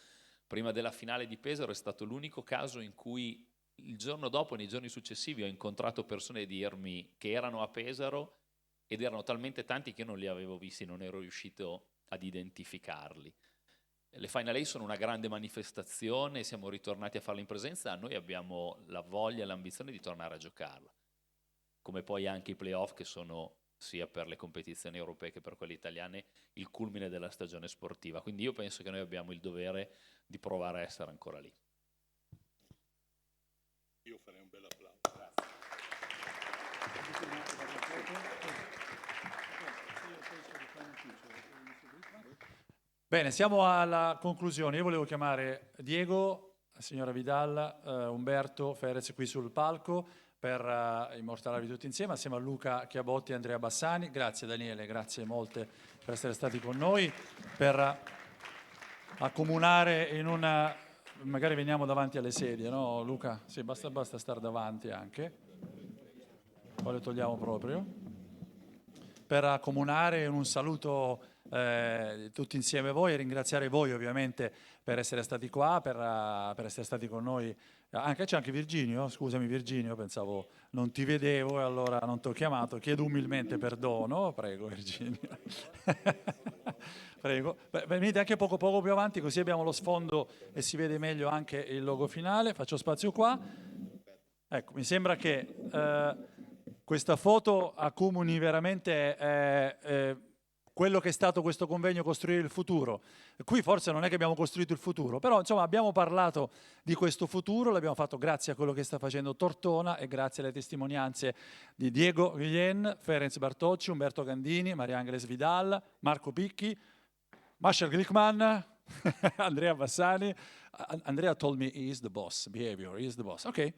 prima della finale di Pesaro, è stato l'unico caso in cui il giorno dopo, nei giorni successivi, ho incontrato persone dirmi che erano a Pesaro ed erano talmente tanti che io non li avevo visti, non ero riuscito ad identificarli. Le Final 8 sono una grande manifestazione, siamo ritornati a farla in presenza, noi abbiamo la voglia e l'ambizione di tornare a giocarla, come poi anche i playoff, che sono sia per le competizioni europee che per quelle italiane il culmine della stagione sportiva. Quindi io penso che noi abbiamo il dovere di provare a essere ancora lì. Io farei un bel applauso. Grazie. Bene, siamo alla conclusione. Io volevo chiamare Diego, la signora Vidal, Umberto, Ferez qui sul palco per immortalarvi tutti insieme, assieme a Luca Chiabotti e Andrea Bassani. Grazie Daniele, grazie molte per essere stati con noi, per accomunare in una... Magari veniamo davanti alle sedie, no Luca? Sì, basta stare davanti anche. Poi le togliamo proprio. Per accomunare in un saluto tutti insieme voi e ringraziare voi ovviamente per essere stati qua, per essere stati con noi. C'è anche Virginio, scusami Virginio, pensavo non ti vedevo e allora non ti ho chiamato, chiedo umilmente perdono, prego Virginio. Prego, venite anche poco più avanti così abbiamo lo sfondo e si vede meglio anche il logo finale. Faccio spazio qua. Ecco, mi sembra che questa foto accomuni veramente quello che è stato questo convegno Costruire il futuro. Qui forse non è che abbiamo costruito il futuro, però insomma abbiamo parlato di questo futuro, l'abbiamo fatto grazie a quello che sta facendo Tortona e grazie alle testimonianze di Diego Guillen, Ferenc Bartocci, Umberto Gandini, Maria Angeles Vidal, Marco Picchi, Marshall Glickman, Andrea Bassani. Andrea told me he is the boss, behavior, he is the boss. Ok.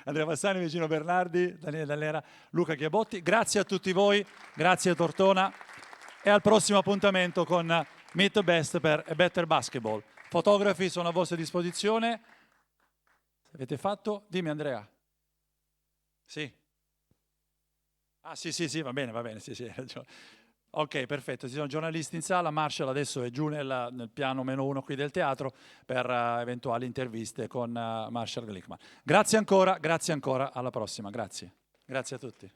Andrea Bassani, Vicino Bernardi, Daniele Dall'Era, Luca Chiabotti. Grazie a tutti voi, grazie a Tortona e al prossimo appuntamento con Meet the Best per A Better Basketball. Fotografi sono a vostra disposizione. Avete fatto? Dimmi Andrea. Sì. Ah sì, va bene, sì, hai ragione. Ok, perfetto, ci sono giornalisti in sala, Marshall adesso è giù nel piano -1 qui del teatro per eventuali interviste con Marshall Glickman. Grazie ancora, alla prossima, grazie a tutti.